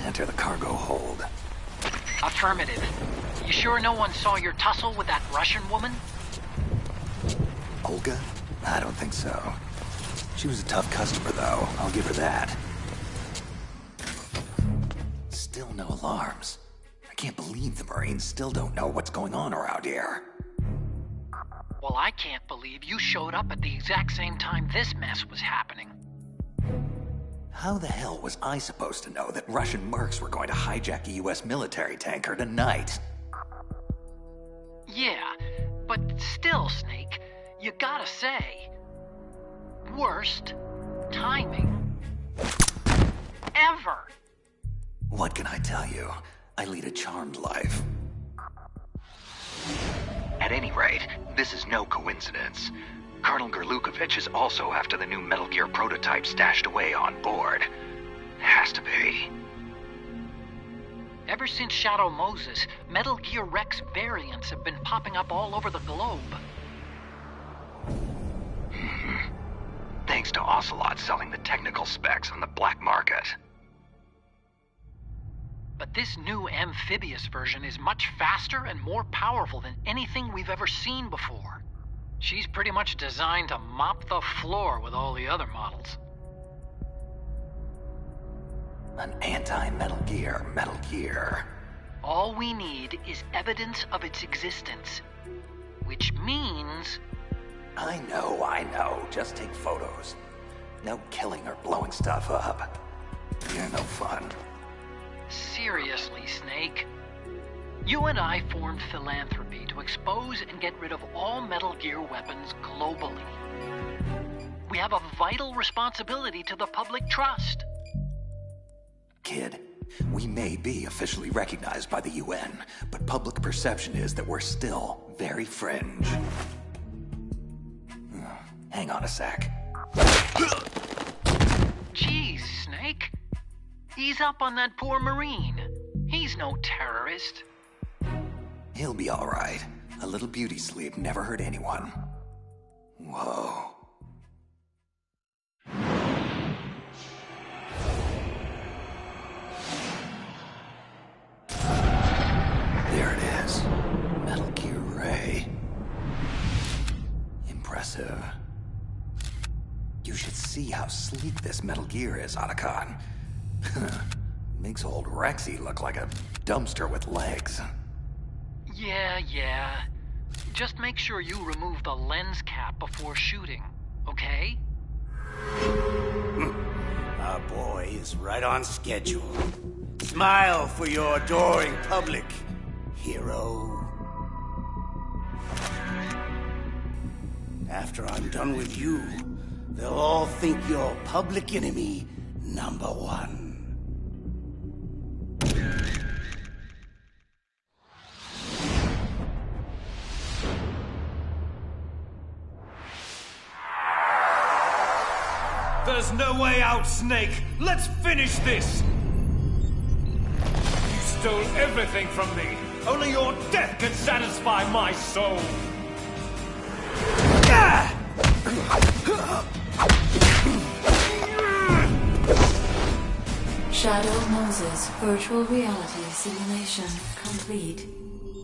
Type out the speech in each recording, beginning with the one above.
Enter the cargo hold. Affirmative. You sure no one saw your tussle with that Russian woman? Olga? I don't think so. She was a tough customer, though. I'll give her that. Still no alarms. I can't believe the Marines still don't know what's going on around here. Well, I can't believe you showed up at the exact same time this mess was happening. How the hell was I supposed to know that Russian mercs were going to hijack a US military tanker tonight? Yeah, but still, Snake, you gotta say... worst timing ever. What can I tell you? I lead a charmed life. At any rate, this is no coincidence. Colonel Gerlukovich is also after the new Metal Gear prototype stashed away on board. Has to be. Ever since Shadow Moses, Metal Gear Rex variants have been popping up all over the globe. Thanks to Ocelot selling the technical specs on the black market. But this new amphibious version is much faster and more powerful than anything we've ever seen before. She's pretty much designed to mop the floor with all the other models. An anti-Metal Gear. All we need is evidence of its existence. Which means... I know. Just take photos. No killing or blowing stuff up. You're no fun. Seriously, Snake. You and I formed Philanthropy to expose and get rid of all Metal Gear weapons globally. We have a vital responsibility to the public trust. Kid, we may be officially recognized by the UN, but public perception is that we're still very fringe. Hang on a sec. Jeez, Snake. Ease up on that poor Marine. He's no terrorist. He'll be all right. A little beauty sleep never hurt anyone. Whoa. There it is. Metal Gear Ray. Impressive. You should see how sleek this Metal Gear is, Otacon. Makes old Rexy look like a dumpster with legs. Yeah. Just make sure you remove the lens cap before shooting, okay? Our boy is right on schedule. Smile for your adoring public, hero. After I'm done with you, they'll all think you're public enemy #1. There's no way out, Snake! Let's finish this! You stole everything from me! Only your death can satisfy my soul! Shadow Moses virtual reality simulation complete.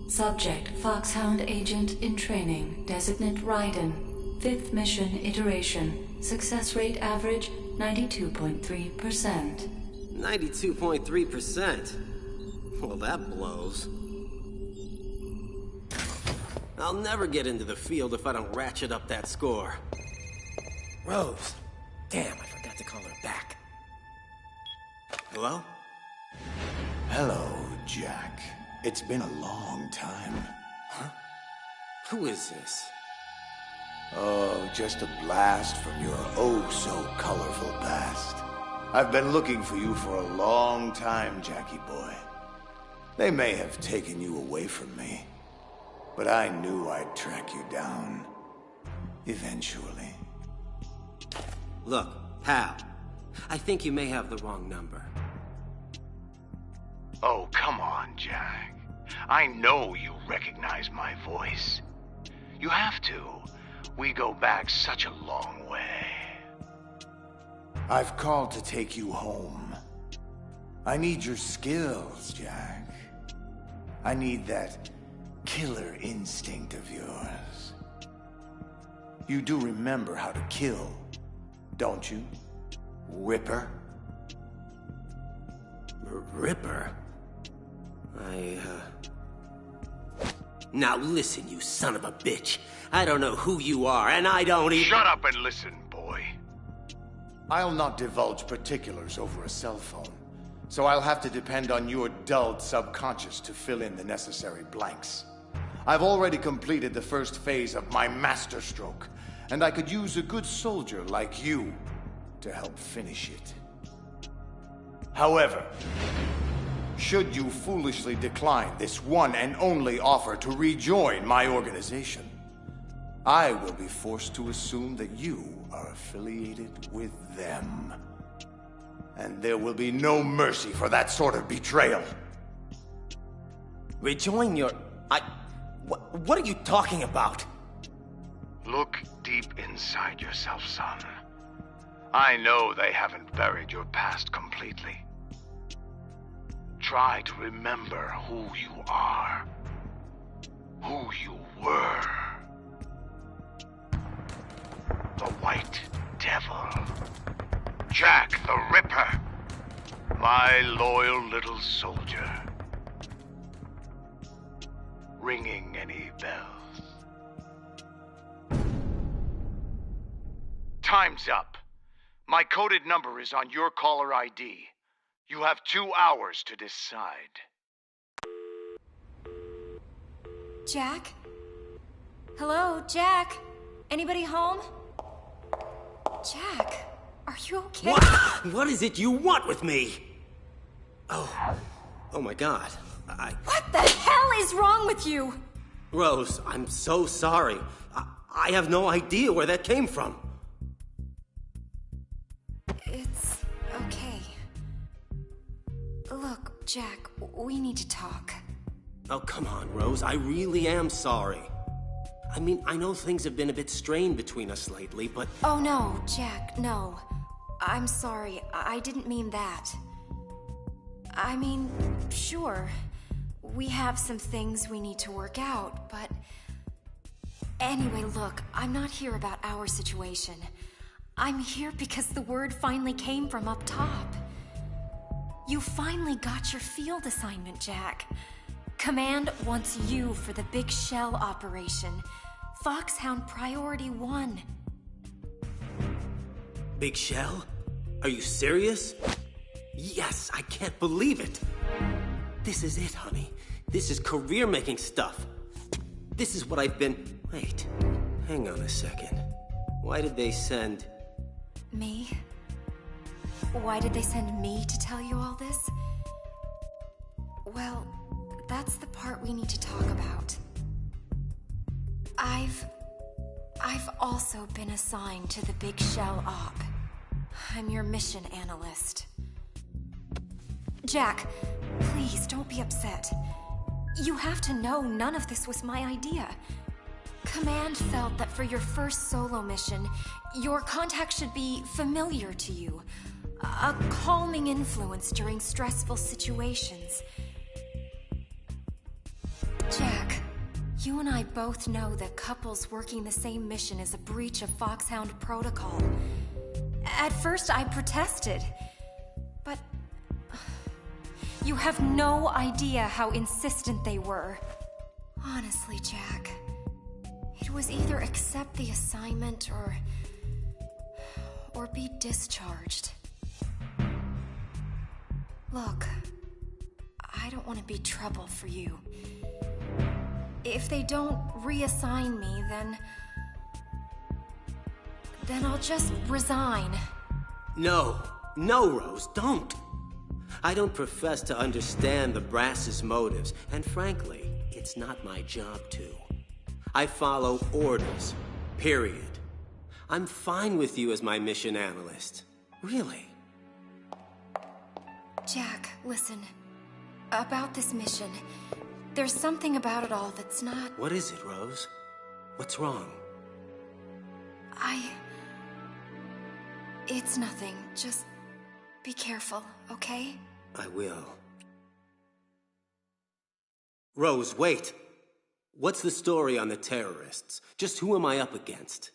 Subject Foxhound agent in training. Designate Raiden. 5th mission iteration. Success rate average 92.3%. 92.3%? Well, that blows. I'll never get into the field if I don't ratchet up that score. Rose. Damn, I forgot to call her back. Hello? Hello, Jack. It's been a long time. Huh? Who is this? Oh, just a blast from your oh-so-colorful past. I've been looking for you for a long time, Jackie boy. They may have taken you away from me, but I knew I'd track you down. Eventually. Look, Hal. I think you may have the wrong number. Oh, come on, Jack. I know you recognize my voice. You have to. We go back such a long way. I've called to take you home. I need your skills, Jack. I need that killer instinct of yours. You do remember how to kill, don't you, Ripper? Ripper? Now listen, you son of a bitch. I don't know who you are, and I don't even— Shut up and listen, boy. I'll not divulge particulars over a cell phone, so I'll have to depend on your dulled subconscious to fill in the necessary blanks. I've already completed the first phase of my masterstroke, and I could use a good soldier like you to help finish it. However, should you foolishly decline this one and only offer to rejoin my organization, I will be forced to assume that you are affiliated with them. And there will be no mercy for that sort of betrayal. Rejoin your— What are you talking about? Look deep inside yourself, son. I know they haven't buried your past completely. Try to remember who you are. Who you were. The White Devil. Jack the Ripper. My loyal little soldier. Ringing any bells? Time's up. My coded number is on your caller ID. You have 2 hours to decide. Jack? Hello, Jack? Anybody home? Jack, are you okay? What is it you want with me? Oh my God. What the hell is wrong with you? Rose, I'm so sorry. I have no idea where that came from. It's okay. Look, Jack, we need to talk. Oh, come on, Rose. I really am sorry. I mean, I know things have been a bit strained between us lately, but— Oh, no, Jack, no. I'm sorry. I didn't mean that. I mean, sure. We have some things we need to work out, but— Anyway, look, I'm not here about our situation. I'm here because the word finally came from up top. You finally got your field assignment, Jack. Command wants you for the Big Shell operation. Foxhound Priority 1. Big Shell? Are you serious? Yes, I can't believe it. This is it, honey. This is career-making stuff. This is what I've been— Wait, hang on a second. Why did they send— Me? Why did they send me to tell you all this? Well, that's the part we need to talk about. I've also been assigned to the Big Shell Op. I'm your mission analyst. Jack, please don't be upset. You have to know none of this was my idea. Command felt that for your first solo mission, your contact should be familiar to you. A calming influence during stressful situations. Jack, you and I both know that couples working the same mission is a breach of Foxhound protocol. At first, I protested, but you have no idea how insistent they were. Honestly, Jack, it was either accept the assignment or be discharged. Look, I don't want to be trouble for you. If they don't reassign me, then I'll just resign. No, Rose, don't. I don't profess to understand the brass's motives, and frankly, it's not my job to. I follow orders, period. I'm fine with you as my mission analyst. Really. Jack, listen. About this mission, there's something about it all that's not— What is it, Rose? What's wrong? It's nothing. Just be careful, okay? I will. Rose, wait! What's the story on the terrorists? Just who am I up against?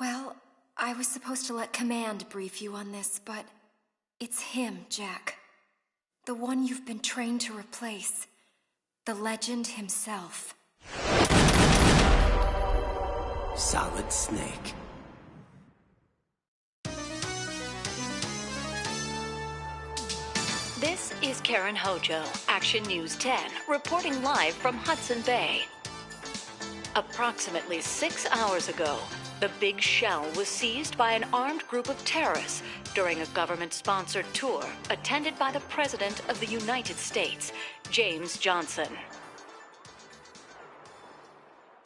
Well, I was supposed to let Command brief you on this, but it's him, Jack. The one you've been trained to replace. The legend himself. Solid Snake. This is Karen Hojo, Action News 10, reporting live from Hudson Bay. Approximately 6 hours ago, the Big Shell was seized by an armed group of terrorists during a government-sponsored tour attended by the President of the United States, James Johnson.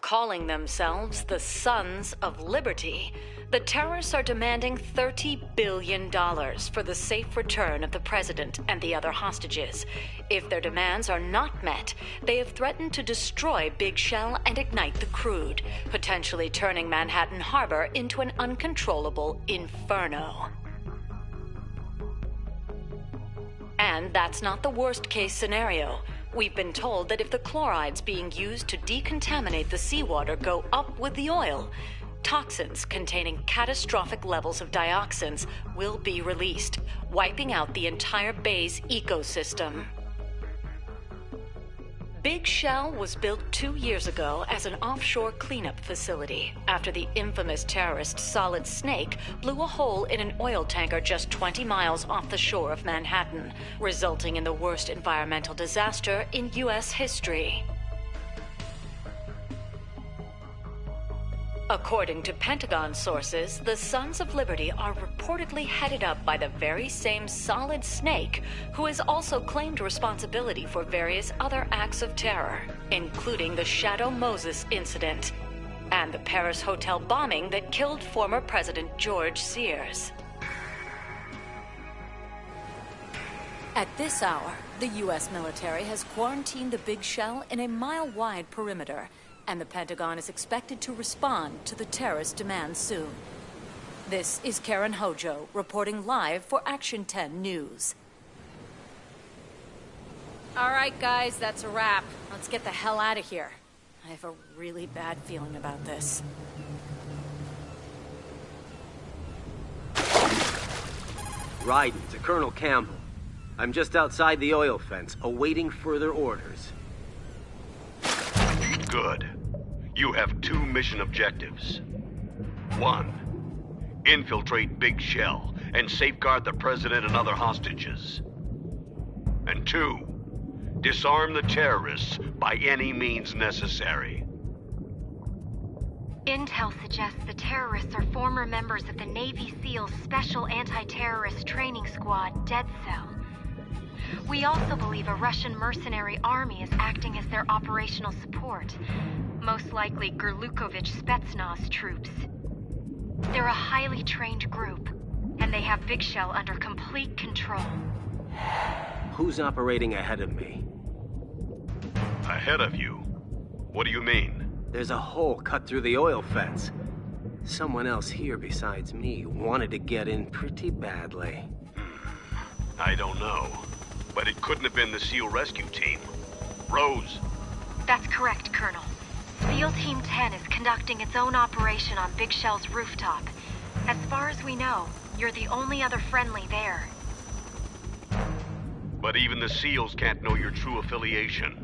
Calling themselves the Sons of Liberty, the terrorists are demanding $30 billion for the safe return of the president and the other hostages. If their demands are not met, they have threatened to destroy Big Shell and ignite the crude, potentially turning Manhattan Harbor into an uncontrollable inferno. And that's not the worst-case scenario. We've been told that if the chlorides being used to decontaminate the seawater go up with the oil, toxins containing catastrophic levels of dioxins will be released, wiping out the entire bay's ecosystem. Big Shell was built 2 years ago as an offshore cleanup facility after the infamous terrorist Solid Snake blew a hole in an oil tanker just 20 miles off the shore of Manhattan, resulting in the worst environmental disaster in U.S. history. According to Pentagon sources, the Sons of Liberty are reportedly headed up by the very same Solid Snake, who has also claimed responsibility for various other acts of terror, including the Shadow Moses incident and the Paris hotel bombing that killed former President George Sears. At this hour, the U.S. military has quarantined the Big Shell in a mile-wide perimeter, and the Pentagon is expected to respond to the terrorist demands soon. This is Karen Hojo, reporting live for Action 10 News. All right, guys, that's a wrap. Let's get the hell out of here. I have a really bad feeling about this. Raiden to Colonel Campbell. I'm just outside the oil fence, awaiting further orders. Good. You have 2 mission objectives. 1. Infiltrate Big Shell and safeguard the President and other hostages. And 2. Disarm the terrorists by any means necessary. Intel suggests the terrorists are former members of the Navy SEALs Special Anti-Terrorist Training Squad, Dead Cell. We also believe a Russian mercenary army is acting as their operational support. Most likely Gurlukovich Spetsnaz troops. They're a highly trained group, and they have Big Shell under complete control. Who's operating ahead of me? Ahead of you? What do you mean? There's a hole cut through the oil fence. Someone else here besides me wanted to get in pretty badly. I don't know. But it couldn't have been the SEAL rescue team. Rose. That's correct, Colonel. SEAL Team 10 is conducting its own operation on Big Shell's rooftop. As far as we know, you're the only other friendly there. But even the SEALs can't know your true affiliation.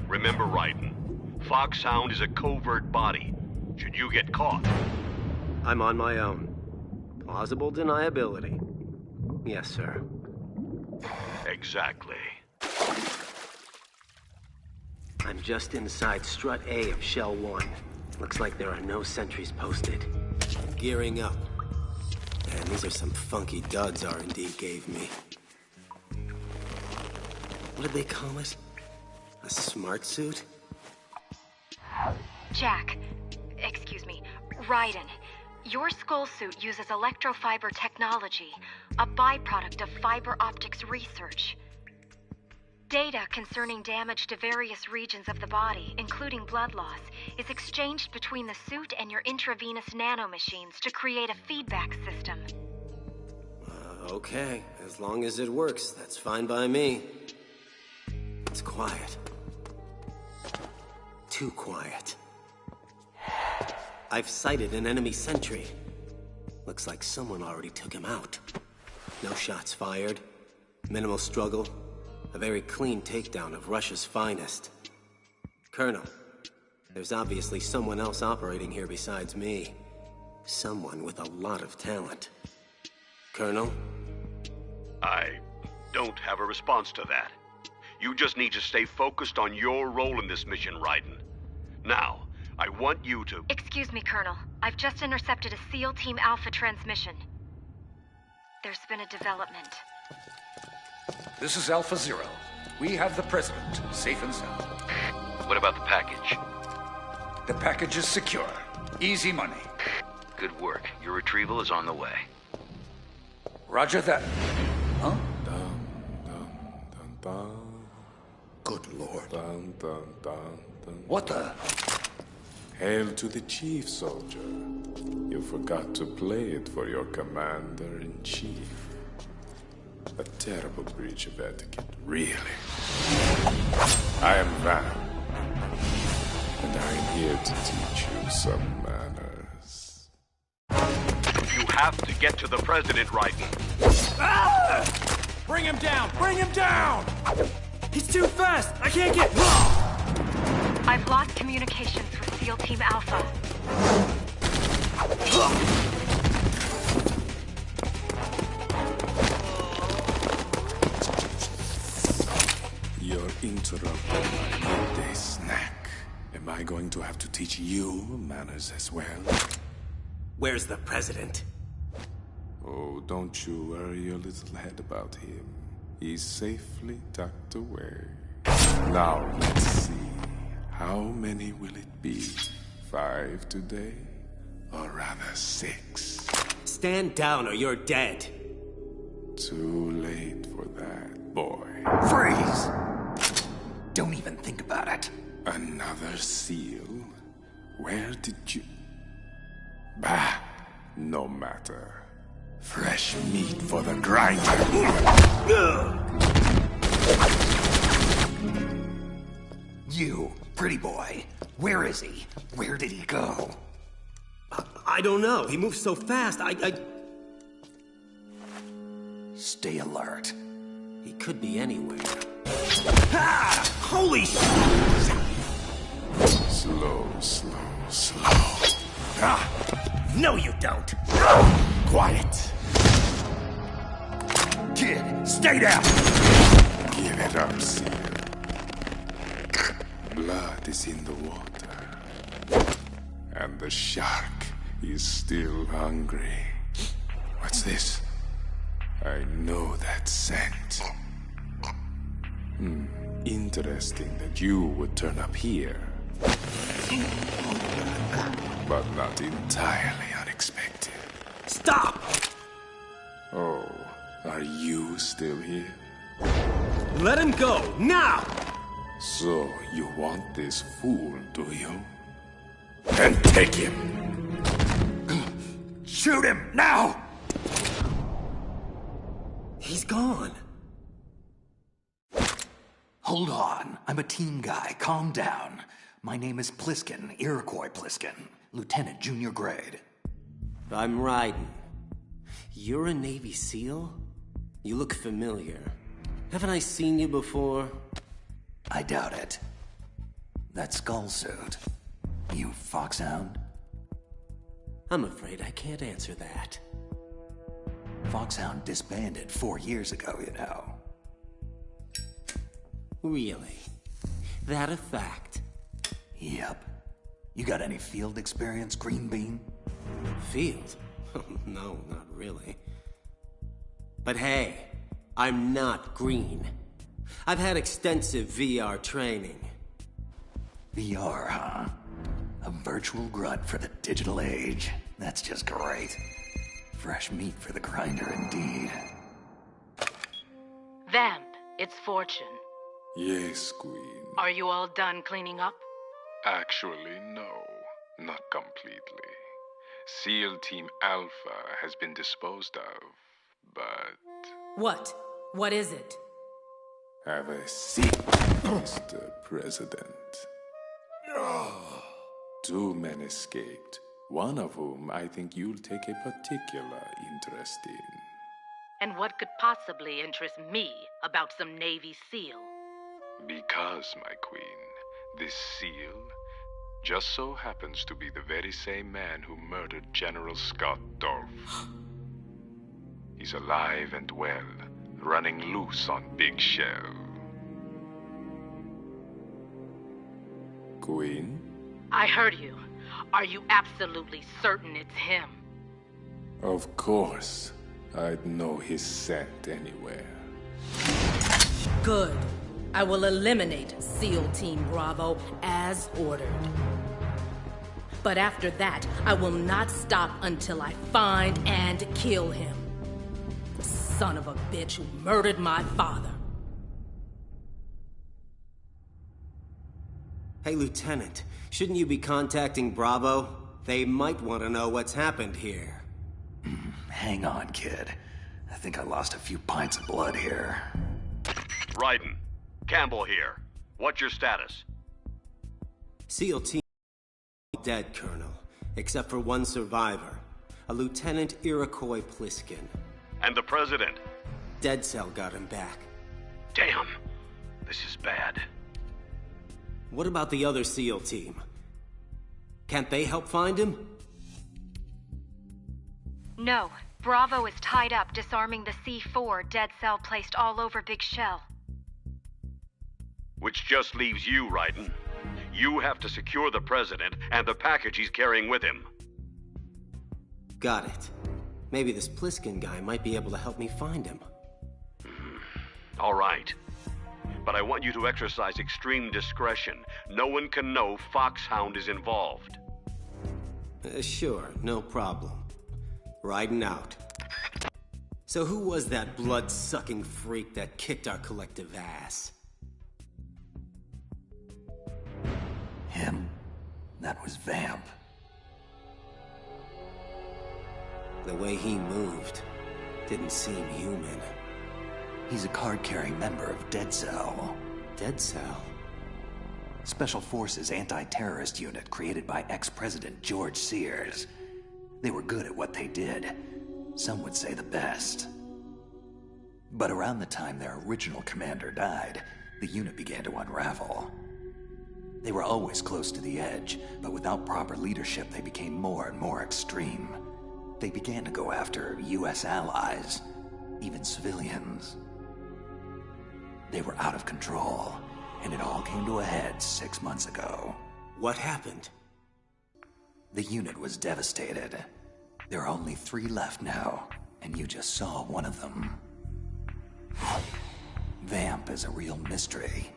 Remember, Raiden, Foxhound is a covert body. Should you get caught? I'm on my own. Plausible deniability. Yes, sir. Exactly. I'm just inside Strut A of Shell 1. Looks like there are no sentries posted. Gearing up. Man, these are some funky duds R&D gave me. What did they call it? A smart suit? Jack, excuse me, Raiden. Your skull suit uses electrofiber technology, a byproduct of fiber optics research. Data concerning damage to various regions of the body, including blood loss, is exchanged between the suit and your intravenous nanomachines to create a feedback system. Okay, as long as it works, that's fine by me. It's quiet. Too quiet. I've sighted an enemy sentry. Looks like someone already took him out. No shots fired. Minimal struggle. A very clean takedown of Russia's finest. Colonel, there's obviously someone else operating here besides me. Someone with a lot of talent. Colonel? I don't have a response to that. You just need to stay focused on your role in this mission, Raiden. Now, I want you to... Excuse me, Colonel. I've just intercepted a SEAL Team Alpha transmission. There's been a development. This is Alpha Zero. We have the President, safe and sound. What about the package? The package is secure. Easy money. Good work. Your retrieval is on the way. Roger that. Huh? Dun, dun, dun, dun. Good lord. Dun, dun, dun, dun. What the? Hail to the chief, soldier. You forgot to play it for your commander-in-chief. A terrible breach of etiquette, really. I am Van, and I am here to teach you some manners. You have to get to the President, Raiden. Ah! Bring him down! Bring him down! He's too fast! I can't get... I've lost communications with SEAL Team Alpha. You're interrupting my midday snack. Am I going to have to teach you manners as well? Where's the President? Oh, don't you worry your little head about him. He's safely tucked away. Now, let's see. How many will it be? 5 today? Or rather 6? Stand down or you're dead. Too late for that, boy. Freeze! Don't even think about it. Another seal? Where did you... Bah, no matter. Fresh meat for the grinder. You, pretty boy. Where is he? Where did he go? I don't know. He moves so fast. Stay alert. He could be anywhere. Ah! Holy shit! Slow, slow, slow. Ah! No, you don't. Quiet. Kid, stay down. Give it up, seal. Blood is in the water. And the shark is still hungry. What's this? I know that scent. Interesting that you would turn up here. But not entirely unexpected. Stop! Oh, are you still here? Let him go, now! So, you want this fool, do you? Then take him! Shoot him, now! He's gone. Hold on. I'm a team guy. Calm down. My name is Pliskin, Iroquois Pliskin. Lieutenant, junior grade. I'm Raiden. You're a Navy SEAL? You look familiar. Haven't I seen you before? I doubt it. That skull suit. You Foxhound? I'm afraid I can't answer that. Foxhound disbanded 4 years ago, you know. Really? That a fact? Yep. You got any field experience, Green Bean? Field? No, not really. But hey, I'm not green. I've had extensive VR training. VR, huh? A virtual grunt for the digital age. That's just great. Fresh meat for the grinder, indeed. Vamp, it's Fortune. Yes, Queen. Are you all done cleaning up? Actually, no. Not completely. SEAL Team Alpha has been disposed of But... What? What is it? Have a seat, Mr. President. Two men escaped, one of whom I think you'll take a particular interest in. And what could possibly interest me about some Navy SEAL? Because, my queen, this SEAL just so happens to be the very same man who murdered General Scott Dorff. He's alive and well, running loose on Big Shell. Queen? I heard you. Are you absolutely certain it's him? Of course. I'd know his scent anywhere. Good. I will eliminate SEAL Team Bravo as ordered. But after that, I will not stop until I find and kill him. The son of a bitch who murdered my father. Hey, Lieutenant, shouldn't you be contacting Bravo? They might want to know what's happened here. Hang on, kid. I think I lost a few pints of blood here. Raiden, Campbell here. What's your status? SEAL Team dead, Colonel. Except for one survivor. A Lieutenant Iroquois Pliskin. And the President? Dead Cell got him back. Damn. This is bad. What about the other SEAL team? Can't they help find him? No. Bravo is tied up disarming the C4 Dead Cell placed all over Big Shell. Which just leaves you, Raiden. You have to secure the President and the package he's carrying with him. Got it. Maybe this Pliskin guy might be able to help me find him. All right. But I want you to exercise extreme discretion. No one can know Foxhound is involved. Sure, no problem. Riding out. So who was that blood-sucking freak that kicked our collective ass? Him? That was Vamp. The way he moved didn't seem human. He's a card-carrying member of Dead Cell. Dead Cell? Special Forces anti-terrorist unit created by ex-President George Sears. They were good at what they did. Some would say the best. But around the time their original commander died, the unit began to unravel. They were always close to the edge, but without proper leadership, they became more and more extreme. They began to go after US allies, even civilians. They were out of control, and it all came to a head 6 months ago. What happened? The unit was devastated. There are only 3 left now, and you just saw one of them. Vamp is a real mystery.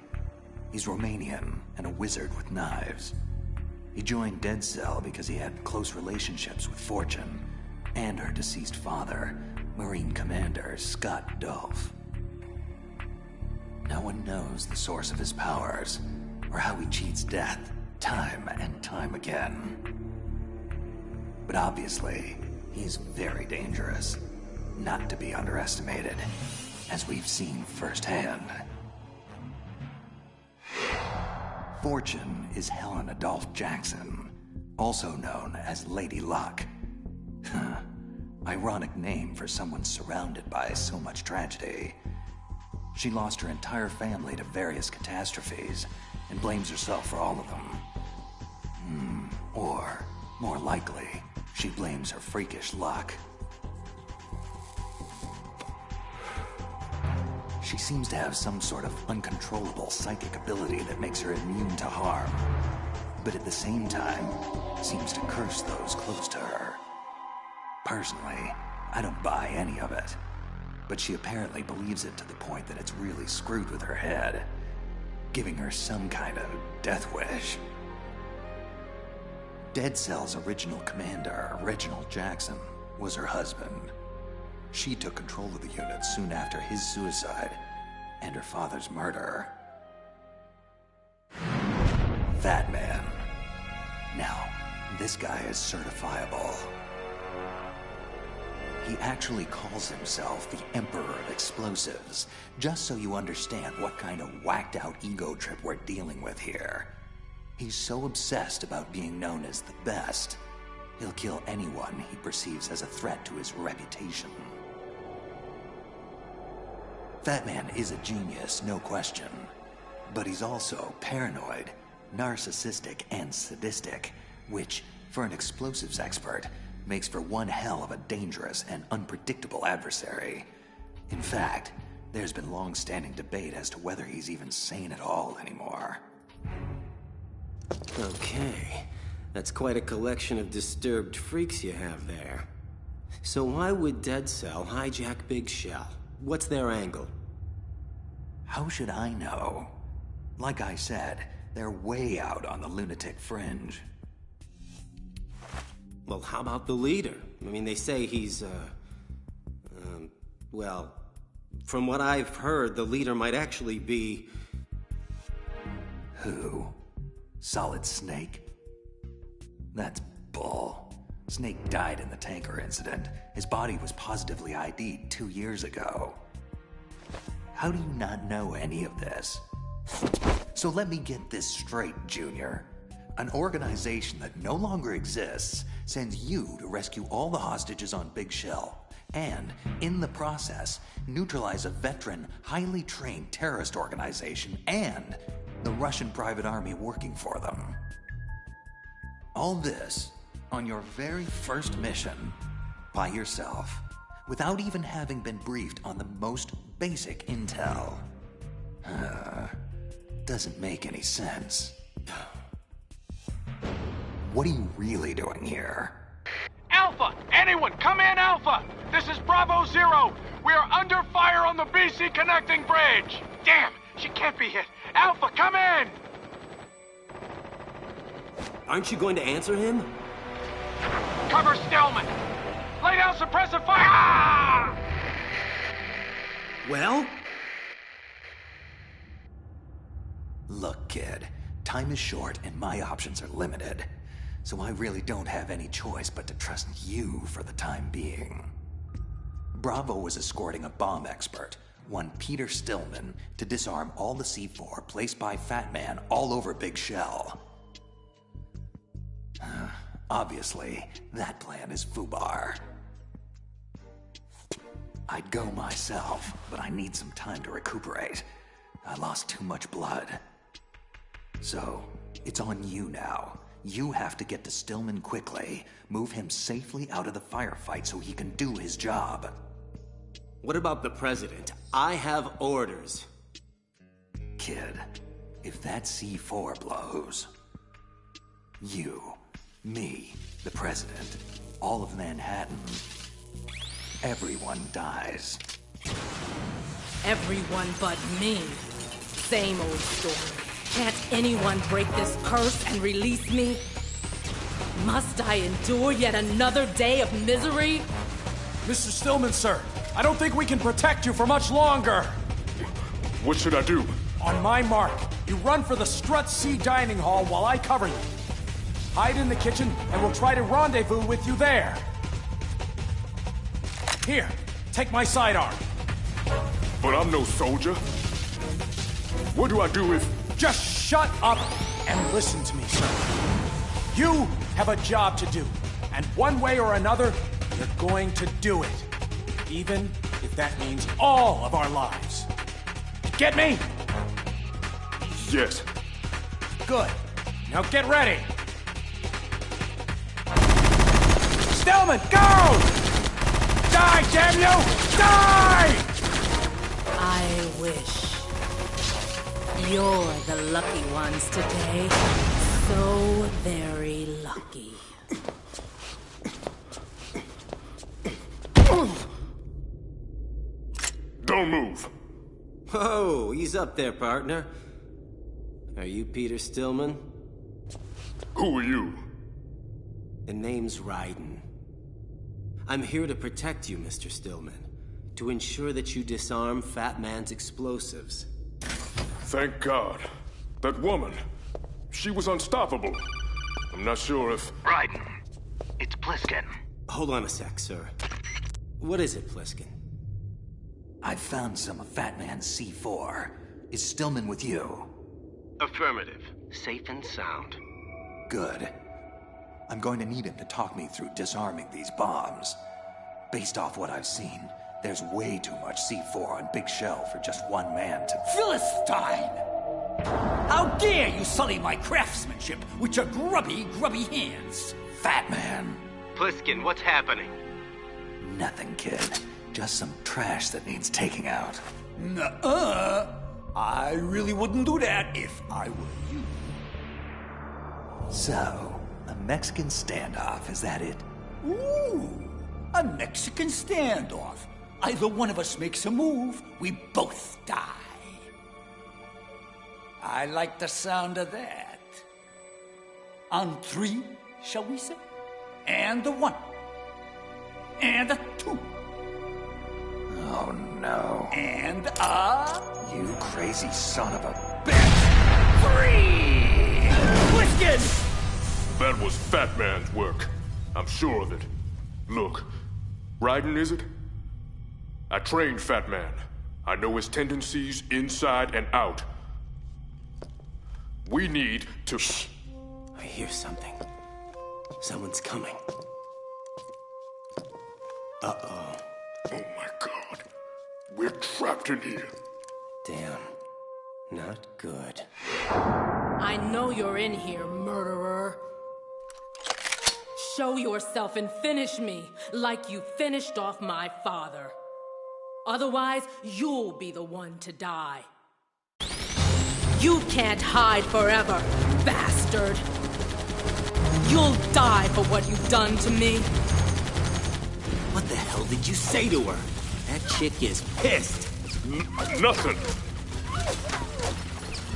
He's Romanian and a wizard with knives. He joined Dead Cell because he had close relationships with Fortune and her deceased father, Marine Commander Scott Dorff. No one knows the source of his powers, or how he cheats death time and time again. But obviously, he's very dangerous, not to be underestimated, as we've seen firsthand. Fortune is Helen Adolph Jackson, also known as Lady Luck. Ironic name for someone surrounded by so much tragedy. She lost her entire family to various catastrophes and blames herself for all of them. Or, more likely, she blames her freakish luck. She seems to have some sort of uncontrollable psychic ability that makes her immune to harm, but at the same time, seems to curse those close to her. Personally, I don't buy any of it, but she apparently believes it to the point that it's really screwed with her head, giving her some kind of death wish. Dead Cell's original commander, Reginald Jackson, was her husband. She took control of the unit soon after his suicide and her father's murder. That man. Now, this guy is certifiable. He actually calls himself the Emperor of Explosives, just so you understand what kind of whacked-out ego trip we're dealing with here. He's so obsessed about being known as the best, he'll kill anyone he perceives as a threat to his reputation. Fat Man is a genius, no question. But he's also paranoid, narcissistic, and sadistic, which, for an explosives expert, makes for one hell of a dangerous and unpredictable adversary. In fact, there's been long-standing debate as to whether he's even sane at all anymore. Okay, that's quite a collection of disturbed freaks you have there. So why would Dead Cell hijack Big Shell? What's their angle? How should I know? Like I said, they're way out on the lunatic fringe. Well, how about the leader? I mean, they say he's, well, from what I've heard, the leader might actually be... Who? Solid Snake? That's bull. Snake died in the tanker incident. His body was positively ID'd 2 years ago. How do you not know any of this? So let me get this straight, Junior. An organization that no longer exists sends you to rescue all the hostages on Big Shell, and, in the process, neutralize a veteran, highly trained terrorist organization and the Russian private army working for them. All this on your very first mission, by yourself, without even having been briefed on the most basic intel. Doesn't make any sense. What are you really doing here? Alpha! Anyone, come in, Alpha! This is Bravo Zero! We are under fire on the BC connecting bridge! Damn, she can't be hit! Alpha, come in! Aren't you going to answer him? Cover Stillman! Lay down suppressive fire! Ah! Well? Look, kid, time is short and my options are limited. So I really don't have any choice but to trust you for the time being. Bravo was escorting a bomb expert, one Peter Stillman, to disarm all the C4 placed by Fat Man all over Big Shell. Obviously, that plan is FUBAR. I'd go myself, but I need some time to recuperate. I lost too much blood. So, it's on you now. You have to get to Stillman quickly, move him safely out of the firefight so he can do his job. What about the president? I have orders. Kid, if that C4 blows, you, me, the president, all of Manhattan, everyone dies. Everyone but me. Same old story. Can't anyone break this curse and release me? Must I endure yet another day of misery? Mr. Stillman, sir, I don't think we can protect you for much longer. What should I do? On my mark, you run for the Strut C dining hall while I cover you. Hide in the kitchen, and we'll try to rendezvous with you there. Here, take my sidearm. But I'm no soldier. What do I do if... Just shut up and listen to me, sir. You have a job to do, and one way or another, you're going to do it. Even if that means all of our lives. Get me? Yes. Good. Now get ready. Stillman, go! Die, damn you! Die! I wish. You're the lucky ones today. So very lucky. Don't move. Oh, ease up there, partner. Are you Peter Stillman? Who are you? The name's Raiden. I'm here to protect you, Mr. Stillman. To ensure that you disarm Fat Man's explosives. Thank God. That woman, she was unstoppable. I'm not sure if... Raiden, it's Pliskin. Hold on a sec, sir. What is it, Pliskin? I've found some of Fat Man's C4. Is Stillman with you? Affirmative. Safe and sound. Good. I'm going to need him to talk me through disarming these bombs. Based off what I've seen, there's way too much C4 on Big Shell for just one man to... Philistine! How dare you sully my craftsmanship with your grubby hands? Fat Man! Pliskin, what's happening? Nothing, kid. Just some trash that needs taking out. Nuh-uh. I really wouldn't do that if I were you. So, a Mexican standoff, is that it? Ooh, a Mexican standoff. Either one of us makes a move, we both die. I like the sound of that. On 3, shall we say? And a 1. And a 2. Oh no. And a... You crazy son of a... 3! Pliskin! That was Fat Man's work. I'm sure of it. Look, Raiden, is it? I trained Fat Man. I know his tendencies inside and out. We need to... Shh. I hear something. Someone's coming. Uh-oh. Oh my God. We're trapped in here. Damn. Not good. I know you're in here, murderer. Show yourself and finish me like you finished off my father. Otherwise, you'll be the one to die. You can't hide forever, bastard. You'll die for what you've done to me. What the hell did you say to her? That chick is pissed. Nothing.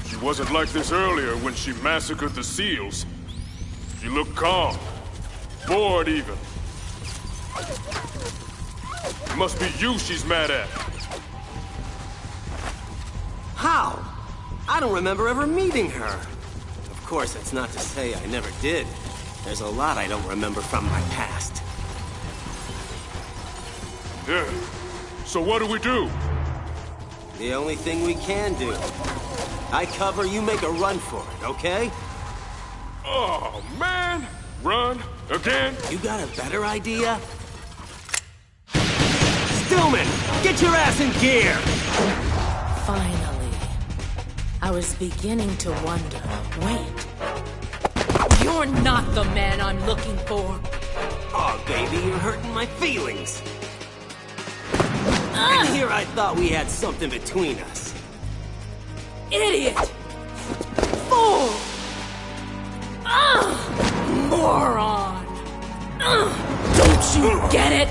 She wasn't like this earlier when she massacred the SEALs. She looked calm. Bored even. It must be you she's mad at. How? I don't remember ever meeting her. Of course, that's not to say I never did. There's a lot I don't remember from my past. Yeah. So what do we do? The only thing we can do. I cover, you make a run for it, okay? Oh, man! Run? Again? You got a better idea? Stillman, get your ass in gear! Finally. I was beginning to wonder. Wait. You're not the man I'm looking for. Oh, baby, you're hurting my feelings. And here I thought we had something between us. Idiot! Fool! Moron! Don't you get it?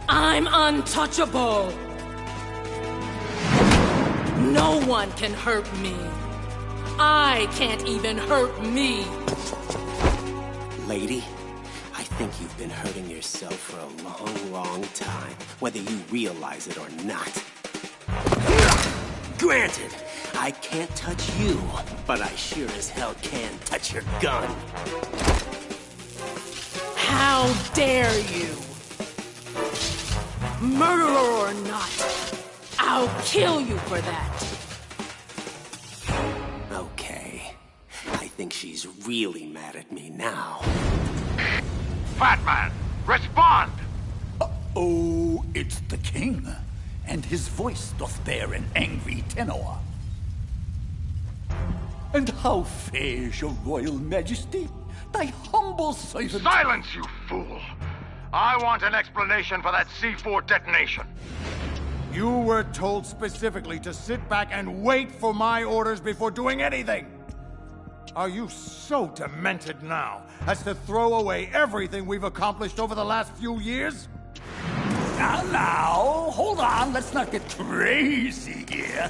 I'm untouchable! No one can hurt me. I can't even hurt me. Lady, I think you've been hurting yourself for a long, long time, whether you realize it or not. Granted, I can't touch you, but I sure as hell can touch your gun. How dare you? Murderer or not, I'll kill you for that. Okay, I think she's really mad at me now. Fat Man, respond! Oh, it's the king, and his voice doth bear an angry tenor. And how fares your royal majesty? Thy humble servant... Silence, you fool! I want an explanation for that C4 detonation. You were told specifically to sit back and wait for my orders before doing anything. Are you so demented now as to throw away everything we've accomplished over the last few years? Now, hold on, let's not get crazy here.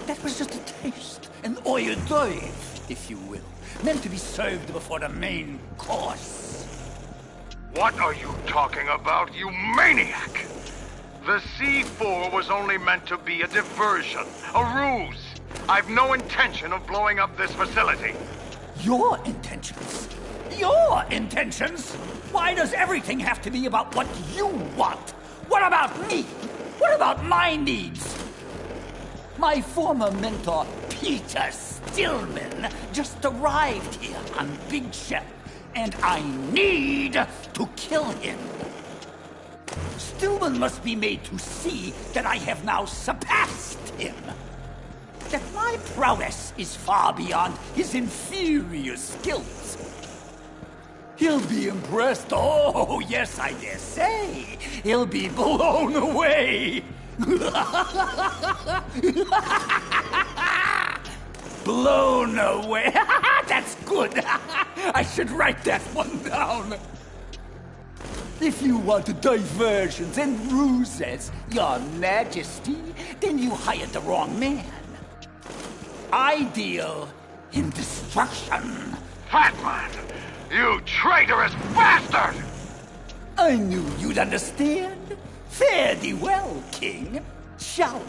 That was just a taste, an hors d'oeuvre, if you will, meant to be served before the main course. What are you talking about, you maniac? The C4 was only meant to be a diversion, a ruse. I've no intention of blowing up this facility. Your intentions? your intentions? Why does everything have to be about what you want? What about me? What about my needs? My former mentor, Peter Stillman, just arrived here on Big Shell, and I need to kill him. Stillman must be made to see that I have now surpassed him. That my prowess is far beyond his inferior skills. He'll be impressed. Oh, yes, I dare say. He'll be blown away. Blown away. That's good. I should write that one down. If you want diversions and ruses, Your Majesty, then you hired the wrong man. I deal in destruction. Fatman! You traitorous bastard! I knew you'd understand. Fare thee well, King. Ciao.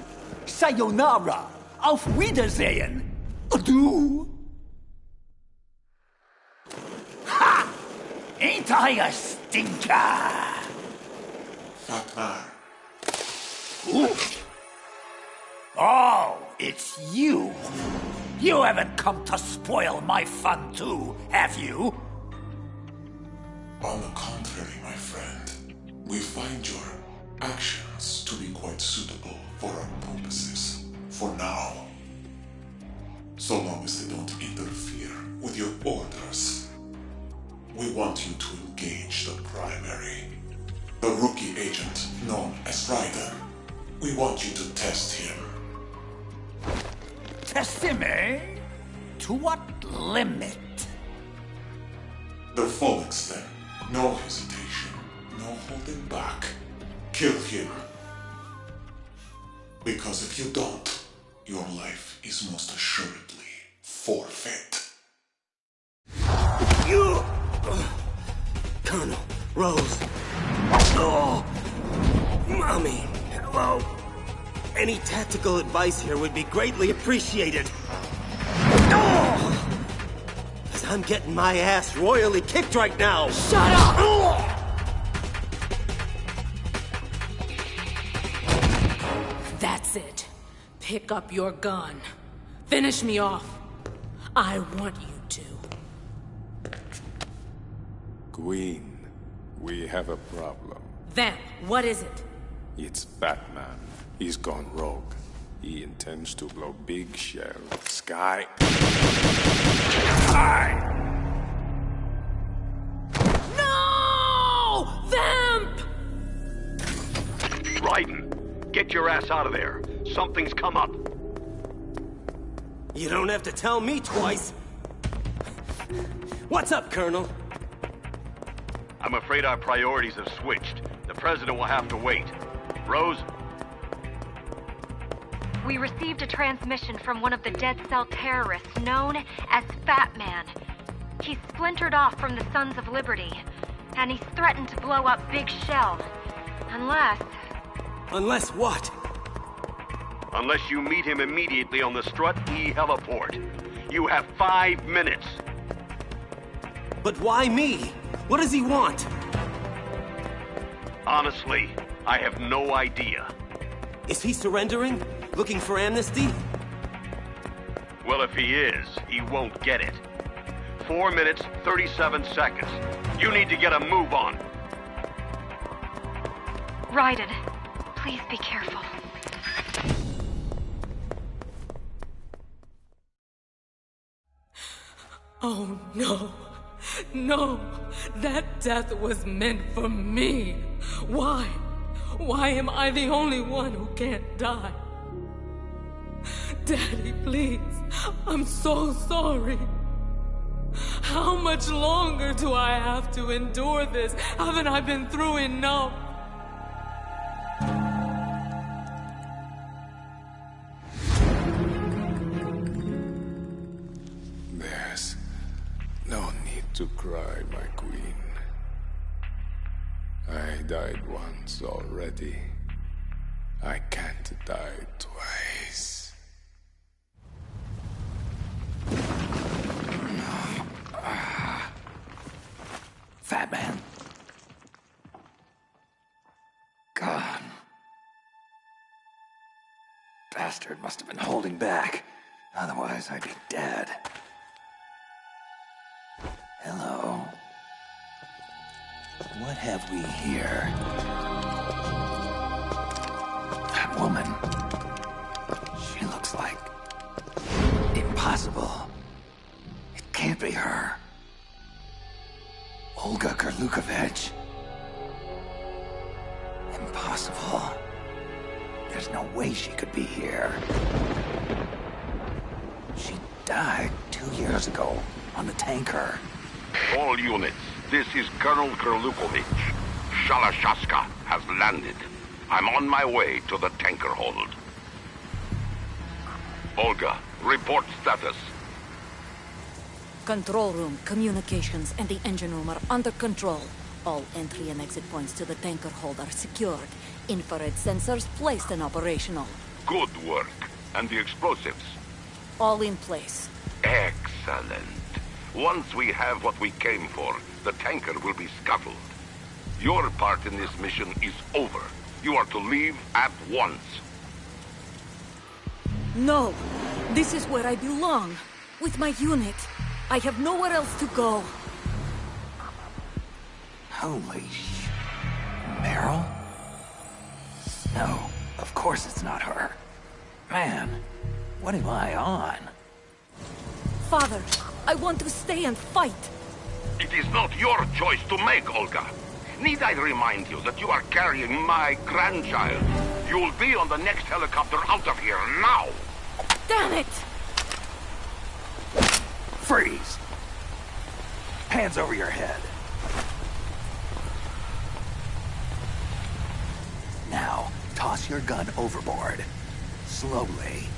Sayonara. Auf Wiedersehen. Adieu. Ha! Ain't I a stinker? Fatman. Oh, it's you. You haven't come to spoil my fun too, have you? On the contrary, my friend, we find your actions to be quite suitable for our purposes, for now. So long as they don't interfere with your orders. We want you to engage the primary, the rookie agent known as Ryder. We want you to test him. Test him, eh? To what limit? The full extent. No hesitation. No holding back. Kill him. Because if you don't, your life is most assuredly forfeit. You! Colonel, Rose. Oh! Mommy, hello. Any tactical advice here would be greatly appreciated. Oh! As I'm getting my ass royally kicked right now. Shut up! Oh! That's it. Pick up your gun. Finish me off. I want you to. Queen, we have a problem. Vamp, what is it? It's Batman. He's gone rogue. He intends to blow Big Shell sky. No! Vamp! Raiden, get your ass out of there. Something's come up. You don't have to tell me twice. What's up, Colonel? I'm afraid our priorities have switched. The President will have to wait. Rose? We received a transmission from one of the Dead Cell terrorists known as Fat Man. He's splintered off from the Sons of Liberty, and he's threatened to blow up Big Shell. Unless... Unless what? Unless you meet him immediately on the Strut E heliport. You have 5 minutes. But why me? What does he want? Honestly, I have no idea. Is he surrendering? Looking for amnesty? Well, if he is, he won't get it. 4 minutes, 37 seconds. You need to get a move on. Raiden, please be careful. Oh, no. No. That death was meant for me. Why? Why am I the only one who can't die? Daddy, please. I'm so sorry. How much longer do I have to endure this? Haven't I been through enough? There's no need to cry, my queen. I died once already. I can't die twice. Bastard must have been holding back. Otherwise, I'd be dead. Hello. What have we here? That woman. She looks like... impossible. It can't be her. Olga Kurlukovich. Impossible. There's no way she could be here. She died 2 years ago on the tanker. All units, this is Colonel Kurlukovich. Shalashaska has landed. I'm on my way to the tanker hold. Olga, report status. Control room, communications, and the engine room are under control. All entry and exit points to the tanker hold are secured. Infrared sensors placed and operational. Good work. And the explosives? All in place. Excellent. Once we have what we came for, the tanker will be scuttled. Your part in this mission is over. You are to leave at once. No! This is where I belong. With my unit. I have nowhere else to go. Holy Meryl? No, of course it's not her. Man, what am I on? Father, I want to stay and fight. It is not your choice to make, Olga. Need I remind you that you are carrying my grandchild? You'll be on the next helicopter out of here now! Damn it! Freeze! Hands over your head. Now, toss your gun overboard. Slowly.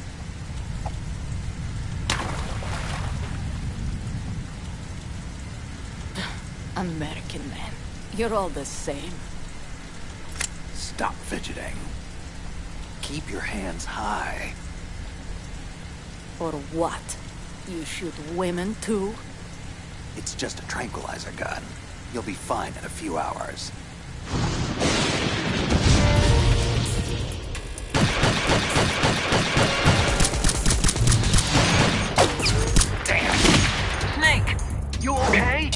American man, you're all the same. Stop fidgeting. Keep your hands high. Or what? You shoot women too? It's just a tranquilizer gun. You'll be fine in a few hours. You okay?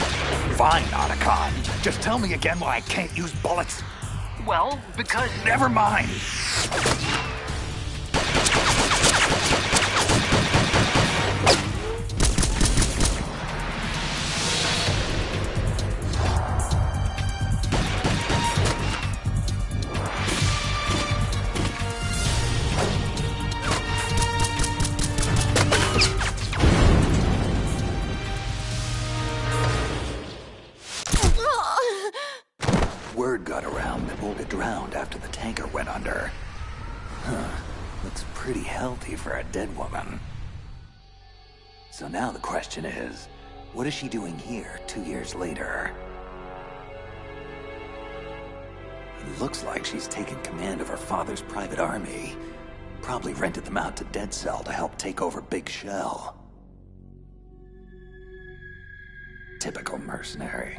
Fine, Otacon. Just tell me again why I can't use bullets. Well, because... Never mind. Word got around that Olga drowned after the tanker went under. Huh. Looks pretty healthy for a dead woman. So now the question is, what is she doing here 2 years later? It looks like she's taken command of her father's private army. Probably rented them out to Dead Cell to help take over Big Shell. Typical mercenary.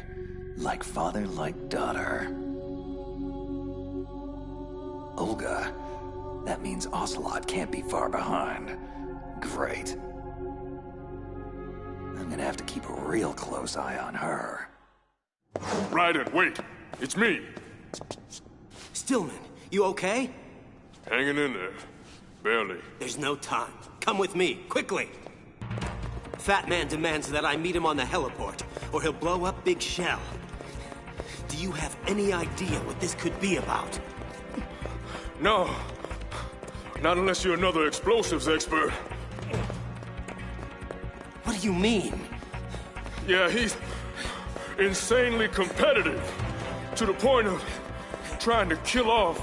Like father, like daughter. Olga. That means Ocelot can't be far behind. Great. I'm gonna have to keep a real close eye on her. Raiden, wait! It's me! Stillman, you okay? Hanging in there. Barely. There's no time. Come with me, quickly! Fat Man demands that I meet him on the heliport, or he'll blow up Big Shell. Do you have any idea what this could be about? No. Not unless you're another explosives expert. What do you mean? Yeah, he's insanely competitive. To the point of trying to kill off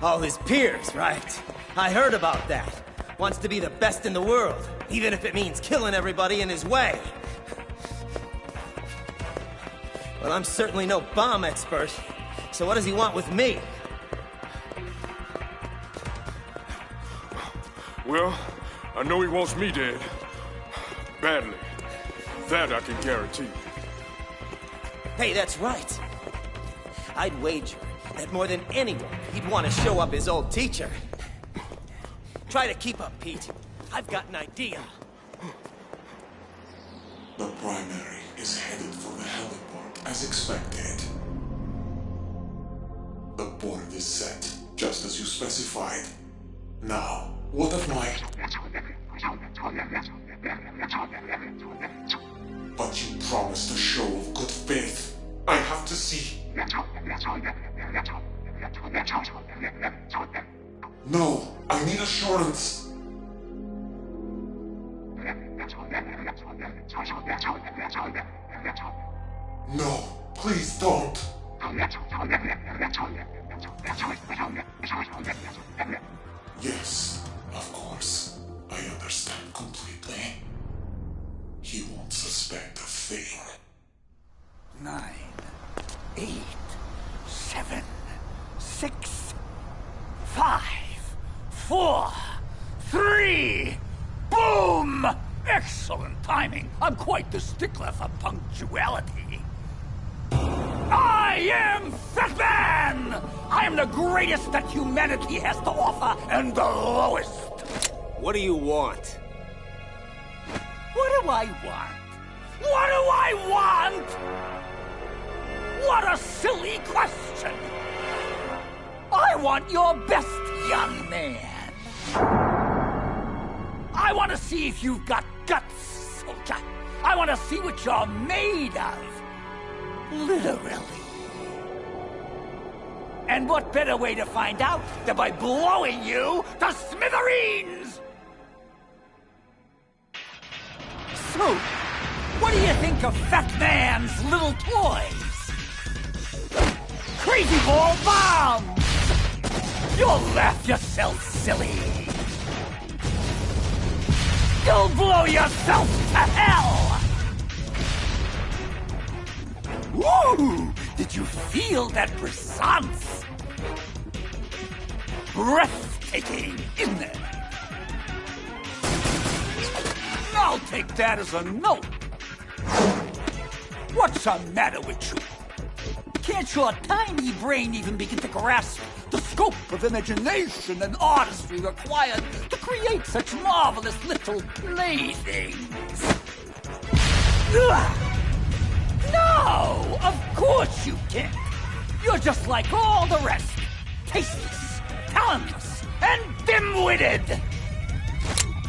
all his peers, right? I heard about that. Wants to be the best in the world, even if it means killing everybody in his way. Well, I'm certainly no bomb expert, so what does he want with me? Well, I know he wants me dead. Badly. That I can guarantee. Hey, that's right. I'd wager that more than anyone, he'd want to show up his old teacher. Try to keep up, Pete. I've got an idea. The primary is headed for the heliport, as expected. The board is set, just as you specified. Now, what of my... But you promised a show of good faith. I have to see... No, I need assurance. No, please don't. Yes, of course. I understand completely. He won't suspect a thing. 9, 8, 7, 6, 5, 4, 3, boom! Excellent timing. I'm quite the stickler for punctuality. I am Fat Man! I am the greatest that humanity has to offer, and the lowest. What do you want? What do I want? What do I want? What a silly question! I want your best, young man. I want to see if you've got guts, soldier. I want to see what you're made of. Literally. And what better way to find out than by blowing you to smithereens? So, what do you think of Fat Man's little toys? Crazy ball bombs! You'll laugh yourself silly. You'll blow yourself to hell! Woo! Did you feel that response? Breathtaking, isn't it? I'll take that as a no. What's the matter with you? Can't your tiny brain even begin to grasp the scope of imagination and artistry required to create such marvelous little playthings? Ugh. No! Of course you can't! You're just like all the rest. Tasteless, talentless, and dim-witted!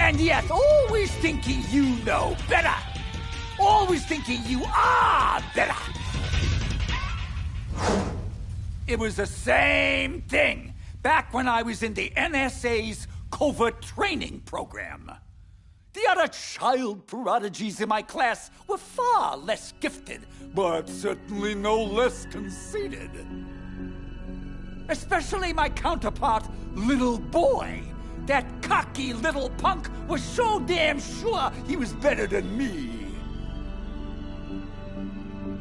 And yet always thinking you know better! Always thinking you are better! It was the same thing back when I was in the NSA's covert training program. The other child prodigies in my class were far less gifted, but certainly no less conceited. Especially my counterpart, Little Boy. That cocky little punk was so damn sure he was better than me.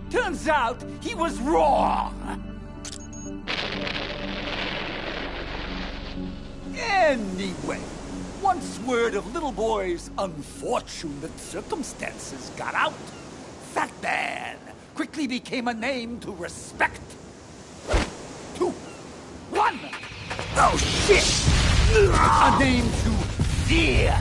Turns out he was wrong. Anyway, once word of Little Boy's unfortunate circumstances got out, Fat Man quickly became a name to respect. 2, 1. Oh, shit! A name to fear.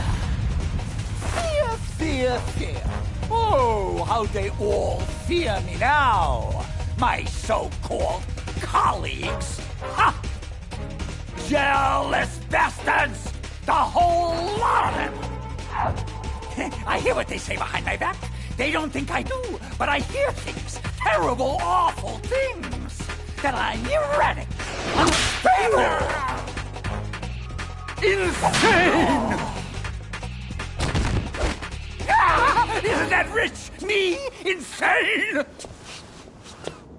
Fear, fear, fear. Oh, how they all fear me now. My so-called colleagues. Ha! Jealous bastards! The whole lot of them! I hear what they say behind my back. They don't think I do, but I hear things. Terrible, awful things. That I'm erratic, unstable, insane! Ah, isn't that rich? Me? Insane?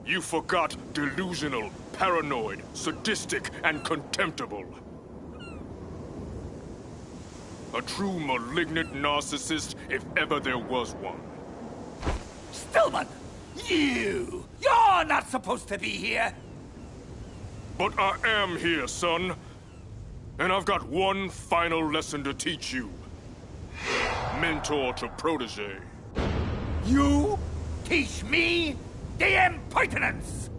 You forgot delusional, paranoid, sadistic, and contemptible. A true malignant narcissist, if ever there was one. Stillman! You're not supposed to be here! But I am here, son. And I've got one final lesson to teach you. Mentor to protege. You teach me the impertinence!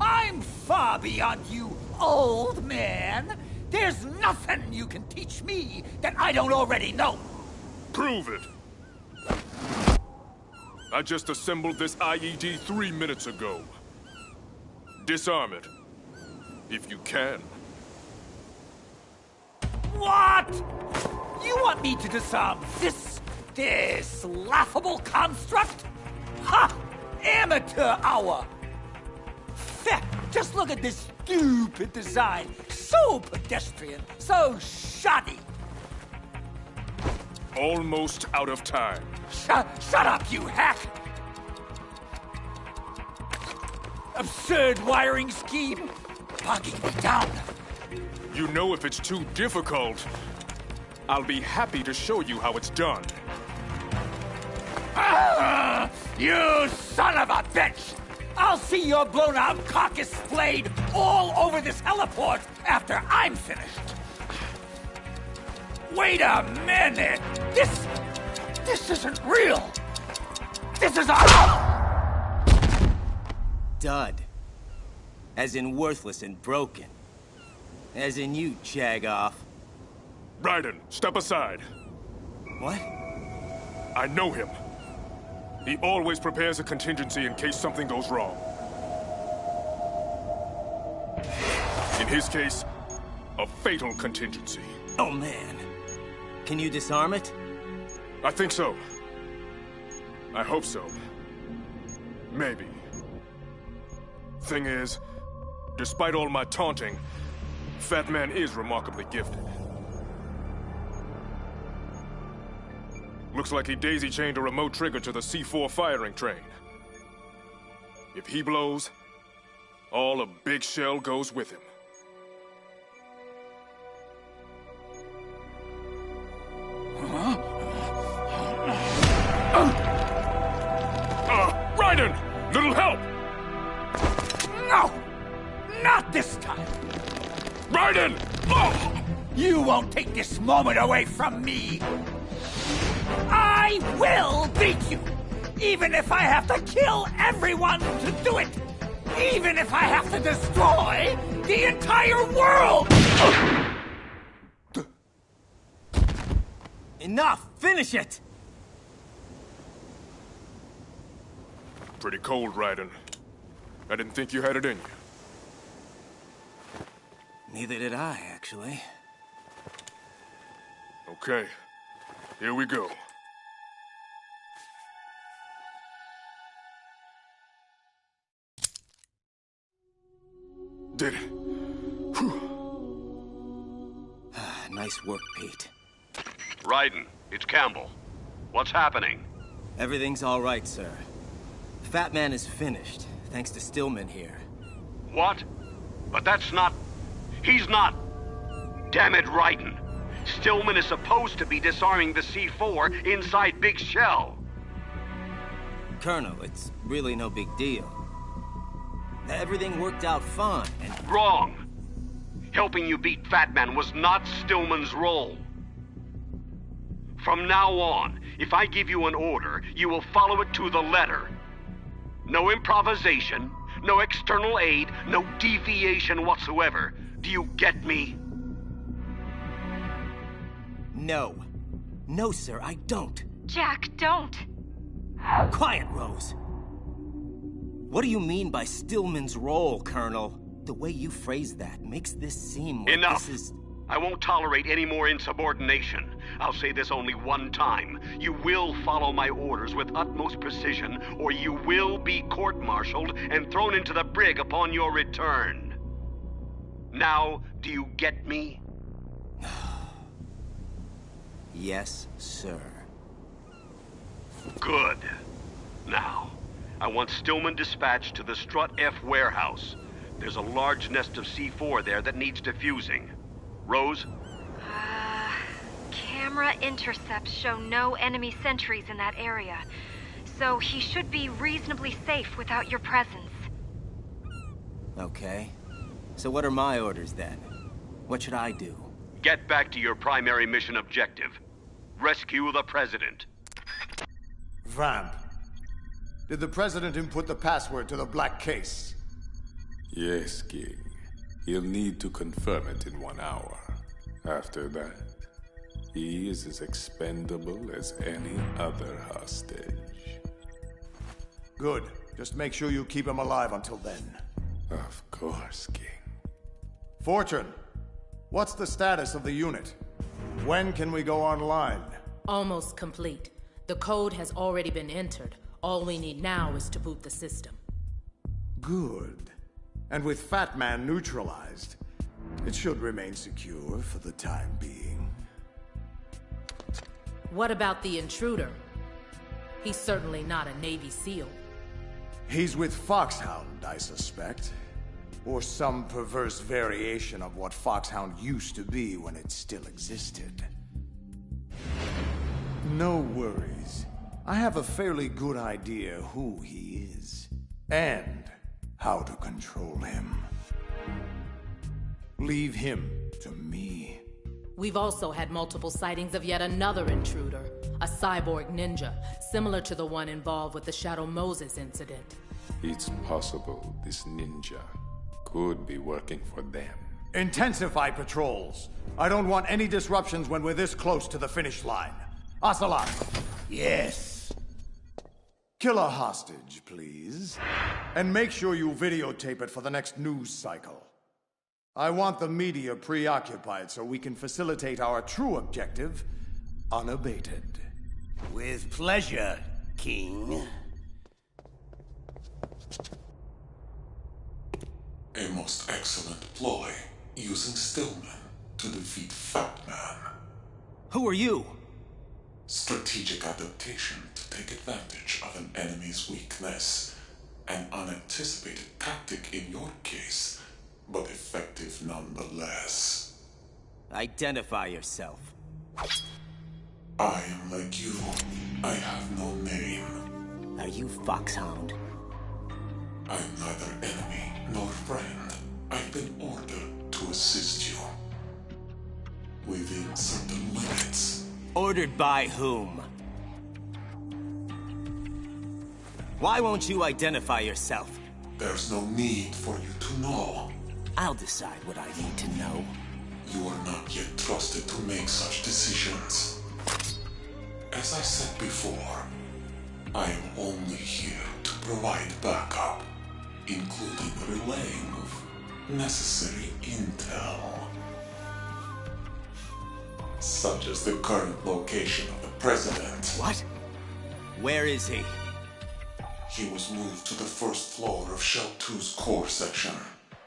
I'm far beyond you, old man. There's nothing you can teach me that I don't already know. Prove it. I just assembled this IED 3 minutes ago. Disarm it. If you can. What? You want me to disarm this laughable construct? Ha! Amateur hour! Just look at this stupid design. So pedestrian, so shoddy. Almost out of time. Shut up, you hack! Absurd wiring scheme, bogging me down. You know, if it's too difficult, I'll be happy to show you how it's done. You son of a bitch! I'll see your blown-out carcass splayed all over this heliport after I'm finished. Wait a minute! This isn't real! This is a... Dud. As in worthless and broken. As in you, jag-off. Raiden, step aside. What? I know him. He always prepares a contingency in case something goes wrong. In his case, a fatal contingency. Oh, man. Can you disarm it? I think so. I hope so. Maybe. Thing is, despite all my taunting, Fat Man is remarkably gifted. Looks like he daisy-chained a remote trigger to the C4 firing train. If he blows, all of Big Shell goes with him. Raiden! Little help! No! Not this time! Raiden! Oh! You won't take this moment away from me! I will beat you! Even if I have to kill everyone to do it! Even if I have to destroy the entire world! Enough! Finish it! Pretty cold, Raiden. I didn't think you had it in you. Neither did I, actually. Okay. Here we go. Did it. Nice work, Pete. Raiden, it's Campbell. What's happening? Everything's all right, sir. Fat Man is finished, thanks to Stillman here. What? But that's not... He's not... Damn it, Raiden. Stillman is supposed to be disarming the C4 inside Big Shell. Colonel, it's really no big deal. Everything worked out fine, and... Wrong. Helping you beat Fat Man was not Stillman's role. From now on, if I give you an order, you will follow it to the letter. No improvisation, no external aid, no deviation whatsoever. Do you get me? No. No, sir, I don't. Jack, don't. Quiet, Rose. What do you mean by Stillman's role, Colonel? The way you phrase that makes this seem like Enough! This is... I won't tolerate any more insubordination. I'll say this only one time. You will follow my orders with utmost precision, or you will be court-martialed and thrown into the brig upon your return. Now, do you get me? Yes, sir. Good. Now, I want Stillman dispatched to the Strut F warehouse. There's a large nest of C4 there that needs defusing. Rose? Camera intercepts show no enemy sentries in that area, so he should be reasonably safe without your presence. Okay. So what are my orders then? What should I do? Get back to your primary mission objective. Rescue the President. Vamp, did the President input the password to the black case? Yes, King. He'll need to confirm it in 1 hour. After that, he is as expendable as any other hostage. Good. Just make sure you keep him alive until then. Of course, King. Fortune, what's the status of the unit? When can we go online? Almost complete. The code has already been entered. All we need now is to boot the system. Good. And with Fat Man neutralized, it should remain secure for the time being. What about the intruder? He's certainly not a Navy SEAL. He's with Foxhound, I suspect. Or some perverse variation of what Foxhound used to be when it still existed. No worries. I have a fairly good idea who he is. And how to control him. Leave him to me. We've also had multiple sightings of yet another intruder, a cyborg ninja, similar to the one involved with the Shadow Moses incident. It's possible this ninja could be working for them. Intensify patrols. I don't want any disruptions when we're this close to the finish line. Ocelot. Yes. Kill a hostage, please. And make sure you videotape it for the next news cycle. I want the media preoccupied so we can facilitate our true objective unabated. With pleasure, King. A most excellent ploy, using Stillman to defeat Fat Man. Who are you? Strategic adaptation to take advantage of an enemy's weakness. An unanticipated tactic in your case, but effective nonetheless. Identify yourself. I am like you. I have no name. Are you Foxhound? I'm neither enemy nor friend. I've been ordered to assist you. Within certain limits. Ordered by whom? Why won't you identify yourself? There's no need for you to know. I'll decide what I need to know. You are not yet trusted to make such decisions. As I said before, I am only here to provide backup, including relaying of necessary intel. Such as the current location of the President. What? Where is he? He was moved to the first floor of Shell 2's core section,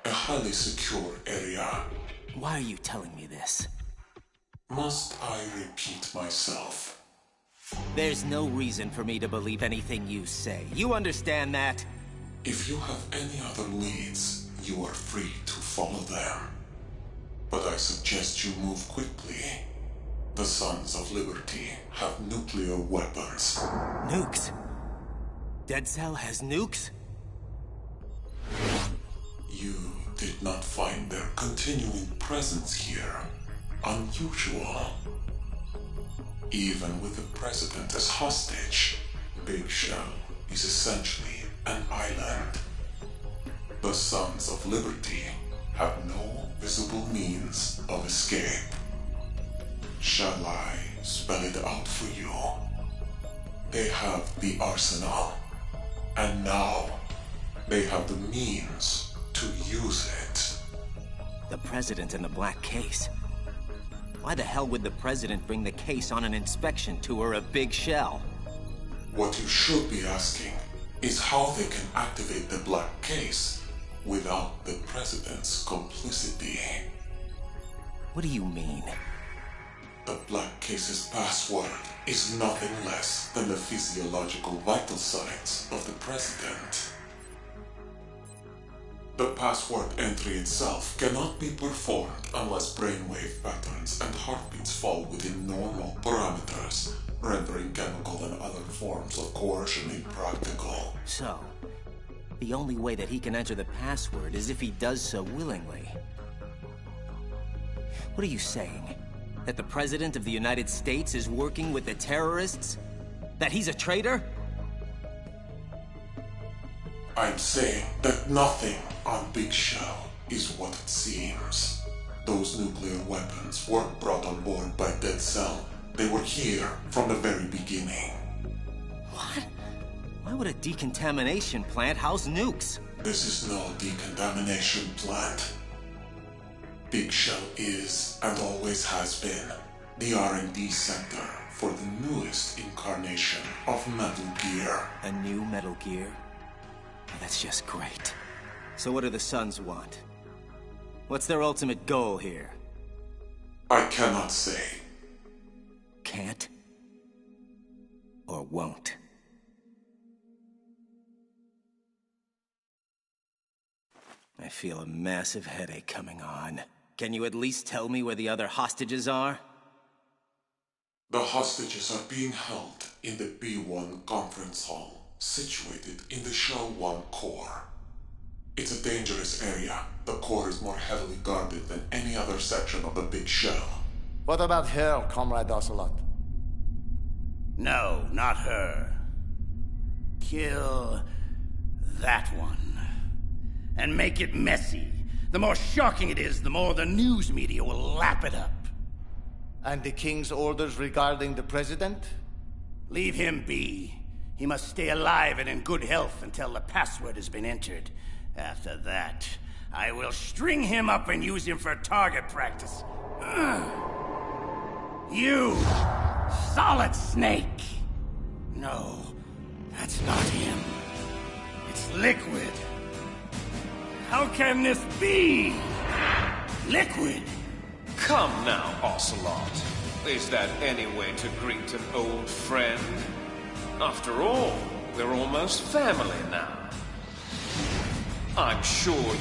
a highly secure area. Why are you telling me this? Must I repeat myself? There's no reason for me to believe anything you say. You understand that? If you have any other leads, you are free to follow them. But I suggest you move quickly. The Sons of Liberty have nuclear weapons. Nukes? Dead Cell has nukes? You did not find their continuing presence here unusual. Even with the President as hostage, Big Shell is essentially an island. The Sons of Liberty have no visible means of escape. Shall I spell it out for you? They have the arsenal, and now they have the means to use it. The President and the Black Case. Why the hell would the President bring the case on an inspection tour of Big Shell? What you should be asking is how they can activate the Black Case without the President's complicity. What do you mean? The Black Case's password is nothing less than the physiological vital signs of the President. The password entry itself cannot be performed unless brainwave patterns and heartbeats fall within normal parameters, rendering chemical and other forms of coercion impractical. So, the only way that he can enter the password is if he does so willingly. What are you saying? That the President of the United States is working with the terrorists? That he's a traitor? I'm saying that nothing on Big Shell is what it seems. Those nuclear weapons weren't brought on board by Dead Cell. They were here from the very beginning. What? Why would a decontamination plant house nukes? This is no decontamination plant. Big Shell is, and always has been, the R&D center for the newest incarnation of Metal Gear. A new Metal Gear? Oh, that's just great. So what do the Sons want? What's their ultimate goal here? I cannot say. Can't? Or won't? I feel a massive headache coming on. Can you at least tell me where the other hostages are? The hostages are being held in the B1 conference hall, situated in the Shell 1 core. It's a dangerous area. The core is more heavily guarded than any other section of the Big Shell. What about her, Comrade Ocelot? No, not her. Kill that one. And make it messy. The more shocking it is, the more the news media will lap it up. And the King's orders regarding the President? Leave him be. He must stay alive and in good health until the password has been entered. After that, I will string him up and use him for target practice. You, Solid Snake. No, that's not him. It's Liquid. How can this be? Liquid? Come now, Ocelot. Is that any way to greet an old friend? After all, we're almost family now. I'm sure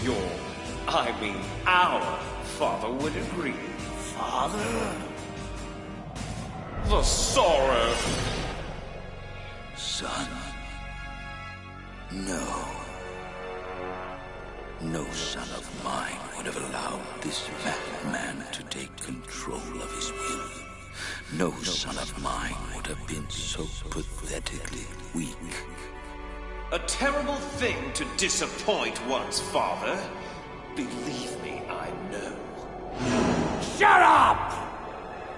our father would agree. Father? The sorrow. Son. No. No son of mine would have allowed this madman to take control of his will. No son of mine would have been so pathetically weak. A terrible thing to disappoint one's father. Believe me, I know. Shut up!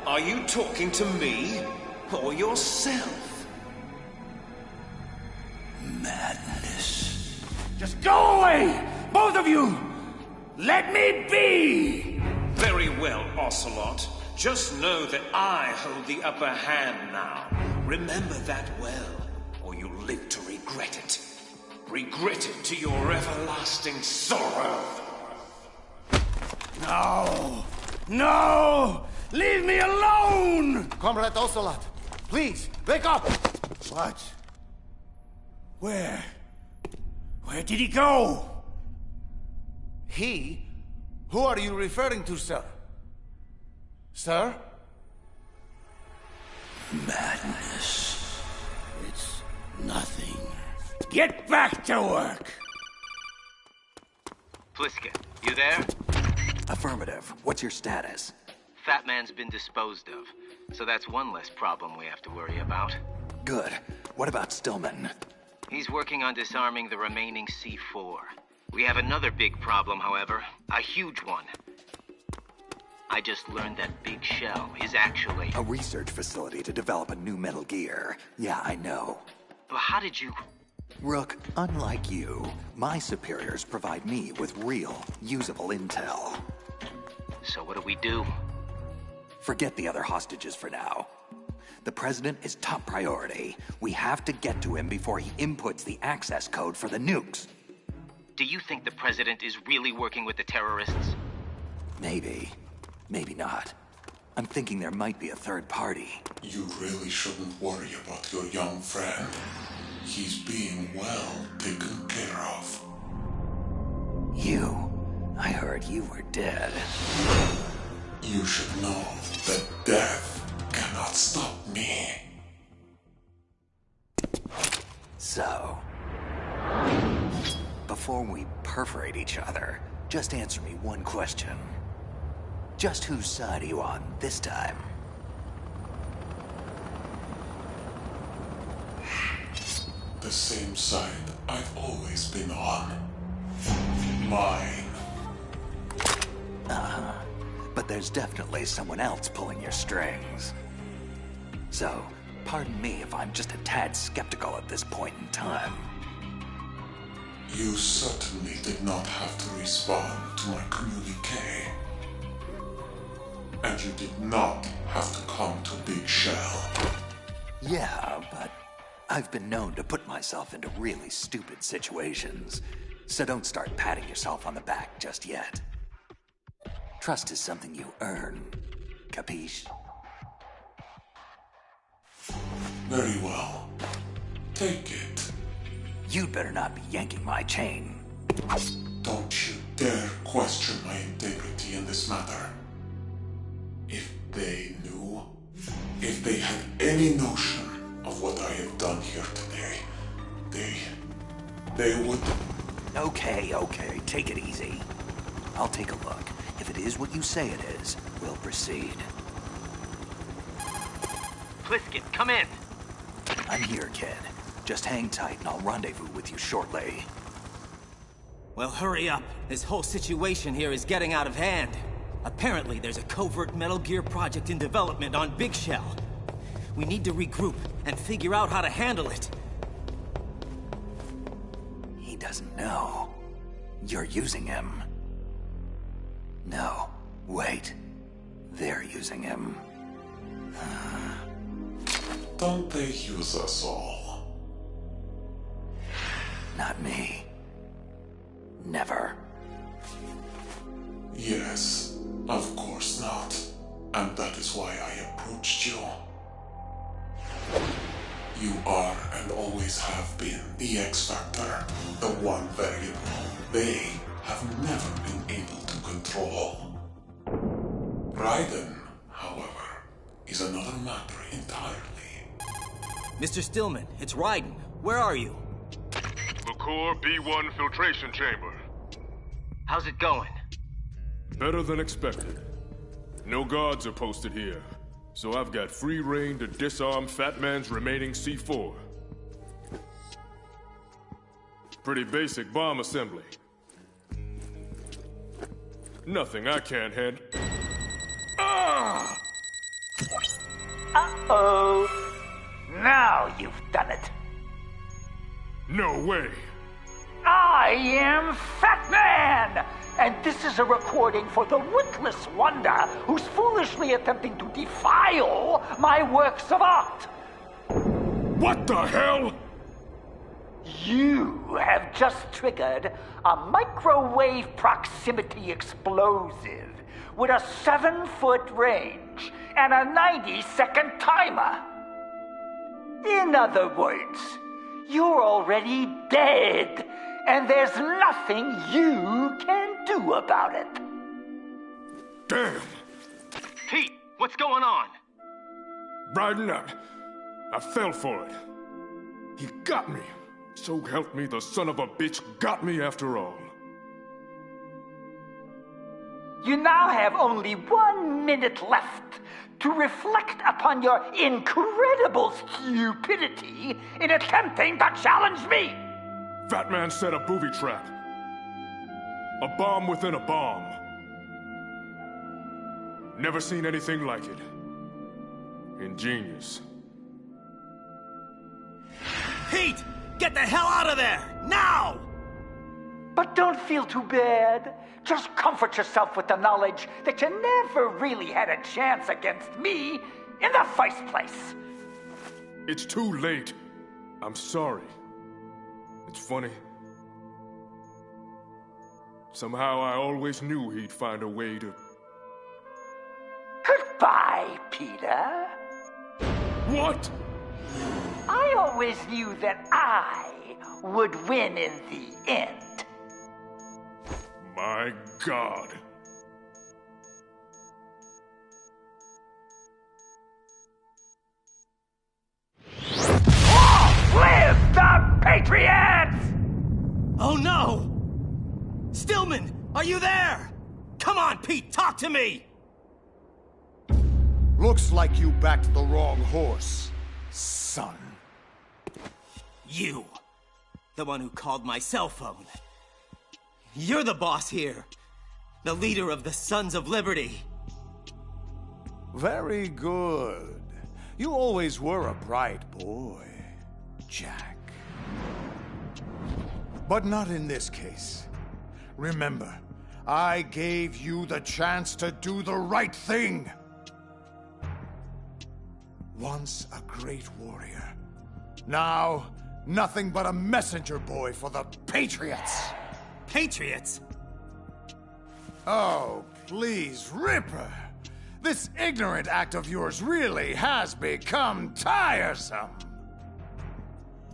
Are you talking to me or yourself? Madness. Just go away! Both of you! Let me be! Very well, Ocelot. Just know that I hold the upper hand now. Remember that well, or you'll live to regret it. Regret it to your everlasting sorrow. No! No! Leave me alone! Comrade Ocelot, please, wake up! What? Where did he go? He? Who are you referring to, sir? Sir? Madness. It's nothing. Get back to work! Pliskin, you there? Affirmative. What's your status? Fat Man's been disposed of, so that's one less problem we have to worry about. Good. What about Stillman? He's working on disarming the remaining C4. We have another big problem, however. A huge one. I just learned that Big Shell is actually... a research facility to develop a new Metal Gear. Yeah, I know. But how did you... Rook, unlike you, my superiors provide me with real, usable intel. So what do we do? Forget the other hostages for now. The President is top priority. We have to get to him before he inputs the access code for the nukes. Do you think the President is really working with the terrorists? Maybe. Maybe not. I'm thinking there might be a third party. You really shouldn't worry about your young friend. He's being well taken care of. You? I heard you were dead. You should know that death cannot stop me. So... before we perforate each other, just answer me one question. Just whose side are you on this time? The same side I've always been on. Mine. But there's definitely someone else pulling your strings. So, pardon me if I'm just a tad skeptical at this point in time. You certainly did not have to respond to my communique. And you did not have to come to Big Shell. Yeah, but I've been known to put myself into really stupid situations. So don't start patting yourself on the back just yet. Trust is something you earn. Capiche? Very well. Take it. You'd better not be yanking my chain. Don't you dare question my integrity in this matter. If they knew, if they had any notion of what I have done here today, they would... Okay, take it easy. I'll take a look. If it is what you say it is, we'll proceed. Pliskin, come in. I'm here, kid. Just hang tight and I'll rendezvous with you shortly. Well, hurry up. This whole situation here is getting out of hand. Apparently, there's a covert Metal Gear project in development on Big Shell. We need to regroup and figure out how to handle it. He doesn't know. You're using him. No, wait. They're using him. Don't they use us all? Not me. Never. Yes, of course not. And that is why I approached you. You are and always have been the X-Factor, the one variable they have never been able to control. Raiden, however, is another matter entirely. Mr. Stillman, it's Raiden. Where are you? The Core B1 filtration chamber. How's it going? Better than expected. No guards are posted here, so I've got free reign to disarm Fat Man's remaining C4. Pretty basic bomb assembly. Nothing I can't handle. Ah! Uh-oh. Now you've done it. No way. I am Fat Man! And this is a recording for the witless wonder who's foolishly attempting to defile my works of art. What the hell? You have just triggered a microwave proximity explosive with a 7-foot range and a 90-second timer. In other words, you're already dead, and there's nothing you can do about it. Damn! Pete, what's going on? Raiden, I fell for it. He got me. So help me, the son of a bitch got me after all. You now have only 1 minute left to reflect upon your incredible stupidity in attempting to challenge me. Fat Man set a booby trap. A bomb within a bomb. Never seen anything like it. Ingenious. Pete! Get the hell out of there! Now! But don't feel too bad. Just comfort yourself with the knowledge that you never really had a chance against me in the first place. It's too late. I'm sorry. It's funny. Somehow I always knew he'd find a way to... Goodbye, Peter. What? I always knew that I would win in the end. My God. Long live the Patriots! Oh no! Stillman, are you there? Come on, Pete, talk to me! Looks like you backed the wrong horse, son. You. The one who called my cell phone. You're the boss here. the leader of the Sons of Liberty. Very good. You always were a bright boy, Jack. But not in this case. Remember, I gave you the chance to do the right thing. Once a great warrior. Now, nothing but a messenger boy for the Patriots. Patriots? Oh, please, Ripper. This ignorant act of yours really has become tiresome.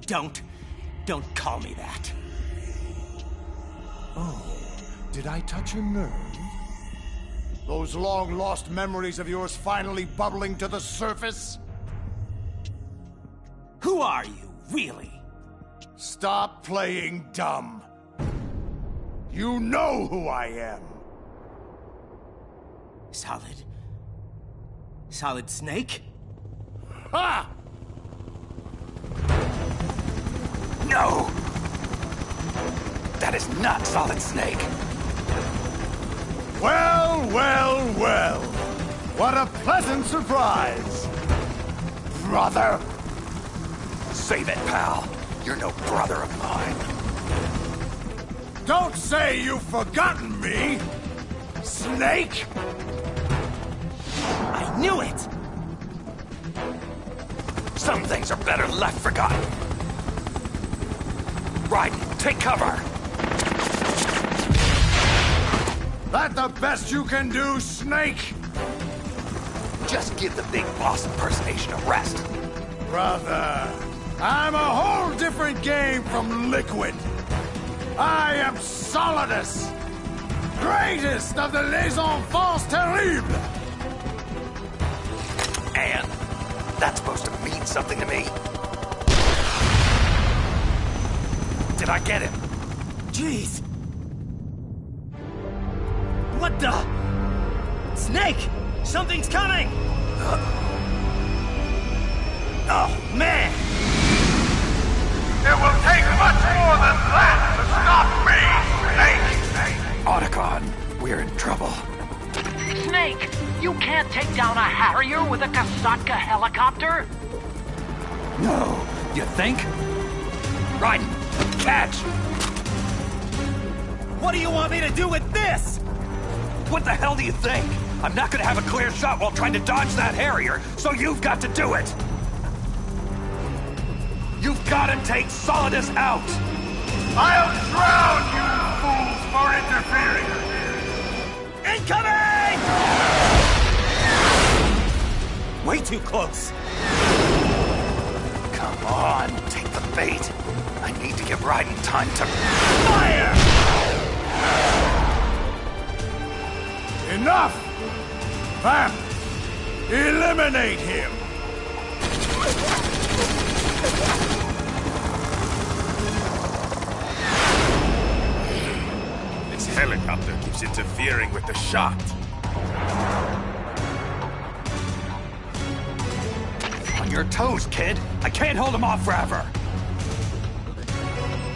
Don't call me that. Oh, did I touch a nerve? Those long-lost memories of yours finally bubbling to the surface? Who are you, really? Stop playing dumb. You know who I am. Solid Snake? Ha! No! That is not Solid Snake. Well, well, well. What a pleasant surprise. Brother. Save it, pal. You're no brother of mine. Don't say you've forgotten me, Snake! I knew it! Some things are better left forgotten. Raiden, take cover! That the best you can do, Snake? Just give the big boss impersonation a rest. Brother, I'm a whole different game from Liquid. I am Solidus, greatest of the Les Enfants Terribles. And that's supposed to mean something to me? Did I get him? Jeez. What the? Snake! Something's coming! Oh, man! It will take much more than that to stop me, Snake! Otacon, we're in trouble. Snake, you can't take down a Harrier with a Kasatka helicopter? No, you think? Raiden, catch! What do you want me to do with this? What the hell do you think? I'm not gonna have a clear shot while trying to dodge that Harrier, so you've got to do it! You've gotta take Solidus out! I'll drown you fools for interfering! Incoming! Way too close. Come on, take the bait. I need to give Raiden time to fire! Enough! Vamp! Eliminate him! This helicopter keeps interfering with the shot. On your toes, kid. I can't hold him off forever.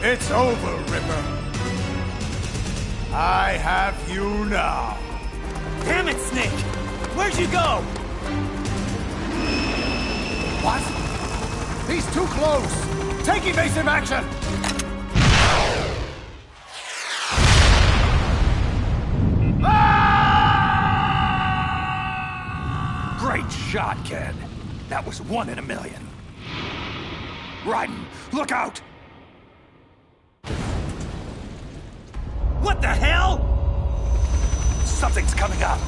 It's over, Ripper. I have you now. Damn it, Snake! Where'd you go? What? He's too close! Take evasive action! Great shot, kid. That was 1 in a million. Raiden, look out! What the hell? Something's coming up.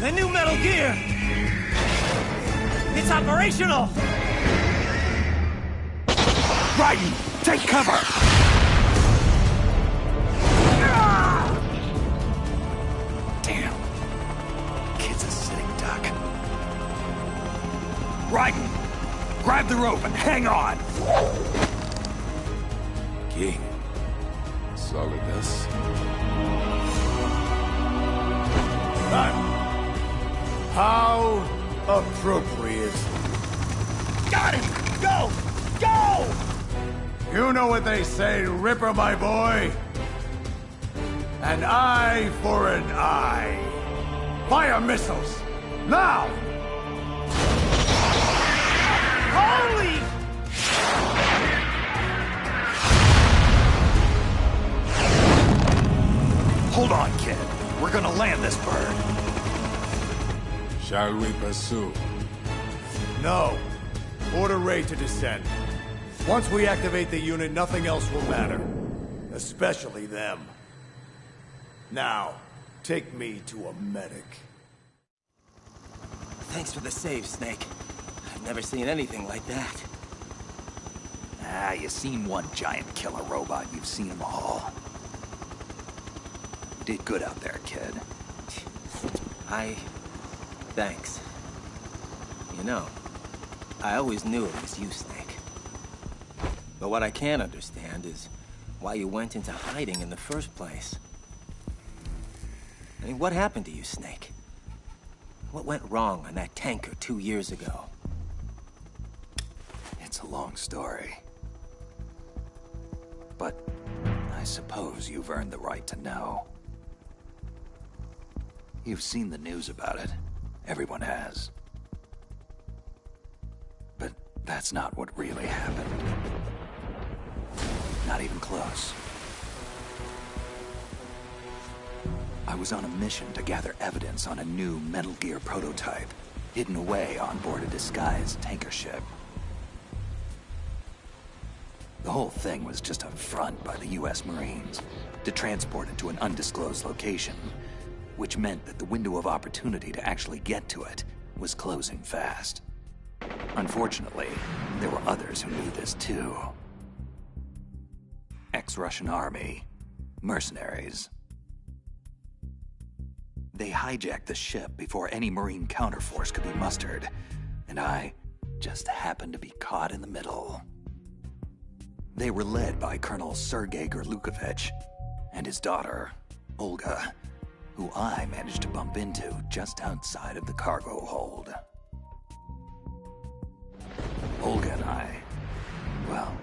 The new Metal Gear! It's operational! Raiden, take cover! Damn. Kid's a sitting duck. Raiden, grab the rope and hang on! King. Solidus. How appropriate. Got him! Go! Go! You know what they say, Ripper, my boy? An eye for an eye. Fire missiles! Now! Holy! Hold on, kid. We're gonna land this bird. Shall we pursue? No. Order Ray to descend. Once we activate the unit, nothing else will matter. Especially them. Now, take me to a medic. Thanks for the save, Snake. I've never seen anything like that. Ah, you seen one giant killer robot, you've seen them all. You did good out there, kid. Thanks. You know, I always knew it was you, Snake. But what I can't understand is why you went into hiding in the first place. I mean, what happened to you, Snake? What went wrong on that tanker 2 years ago? It's a long story. But I suppose you've earned the right to know. You've seen the news about it. Everyone has. But that's not what really happened. Not even close. I was on a mission to gather evidence on a new Metal Gear prototype, hidden away on board a disguised tanker ship. The whole thing was just a front by the US Marines to transport it to an undisclosed location, which meant that the window of opportunity to actually get to it was closing fast. Unfortunately, there were others who knew this too. Ex-Russian army, mercenaries. They hijacked the ship before any Marine counterforce could be mustered, and I just happened to be caught in the middle. They were led by Colonel Sergei Gorlukovich and his daughter, Olga, who I managed to bump into just outside of the cargo hold. Olga and I, well,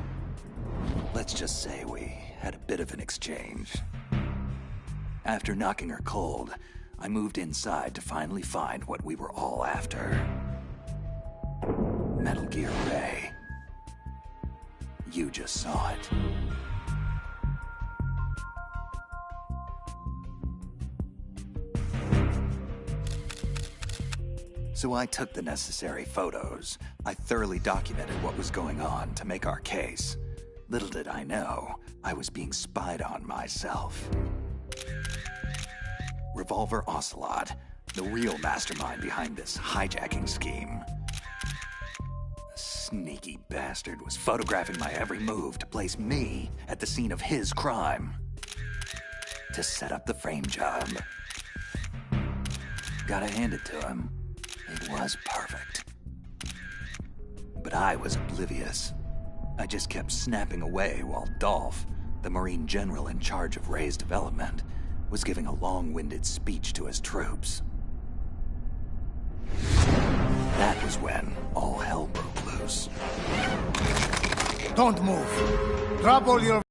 let's just say we had a bit of an exchange. After knocking her cold, I moved inside to finally find what we were all after. Metal Gear Ray. You just saw it. So I took the necessary photos. I thoroughly documented what was going on to make our case. Little did I know, I was being spied on myself. Revolver Ocelot, the real mastermind behind this hijacking scheme. The sneaky bastard was photographing my every move to place me at the scene of his crime. To set up the frame job. Gotta hand it to him. It was perfect. But I was oblivious. I just kept snapping away while Dolph, the Marine general in charge of Ray's development, was giving a long-winded speech to his troops. That was when all hell broke loose. Don't move. Drop all your...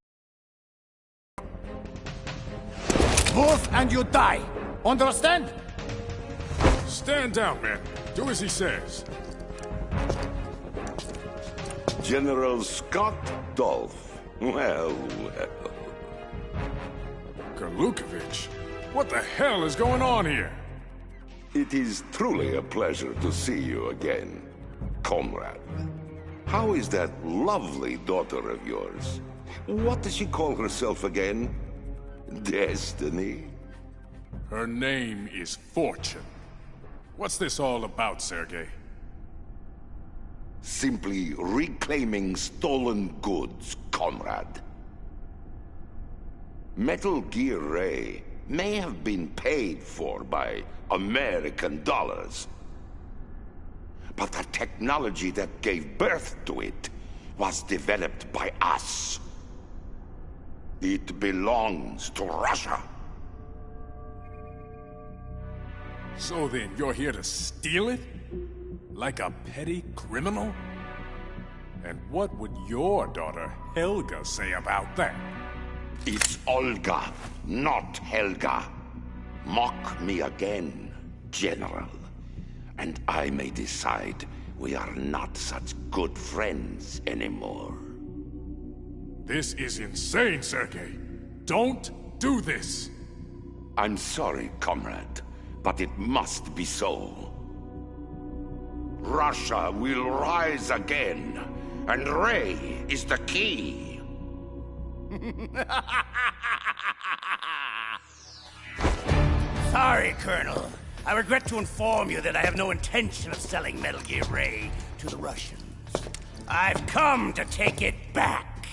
Move and you die. Understand? Stand down, man. Do as he says. General Scott Dolph. Well, well. Gorlukovich? What the hell is going on here? It is truly a pleasure to see you again, comrade. How is that lovely daughter of yours? What does she call herself again? Destiny? Her name is Fortune. What's this all about, Sergei? Simply reclaiming stolen goods, comrade. Metal Gear Ray may have been paid for by American dollars, but the technology that gave birth to it was developed by us. It belongs to Russia. So then, you're here to steal it? Like a petty criminal? And what would your daughter Helga say about that? It's Olga, not Helga. Mock me again, General, and I may decide we are not such good friends anymore. This is insane, Sergei. Don't do this. I'm sorry, comrade, but it must be so. Russia will rise again, and Rey is the key. Sorry, Colonel. I regret to inform you that I have no intention of selling Metal Gear Rey to the Russians. I've come to take it back.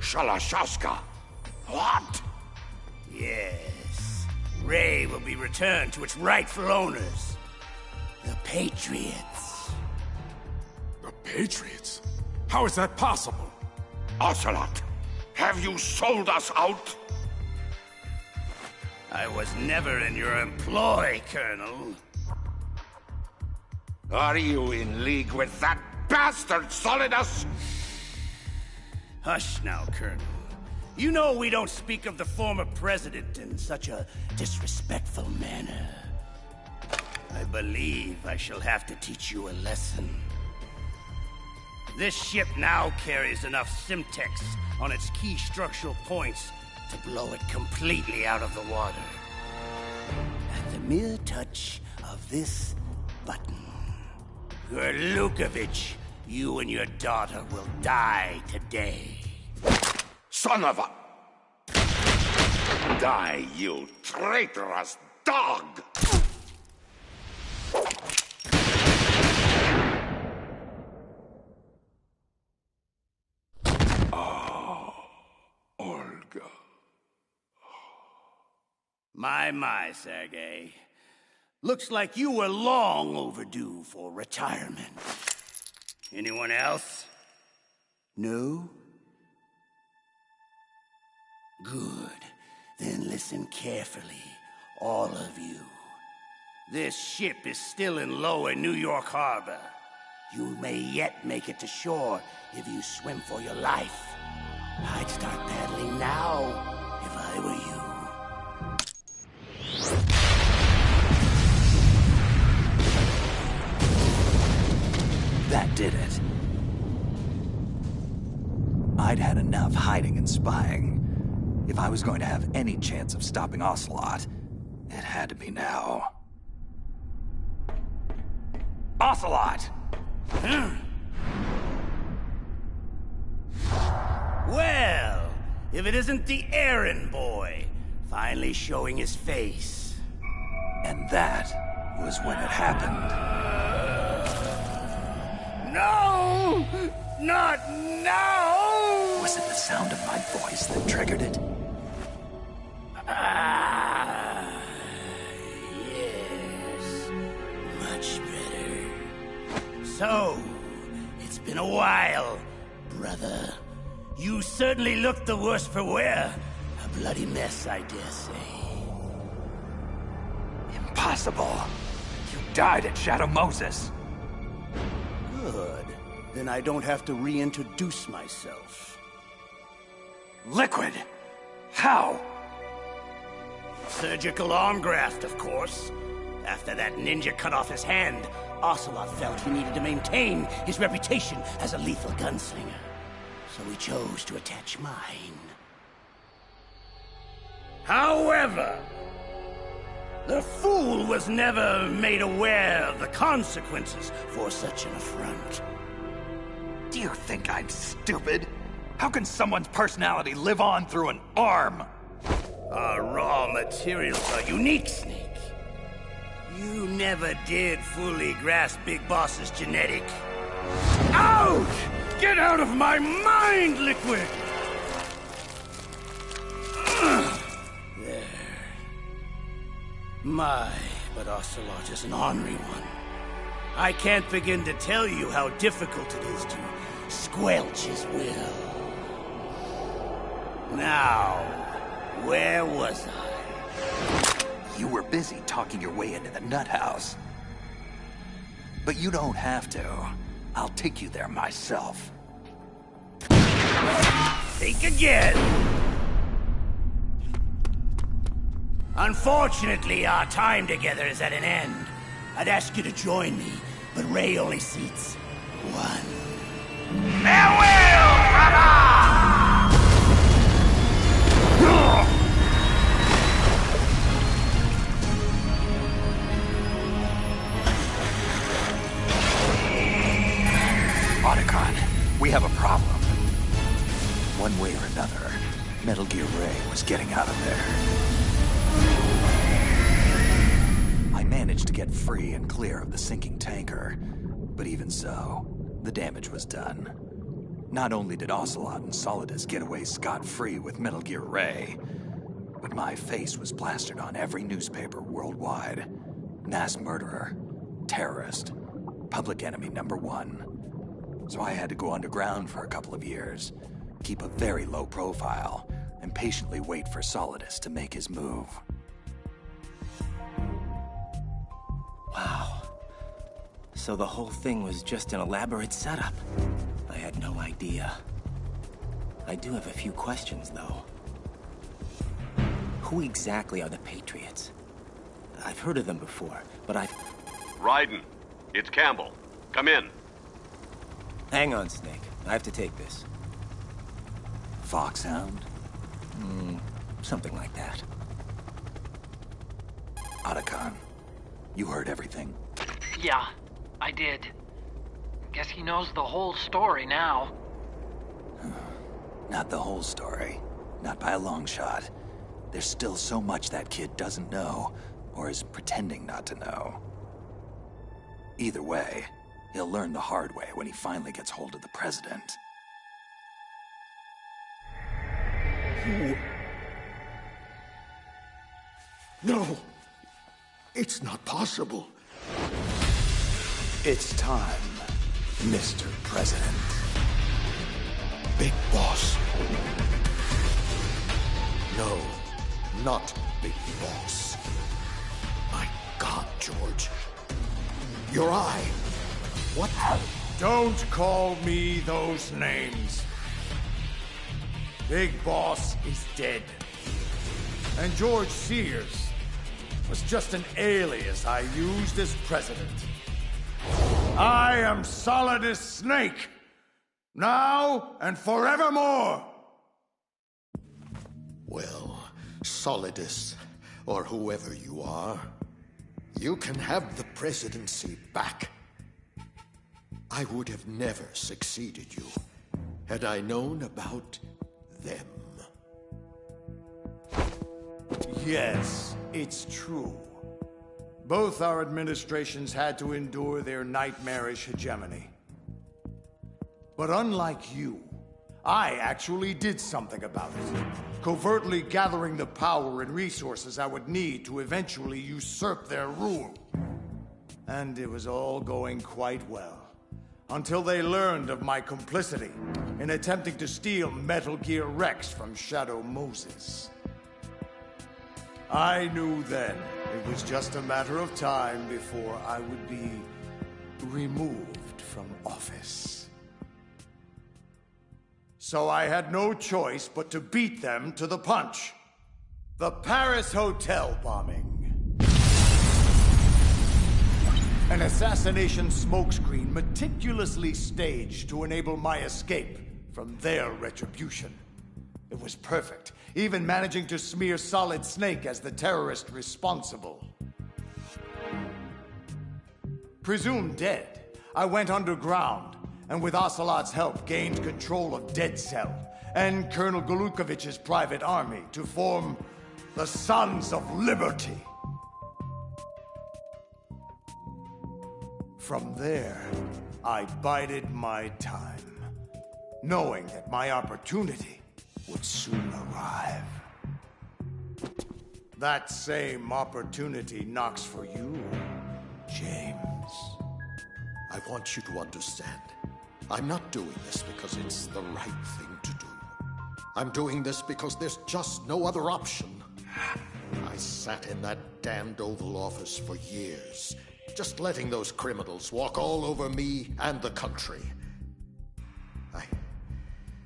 Shalashaska? What? Yes. Rey will be returned to its rightful owners. The Patriots. The Patriots? How is that possible? Ocelot, have you sold us out? I was never in your employ, Colonel. Are you in league with that bastard Solidus? Hush now, Colonel. You know we don't speak of the former president in such a disrespectful manner. I believe I shall have to teach you a lesson. This ship now carries enough Simtex on its key structural points to blow it completely out of the water. At the mere touch of this button, Gurlukovich, you and your daughter will die today. Son of a... Die, you traitorous dog! Olga. My, Sergei. Looks like you were long overdue for retirement. Anyone else? No? Good. Then listen carefully, all of you. This ship is still in lower New York Harbor. You may yet make it to shore if you swim for your life. I'd start paddling now if I were you. That did it. I'd had enough hiding and spying. If I was going to have any chance of stopping Ocelot, it had to be now. Ocelot! Well, if it isn't the errand boy, finally showing his face. And that was when it happened. No! Not now! Was it the sound of my voice that triggered it? Yes. Much better. So, it's been a while, brother. You certainly look the worse for wear. A bloody mess, I dare say. Impossible. You died at Shadow Moses. Good. Then I don't have to reintroduce myself. Liquid! How? Surgical arm graft, of course. After that ninja cut off his hand, Ocelot felt he needed to maintain his reputation as a lethal gunslinger. So he chose to attach mine. However, the fool was never made aware of the consequences for such an affront. Do you think I'm stupid? How can someone's personality live on through an arm? Our raw materials are unique, Snake. You never did fully grasp Big Boss's genetic. Out! Get out of my mind, Liquid! There. But Ocelot is an ornery one. I can't begin to tell you how difficult it is to squelch his will. Now, where was I? You were busy talking your way into the nut house. But you don't have to. I'll take you there myself. Think again. Unfortunately, our time together is at an end. I'd ask you to join me, but Ray only seats one. Farewell, brother! Otacon, we have a problem. One way or another, Metal Gear Ray was getting out of there. I managed to get free and clear of the sinking tanker, but even so, the damage was done. Not only did Ocelot and Solidus get away scot-free with Metal Gear Ray, but my face was plastered on every newspaper worldwide. Mass murderer, terrorist, public enemy #1. So I had to go underground for a couple of years, keep a very low profile, and patiently wait for Solidus to make his move. Wow. So the whole thing was just an elaborate setup. I had no idea. I do have a few questions, though. Who exactly are the Patriots? I've heard of them before, but Raiden, it's Campbell. Come in. Hang on, Snake. I have to take this. Foxhound? Something like that. Otacon, you heard everything? Yeah, I did. Guess he knows the whole story now. Not the whole story. Not by a long shot. There's still so much that kid doesn't know, or is pretending not to know. Either way, he'll learn the hard way when he finally gets hold of the President. No! It's not possible. It's time, Mr. President. Big Boss. No, not Big Boss. My God, George. Your eye. What? Don't call me those names. Big Boss is dead. And George Sears was just an alias I used as president. I am Solidus Snake. Now and forevermore. Well, Solidus, or whoever you are, you can have the presidency back. I would have never succeeded you had I known about them. Yes, it's true. Both our administrations had to endure their nightmarish hegemony. But unlike you, I actually did something about it, covertly gathering the power and resources I would need to eventually usurp their rule. And it was all going quite well, until they learned of my complicity in attempting to steal Metal Gear Rex from Shadow Moses. I knew then it was just a matter of time before I would be removed from office. So I had no choice but to beat them to the punch. The Paris Hotel bombing. An assassination smokescreen meticulously staged to enable my escape from their retribution. It was perfect, even managing to smear Solid Snake as the terrorist responsible. Presumed dead, I went underground, and with Ocelot's help gained control of Dead Cell and Colonel Golukovich's private army to form the Sons of Liberty. From there, I bided my time, knowing that my opportunity would soon arrive. That same opportunity knocks for you, James. I want you to understand. I'm not doing this because it's the right thing to do. I'm doing this because there's just no other option. I sat in that damned Oval Office for years, just letting those criminals walk all over me and the country.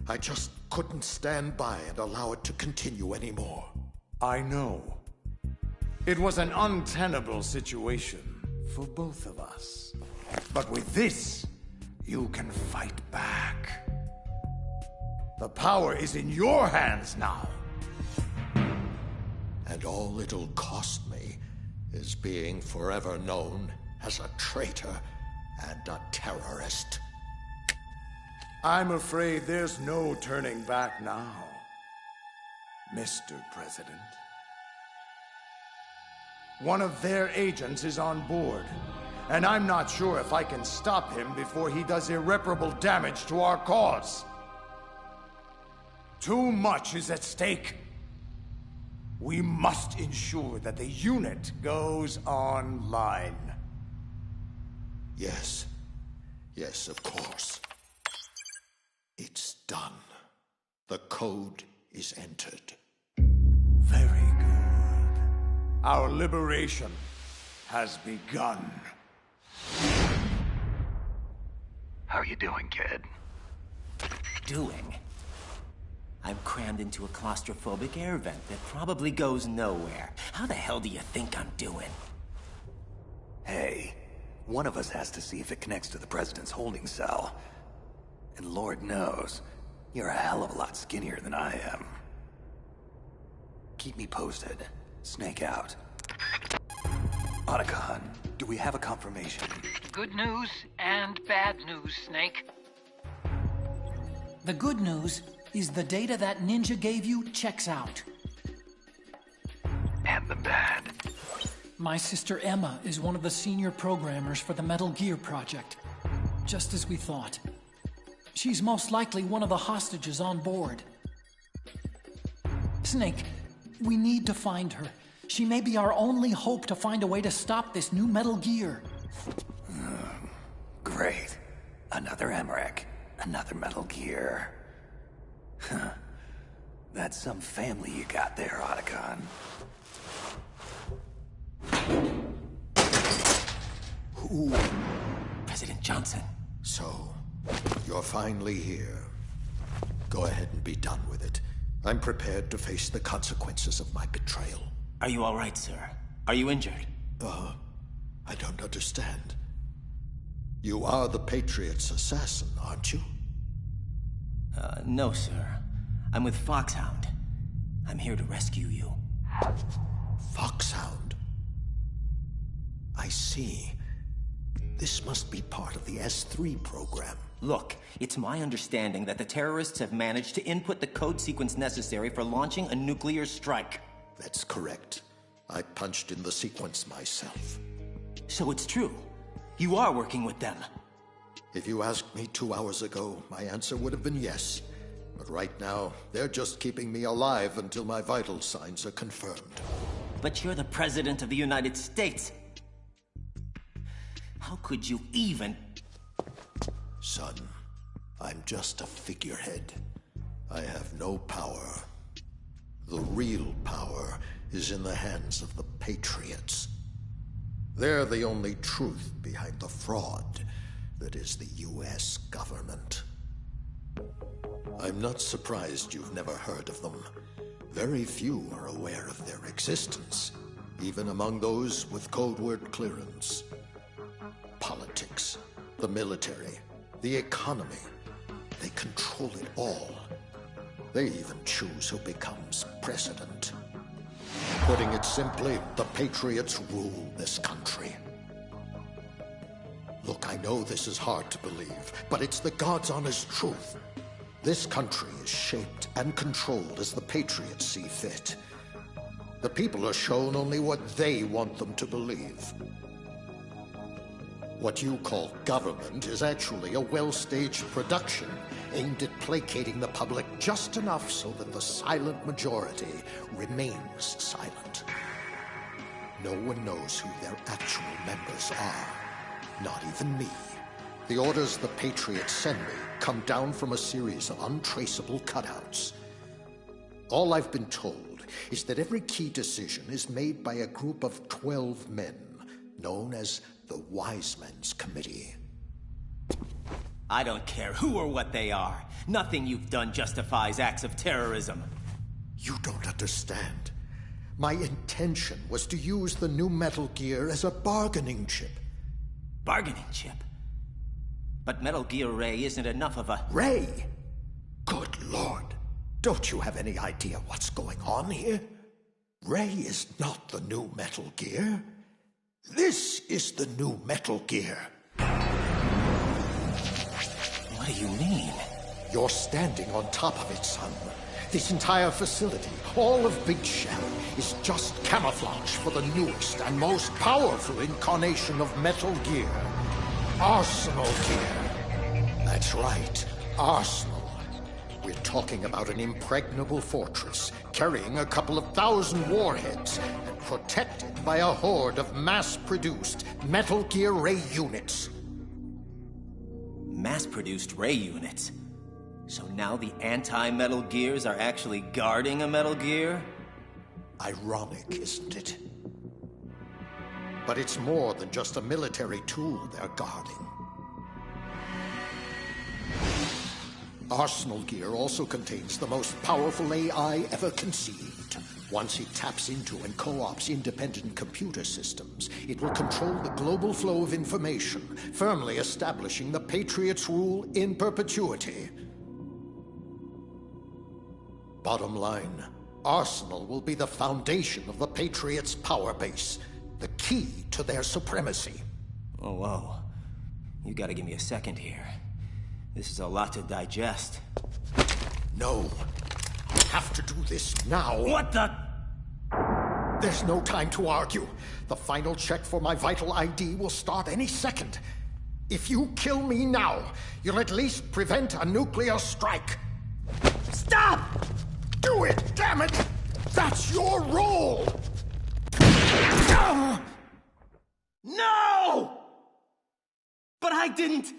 I just couldn't stand by and allow it to continue anymore. I know. It was an untenable situation for both of us. But with this, you can fight back. The power is in your hands now. And all it'll cost me is being forever known as a traitor and a terrorist. I'm afraid there's no turning back now, Mr. President. One of their agents is on board, and I'm not sure if I can stop him before he does irreparable damage to our cause. Too much is at stake. We must ensure that the unit goes online. Yes. Yes, of course. It's done. The code is entered. Very good. Our liberation has begun. How are you doing, kid? Doing? I'm crammed into a claustrophobic air vent that probably goes nowhere. How the hell do you think I'm doing? Hey, one of us has to see if it connects to the President's holding cell. And Lord knows, you're a hell of a lot skinnier than I am. Keep me posted. Snake out. Otacon, do we have a confirmation? Good news and bad news, Snake. The good news is the data that Ninja gave you checks out. And the bad? My sister Emma is one of the senior programmers for the Metal Gear project. Just as we thought. She's most likely one of the hostages on board. Snake, we need to find her. She may be our only hope to find a way to stop this new Metal Gear. Great. Another Emmerich. Another Metal Gear. Huh. That's some family you got there, Otacon. Ooh. President Johnson. So, you're finally here. Go ahead and be done with it. I'm prepared to face the consequences of my betrayal. Are you all right, sir? Are you injured? I don't understand. You are the Patriot's assassin, aren't you? No, sir. I'm with Foxhound. I'm here to rescue you. Foxhound? I see. This must be part of the S3 program. Look, it's my understanding that the terrorists have managed to input the code sequence necessary for launching a nuclear strike. That's correct. I punched in the sequence myself. So it's true. You are working with them. If you asked me 2 hours ago, my answer would have been yes. But right now, they're just keeping me alive until my vital signs are confirmed. But you're the President of the United States. How could you even... Son, I'm just a figurehead. I have no power. The real power is in the hands of the Patriots. They're the only truth behind the fraud that is the US government. I'm not surprised you've never heard of them. Very few are aware of their existence, even among those with code word clearance. Politics, the military, the economy, they control it all. They even choose who becomes president. Putting it simply, the Patriots rule this country. Look, I know this is hard to believe, but it's the God's honest truth. This country is shaped and controlled as the Patriots see fit. The people are shown only what they want them to believe. What you call government is actually a well-staged production aimed at placating the public just enough so that the silent majority remains silent. No one knows who their actual members are. Not even me. The orders the Patriots send me come down from a series of untraceable cutouts. All I've been told is that every key decision is made by a group of 12 men, known as the Wise Men's Committee. I don't care who or what they are. Nothing you've done justifies acts of terrorism. You don't understand. My intention was to use the new Metal Gear as a bargaining chip. Bargaining chip? But Metal Gear Ray isn't enough of a... Ray? Good Lord. Don't you have any idea what's going on here? Ray is not the new Metal Gear. This is the new Metal Gear. What do you mean? You're standing on top of it, son. This entire facility, all of Big Shell, is just camouflage for the newest and most powerful incarnation of Metal Gear. Arsenal Gear. That's right, Arsenal. We're talking about an impregnable fortress, carrying a couple of thousand warheads, and protected by a horde of mass-produced Metal Gear Ray units. Mass-produced Ray units? So now the anti-Metal Gears are actually guarding a Metal Gear? Ironic, isn't it? But it's more than just a military tool they're guarding. Arsenal Gear also contains the most powerful AI ever conceived. Once it taps into and co-ops independent computer systems, it will control the global flow of information, firmly establishing the Patriots' rule in perpetuity. Bottom line, Arsenal will be the foundation of the Patriots' power base, the key to their supremacy. Oh, whoa. You gotta give me a second here. This is a lot to digest. No. I have to do this now. What the? There's no time to argue. The final check for my vital ID will start any second. If you kill me now, you'll at least prevent a nuclear strike. Stop! Do it, damn it! That's your role! No! But I didn't...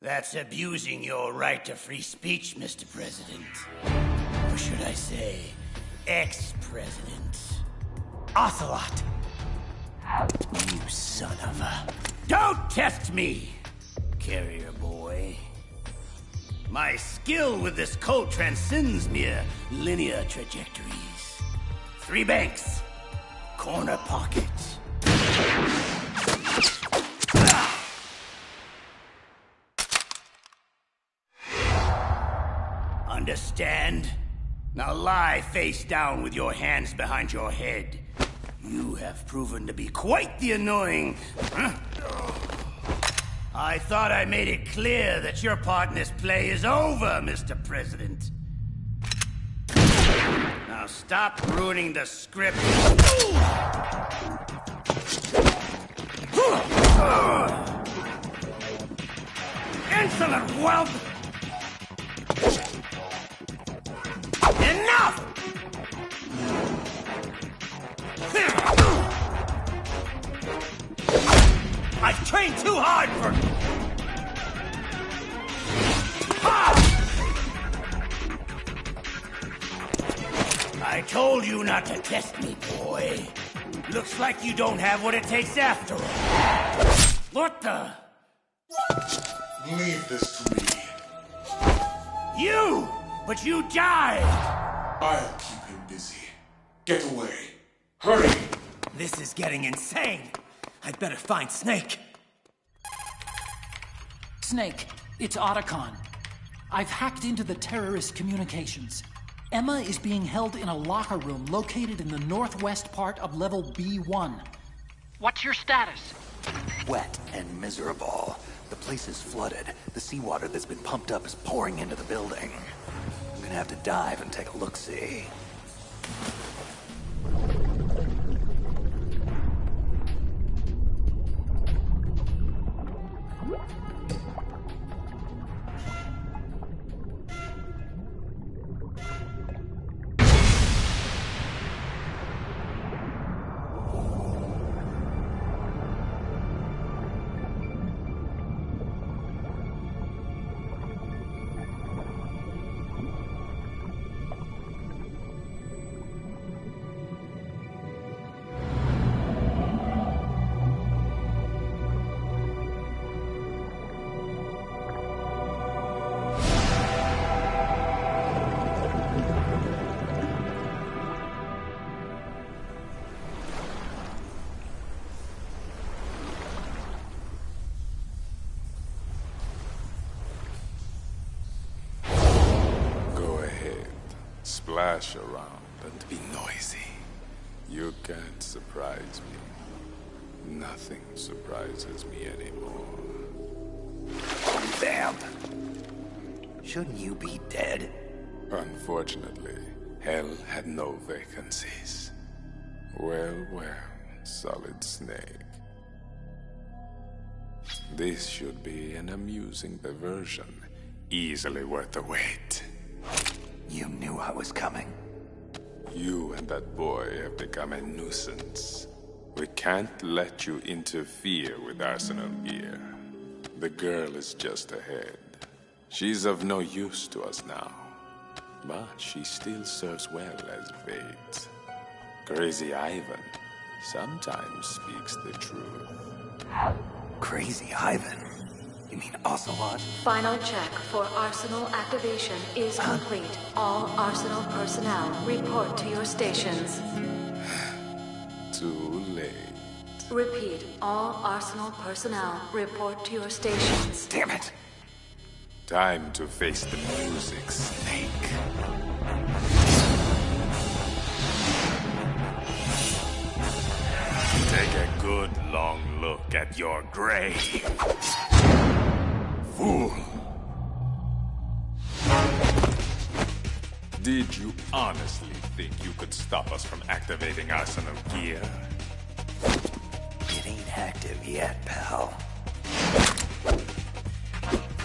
That's abusing your right to free speech, Mr. President. Or should I say, ex-president. Ocelot! You son of a... Don't test me, carrier boy. My skill with this code transcends mere linear trajectories. 3 banks, corner pocket. Understand? Now lie face down with your hands behind your head. You have proven to be quite the annoying... Huh? I thought I made it clear that your part in this play is over, Mr. President. Now stop ruining the script. Insolent whelp! Enough! I've trained too hard for... I told you not to test me, boy. Looks like you don't have what it takes after all. What the... Leave this to me. You! But you died! I'll keep him busy. Get away. Hurry! This is getting insane. I'd better find Snake. Snake, it's Otacon. I've hacked into the terrorist communications. Emma is being held in a locker room located in the northwest part of level B1. What's your status? Wet and miserable. The place is flooded. The seawater that's been pumped up is pouring into the building. I'm gonna have to dive and take a look-see. splash around and be noisy. You can't surprise me. Nothing surprises me anymore. Vamp. Shouldn't you be dead? Unfortunately, Hell had no vacancies. Well, Solid Snake. This should be an amusing diversion, easily worth the wait. You knew I was coming. You and that boy have become a nuisance. We can't let you interfere with Arsenal gear. The girl is just ahead. She's of no use to us now, but she still serves well as bait. Crazy Ivan sometimes speaks the truth. Crazy Ivan? You mean Ocelot? Final check for Arsenal activation is complete. All Arsenal personnel report to your stations. Too late. Repeat, all Arsenal personnel report to your stations. Damn it! Time to face the music, Snake. Take a good long look at your grave. Fool! Did you honestly think you could stop us from activating Arsenal gear? It ain't active yet, pal.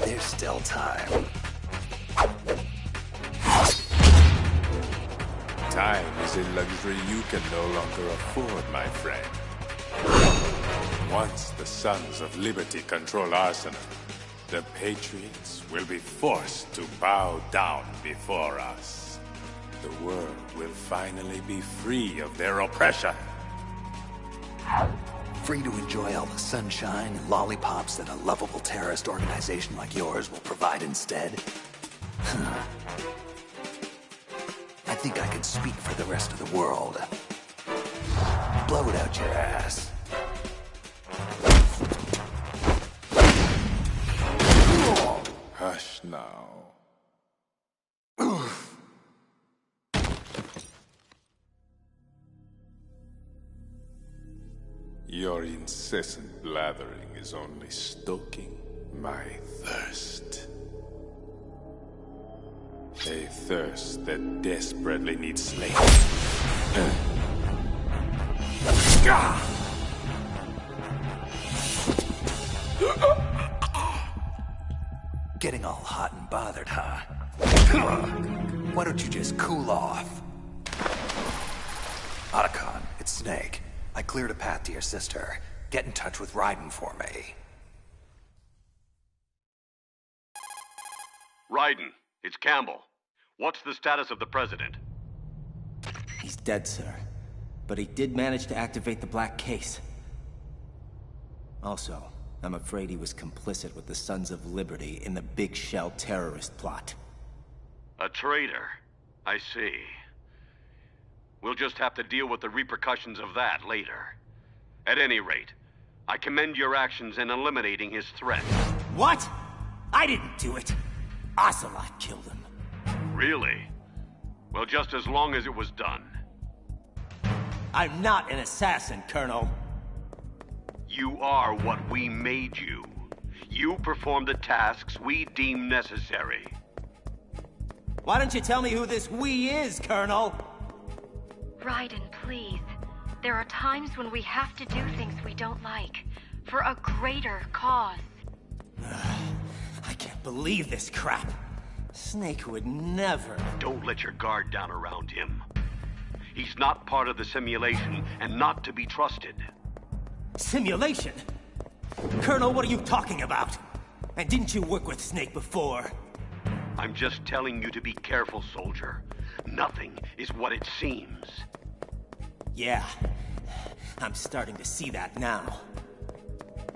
There's still time. Time is a luxury you can no longer afford, my friend. Once the Sons of Liberty control Arsenal, the Patriots will be forced to bow down before us. The world will finally be free of their oppression. Free to enjoy all the sunshine and lollipops that a lovable terrorist organization like yours will provide instead? I think I could speak for the rest of the world. Blow it out your ass. Hush now. Your incessant blathering is only stoking my thirst. A thirst that desperately needs slaves. Getting all hot and bothered, huh? Why don't you just cool off? Otacon, it's Snake. I cleared a path to your sister. Get in touch with Raiden for me. Raiden, it's Campbell. What's the status of the President? He's dead, sir. But he did manage to activate the Black Case. Also, I'm afraid he was complicit with the Sons of Liberty in the Big Shell terrorist plot. A traitor? I see. We'll just have to deal with the repercussions of that later. At any rate, I commend your actions in eliminating his threat. What? I didn't do it. Ocelot killed him. Really? Well, just as long as it was done. I'm not an assassin, Colonel. You are what we made you. You perform the tasks we deem necessary. Why don't you tell me who this we is, Colonel? Raiden, please. There are times when we have to do things we don't like. For a greater cause. I can't believe this crap. Snake would never... Don't let your guard down around him. He's not part of the simulation and not to be trusted. Simulation? Colonel, what are you talking about? And didn't you work with Snake before? I'm just telling you to be careful, soldier. Nothing is what it seems. Yeah, I'm starting to see that now.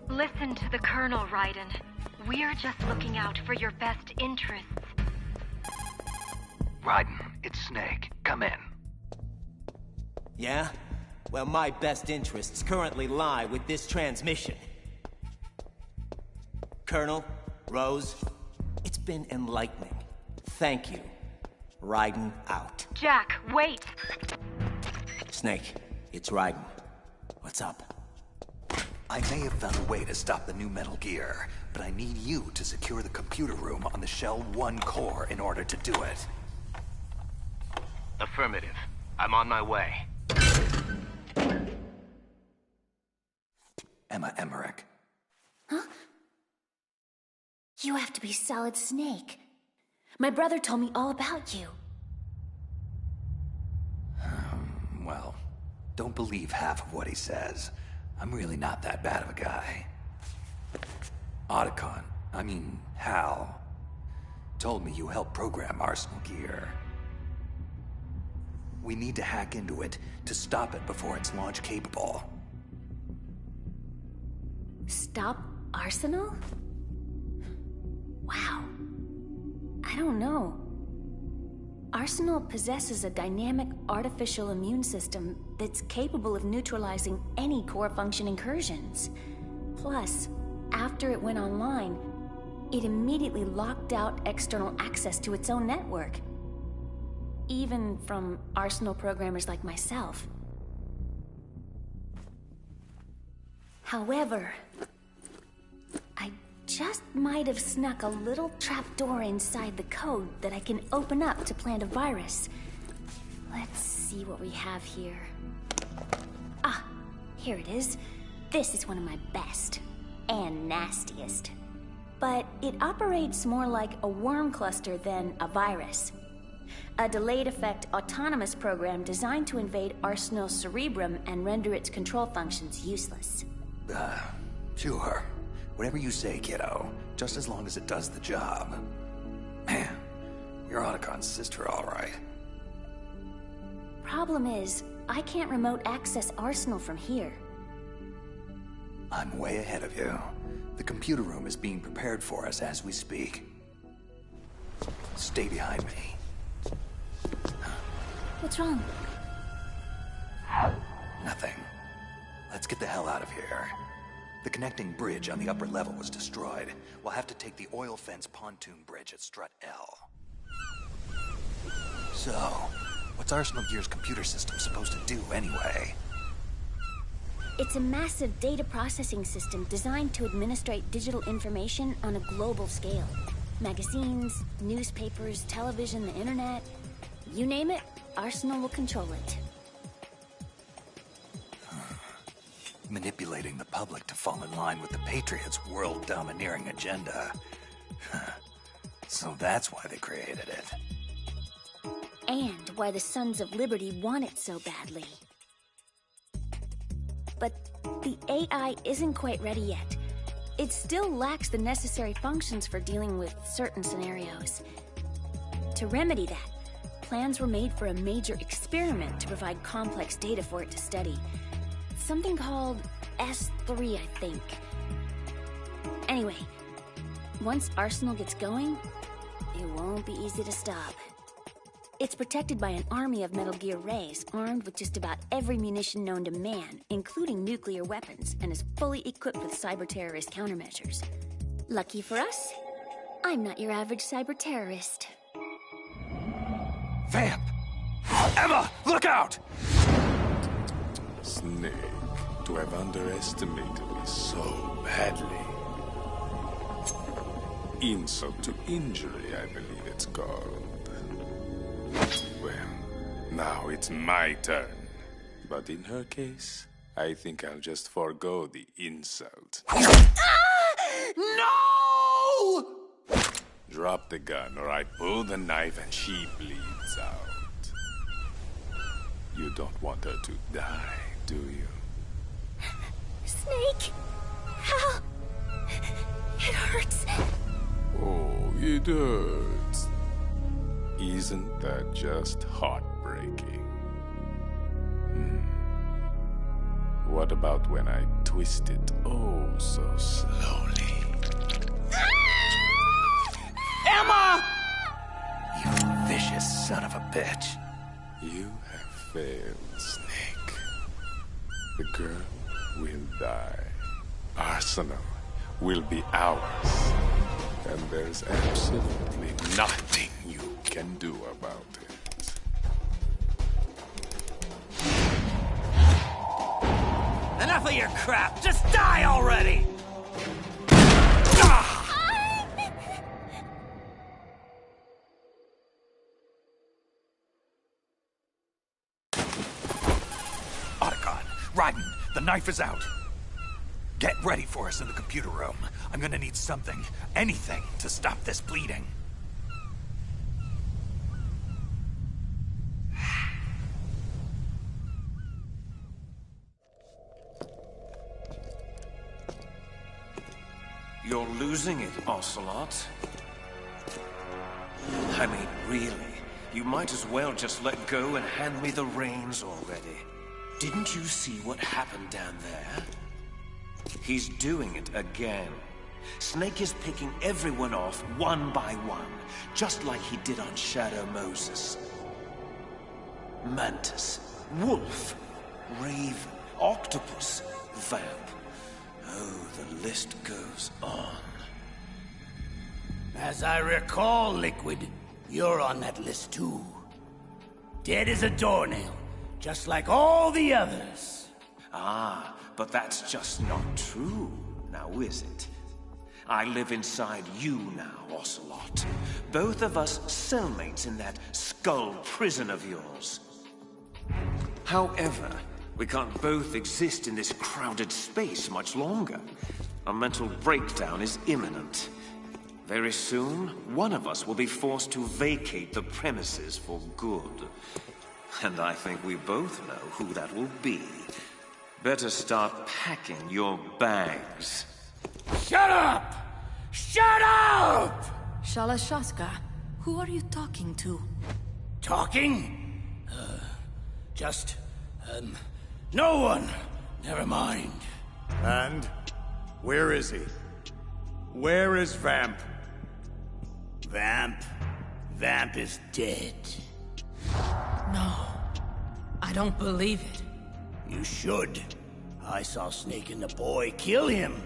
Listen to the Colonel, Raiden. We're just looking out for your best interests. Raiden, it's Snake. Come in. Yeah? Well, my best interests currently lie with this transmission. Colonel, Rose, it's been enlightening. Thank you. Raiden out. Jack, wait! Snake, it's Raiden. What's up? I may have found a way to stop the new Metal Gear, but I need you to secure the computer room on the Shell 1 core in order to do it. Affirmative. I'm on my way. Emma Emmerich. Huh? You have to be Solid Snake. My brother told me all about you. Well, don't believe half of what he says. I'm really not that bad of a guy. Hal, told me you helped program Arsenal Gear. We need to hack into it to stop it before it's launch capable. Stop Arsenal? Wow. I don't know. Arsenal possesses a dynamic artificial immune system that's capable of neutralizing any core-function incursions. Plus, after it went online, it immediately locked out external access to its own network. Even from Arsenal programmers like myself. However, I just might have snuck a little trapdoor inside the code that I can open up to plant a virus. Let's see what we have here. Ah, here it is. This is one of my best. And nastiest. But it operates more like a worm cluster than a virus. A delayed effect autonomous program designed to invade Arsenal's cerebrum and render its control functions useless. Sure. Whatever you say, kiddo. Just as long as it does the job. Man, you're Otacon's sister, all right. Problem is, I can't remote access Arsenal from here. I'm way ahead of you. The computer room is being prepared for us as we speak. Stay behind me. What's wrong? Nothing. Let's get the hell out of here. The connecting bridge on the upper level was destroyed. We'll have to take the oil fence pontoon bridge at Strut L. So, what's Arsenal Gear's computer system supposed to do anyway? It's a massive data processing system designed to administrate digital information on a global scale. Magazines, newspapers, television, the internet. You name it, Arsenal will control it. Manipulating the public to fall in line with the Patriots' world-domineering agenda. So that's why they created it. And why the Sons of Liberty want it so badly. But the AI isn't quite ready yet. It still lacks the necessary functions for dealing with certain scenarios. To remedy that, plans were made for a major experiment to provide complex data for it to study. Something called S3, I think. Anyway, once Arsenal gets going, it won't be easy to stop. It's protected by an army of Metal Gear Rays, armed with just about every munition known to man, including nuclear weapons, and is fully equipped with cyber-terrorist countermeasures. Lucky for us, I'm not your average cyber-terrorist. Vamp! Emma, look out! Snake, to have underestimated me so badly. Insult to injury, I believe it's called. Well, now it's my turn. But in her case, I think I'll just forego the insult. No! Drop the gun, or I pull the knife and she bleeds out. You don't want her to die, do you? Snake! How? It hurts. Oh, it hurts. Isn't that just heartbreaking? What about when I twist it oh so slowly? Emma! You vicious son of a bitch. You have failed, Snake. The girl will die. Arsenal will be ours. And there's absolutely nothing you can do about it. enough of your crap! Just die already! Otacon, Raiden, the knife is out. Get ready for us in the computer room. I'm gonna need something, anything, to stop this bleeding. You're losing it, Ocelot. I mean, really, you might as well just let go and hand me the reins already. Didn't you see what happened down there? He's doing it again. Snake is picking everyone off one by one, just like he did on Shadow Moses. Mantis, Wolf, Raven, Octopus, Vamp. Oh, the list goes on. As I recall, Liquid, you're on that list too. Dead as a doornail, just like all the others. Ah, but that's just not true, now is it? I live inside you now, Ocelot. Both of us cellmates in that skull prison of yours. However, we can't both exist in this crowded space much longer. A mental breakdown is imminent. Very soon, one of us will be forced to vacate the premises for good. And I think we both know who that will be. Better start packing your bags. Shut up! Shut up! Shalashaska, who are you talking to? Talking? No one. Never mind. And? Where is he? Where is Vamp? Vamp? Vamp is dead. No. I don't believe it. You should. I saw Snake and the boy kill him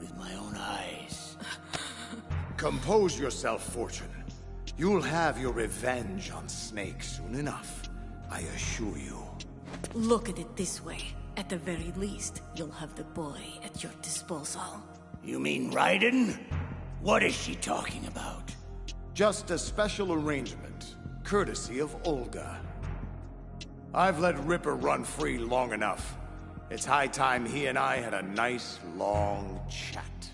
with my own eyes. Compose yourself, Fortune. You'll have your revenge on Snake soon enough. I assure you. Look at it this way. At the very least, you'll have the boy at your disposal. You mean Raiden? What is she talking about? Just a special arrangement, courtesy of Olga. I've let Ripper run free long enough. It's high time he and I had a nice, long chat.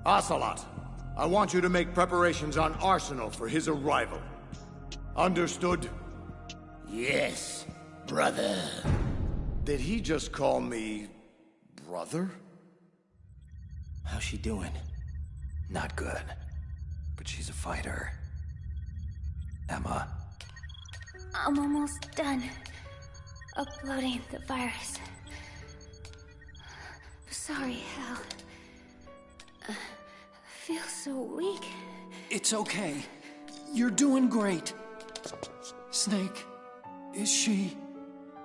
Ocelot, I want you to make preparations on Arsenal for his arrival. Understood? Yes, brother. Did he just call me... brother? How's she doing? Not good. But she's a fighter. Emma. I'm almost done uploading the virus. Sorry, Hal. I feel so weak. It's okay. You're doing great. Snake, is she...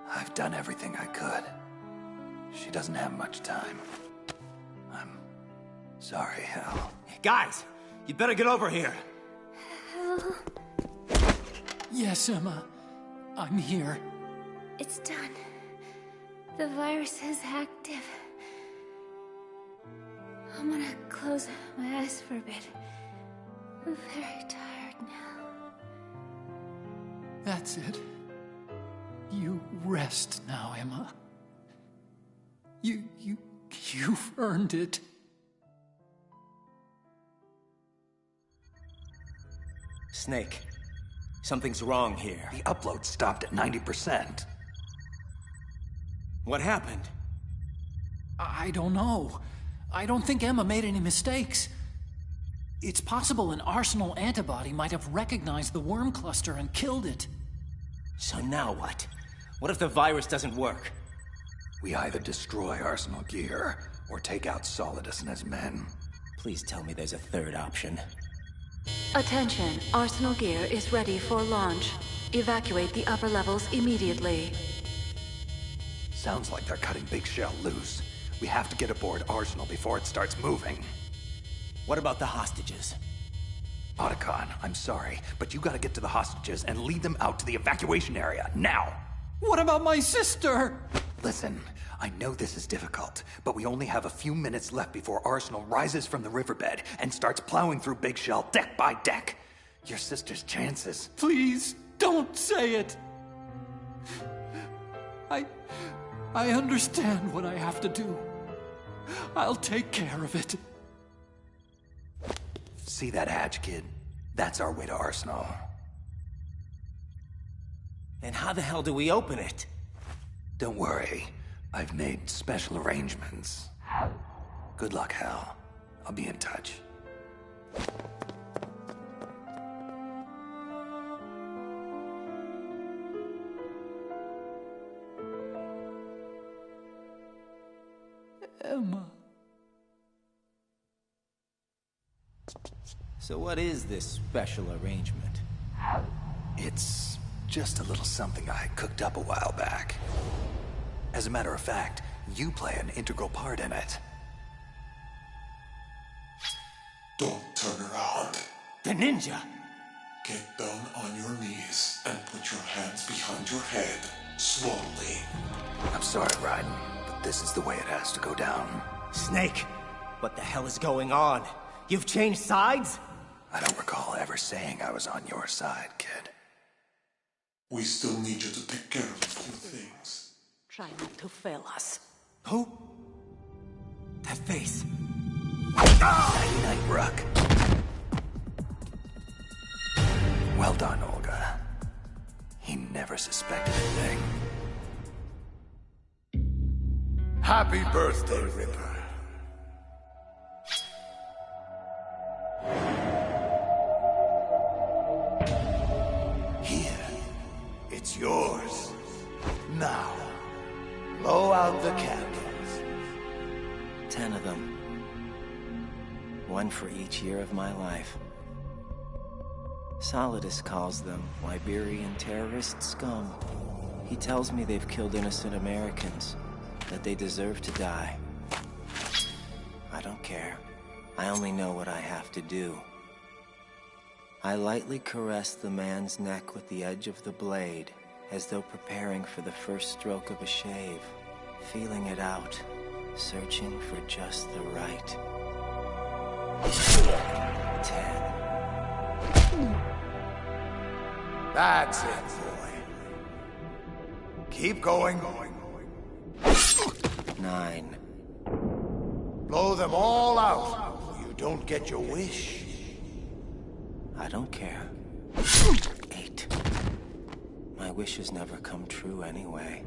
I've done everything I could. She doesn't have much time. I'm sorry, Hal. Guys, you better get over here. Hal? Yes, Emma. I'm here. It's done. The virus is active. I'm gonna close my eyes for a bit. I'm very tired now. That's it. You rest now, Emma. You've earned it. Snake, something's wrong here. The upload stopped at 90%. What happened? I don't know. I don't think Emma made any mistakes. It's possible an Arsenal antibody might have recognized the worm cluster and killed it. So now what? What if the virus doesn't work? We either destroy Arsenal gear, or take out Solidus and his men. Please tell me there's a third option. Attention, Arsenal gear is ready for launch. Evacuate the upper levels immediately. Sounds like they're cutting Big Shell loose. We have to get aboard Arsenal before it starts moving. What about the hostages? Otacon, I'm sorry, but you gotta get to the hostages and lead them out to the evacuation area, now! What about my sister? Listen, I know this is difficult, but we only have a few minutes left before Arsenal rises from the riverbed and starts plowing through Big Shell deck by deck. Your sister's chances. Please, don't say it. I understand what I have to do. I'll take care of it. See that hatch, kid? That's our way to Arsenal. And how the hell do we open it? Don't worry. I've made special arrangements. Good luck, Hal. I'll be in touch. Emma. So what is this special arrangement? It's just a little something I cooked up a while back. As a matter of fact, you play an integral part in it. Don't turn around. The ninja! Get down on your knees and put your hands behind your head, slowly. I'm sorry, Raiden, but this is the way it has to go down. Snake, what the hell is going on? You've changed sides? I don't recall ever saying I was on your side, kid. We still need you to take care of a few things. Try not to fail us. Who? That face. Night, Rook. Well done, Olga. He never suspected a thing. Happy birthday, Ripper. Here. It's yours. Now, blow out the candles. 10 of them. One for each year of my life. Solidus calls them Liberian terrorist scum. He tells me they've killed innocent Americans, that they deserve to die. I don't care. I only know what I have to do. I lightly caress the man's neck with the edge of the blade, as though preparing for the first stroke of a shave, feeling it out, searching for just the right. 10. That's it, boy. Keep going. 9. Blow them all out, or you don't get your wish. I don't care. 8. My wishes never come true anyway.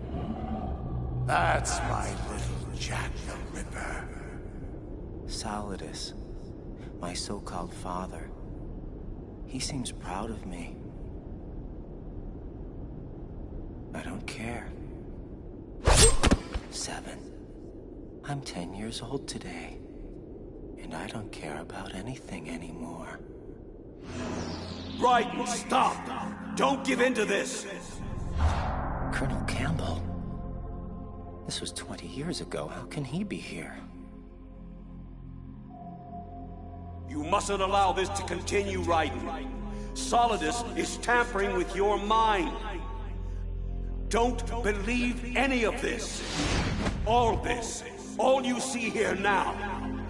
That's my little Jack the Ripper. Solidus, my so-called father. He seems proud of me. I don't care. 7. I'm 10 years old today, and I don't care about anything anymore. Raiden, stop! Don't give in to this! Colonel Campbell? This was 20 years ago. How can he be here? You mustn't allow this to continue, Raiden. Solidus is tampering with your mind. Don't believe any of this. All this. All you see here now.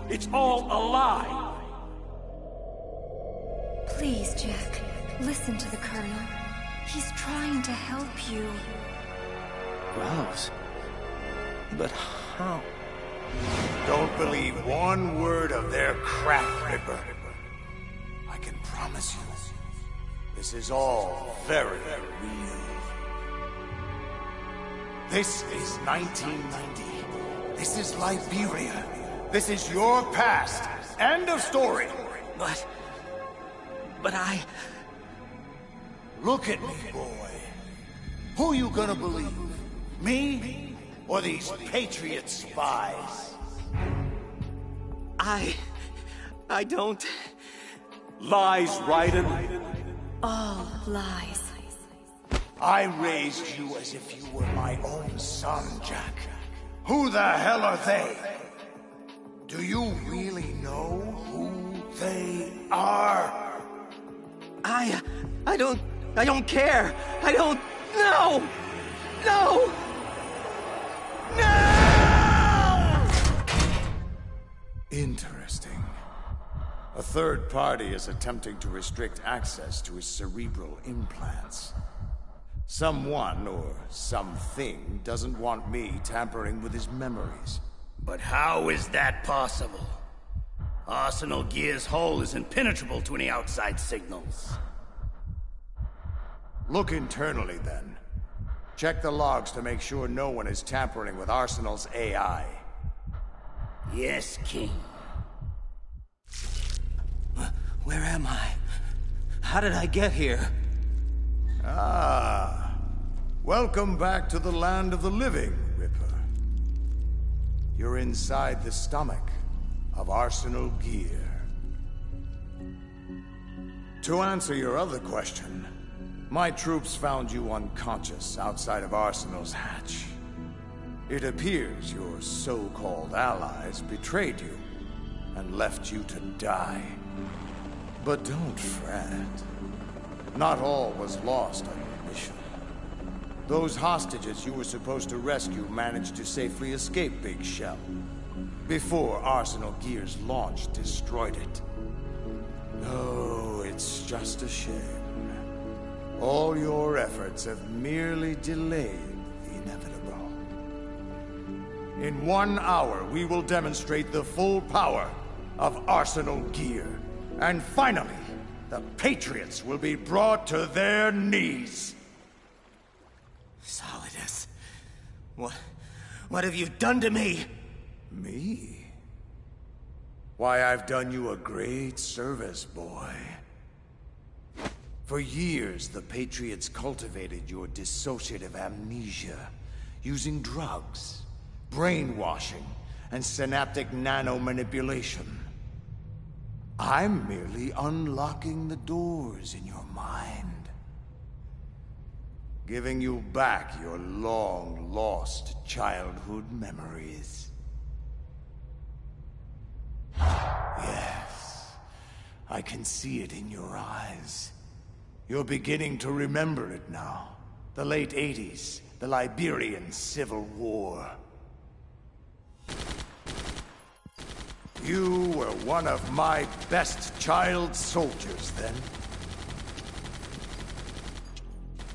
It's all a lie. Please, Jack. Listen to the Colonel. He's trying to help you. Rose? But how? Don't believe one word of their crap, Ripper. I can promise you, this is all very real. This is 1990. This is Liberia. This is your past. End of story. But I... Look at me, boy. Who you gonna believe? Me? Or these Patriot spies? I don't... Lies, Raiden. All lies. I raised you as if you were my own son, Jack. Who the hell are they? Do you really know who they are? I don't care. I don't... No! No! A third party is attempting to restrict access to his cerebral implants. Someone or something doesn't want me tampering with his memories. But how is that possible? Arsenal Gear's hull is impenetrable to any outside signals. Look internally, then. Check the logs to make sure no one is tampering with Arsenal's AI. Yes, King. Where am I? How did I get here? Ah. Welcome back to the land of the living, Ripper. You're inside the stomach of Arsenal Gear. To answer your other question, my troops found you unconscious outside of Arsenal's hatch. It appears your so-called allies betrayed you and left you to die. But don't fret. Not all was lost on your mission. Those hostages you were supposed to rescue managed to safely escape Big Shell before Arsenal Gear's launch destroyed it. Oh, it's just a shame. All your efforts have merely delayed the inevitable. In 1 hour, we will demonstrate the full power of Arsenal Gear. And finally, the Patriots will be brought to their knees. Solidus, what have you done to me? Me? Why, I've done you a great service, boy. For years, the Patriots cultivated your dissociative amnesia, using drugs, brainwashing, and synaptic nano-manipulation. I'm merely unlocking the doors in your mind. Giving you back your long-lost childhood memories. Yes, I can see it in your eyes. You're beginning to remember it now. The late 80s, the Liberian Civil War. You were one of my best child soldiers then.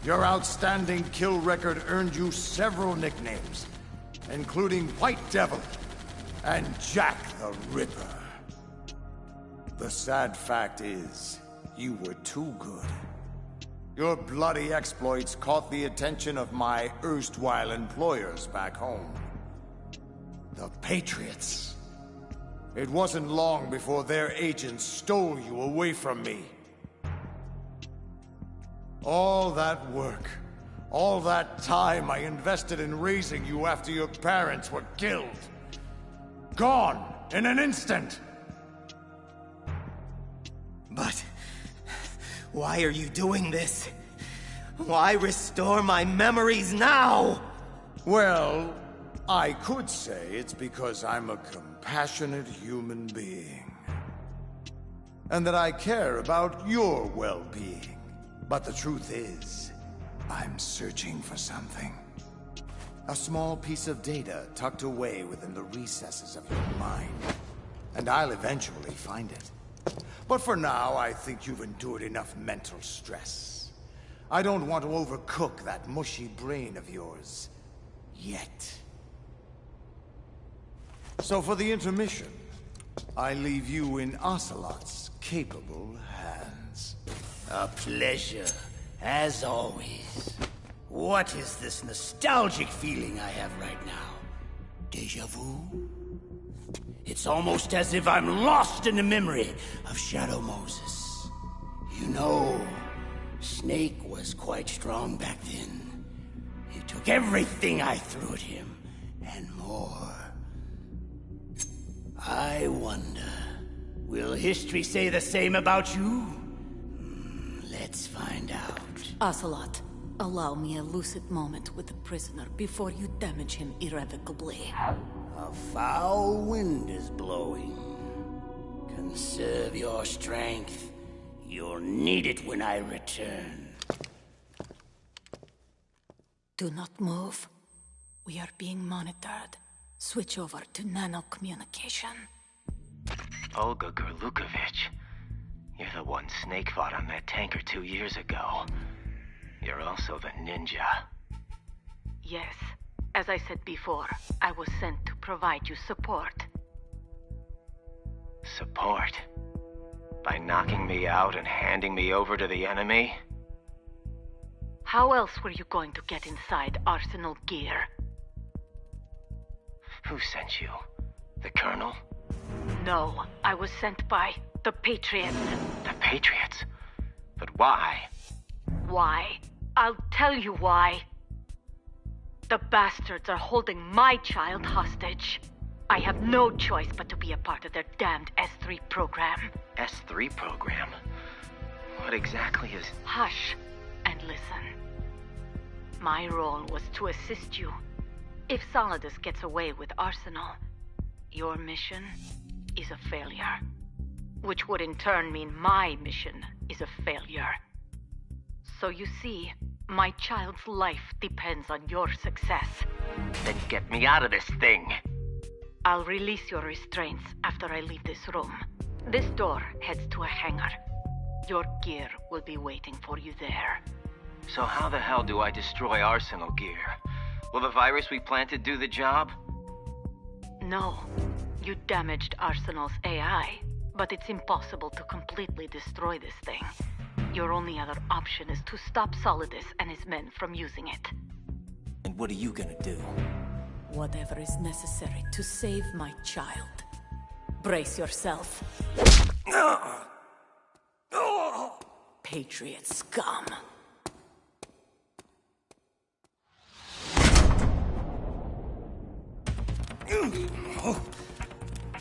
Your outstanding kill record earned you several nicknames, including White Devil and Jack the Ripper. The sad fact is, you were too good. Your bloody exploits caught the attention of my erstwhile employers back home. The Patriots. It wasn't long before their agents stole you away from me. All that work, all that time I invested in raising you after your parents were killed. Gone in an instant. But why are you doing this? Why restore my memories now? Well, I could say it's because I'm a compassionate human being. And that I care about your well-being. But the truth is, I'm searching for something. A small piece of data tucked away within the recesses of your mind. And I'll eventually find it. But for now, I think you've endured enough mental stress. I don't want to overcook that mushy brain of yours. Yet. So for the intermission, I leave you in Ocelot's capable hands. A pleasure, as always. What is this nostalgic feeling I have right now? Deja vu? It's almost as if I'm lost in the memory of Shadow Moses. You know, Snake was quite strong back then. He took everything I threw at him, and more. I wonder, will history say the same about you? Let's find out. Ocelot, allow me a lucid moment with the prisoner before you damage him irrevocably. A foul wind is blowing. Conserve your strength. You'll need it when I return. Do not move. We are being monitored. Switch over to nano communication. Olga Gurlukovich. You're the one Snake fought on that tanker 2 years ago. You're also the ninja. Yes. As I said before, I was sent to provide you support. Support? By knocking me out and handing me over to the enemy? How else were you going to get inside Arsenal gear? Who sent you? The Colonel? No, I was sent by the Patriots. The Patriots? But why? Why? I'll tell you why. The bastards are holding my child hostage. I have no choice but to be a part of their damned S3 program. S3 program? What exactly is... Hush and listen. My role was to assist you. If Solidus gets away with Arsenal, your mission is a failure. Which would in turn mean my mission is a failure. So you see, my child's life depends on your success. Then get me out of this thing. I'll release your restraints after I leave this room. This door heads to a hangar. Your gear will be waiting for you there. So how the hell do I destroy Arsenal gear? Will the virus we planted do the job? No. You damaged Arsenal's AI, but it's impossible to completely destroy this thing. Your only other option is to stop Solidus and his men from using it. And what are you gonna do? Whatever is necessary to save my child. Brace yourself. Patriot scum.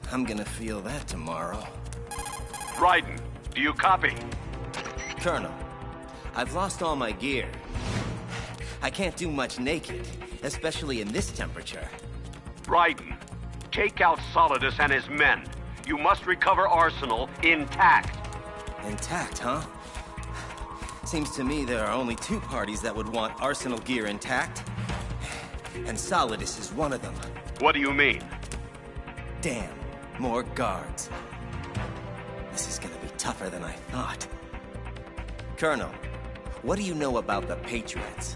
I'm gonna feel that tomorrow. Raiden, do you copy? Colonel, I've lost all my gear. I can't do much naked, especially in this temperature. Raiden, take out Solidus and his men. You must recover Arsenal intact. Intact, huh? Seems to me there are only two parties that would want Arsenal gear intact. And Solidus is one of them. What do you mean? Damn, more guards. This is gonna be tougher than I thought. Colonel, what do you know about the Patriots?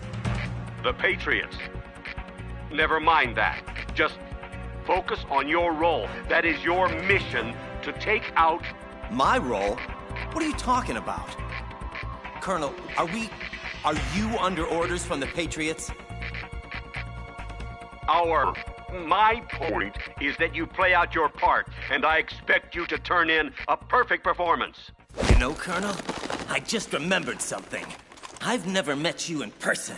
The Patriots? Never mind that. Just focus on your role. That is your mission to take out... My role? What are you talking about? Colonel, are you under orders from the Patriots? My point is that you play out your part, and I expect you to turn in a perfect performance. You know, Colonel, I just remembered something. I've never met you in person.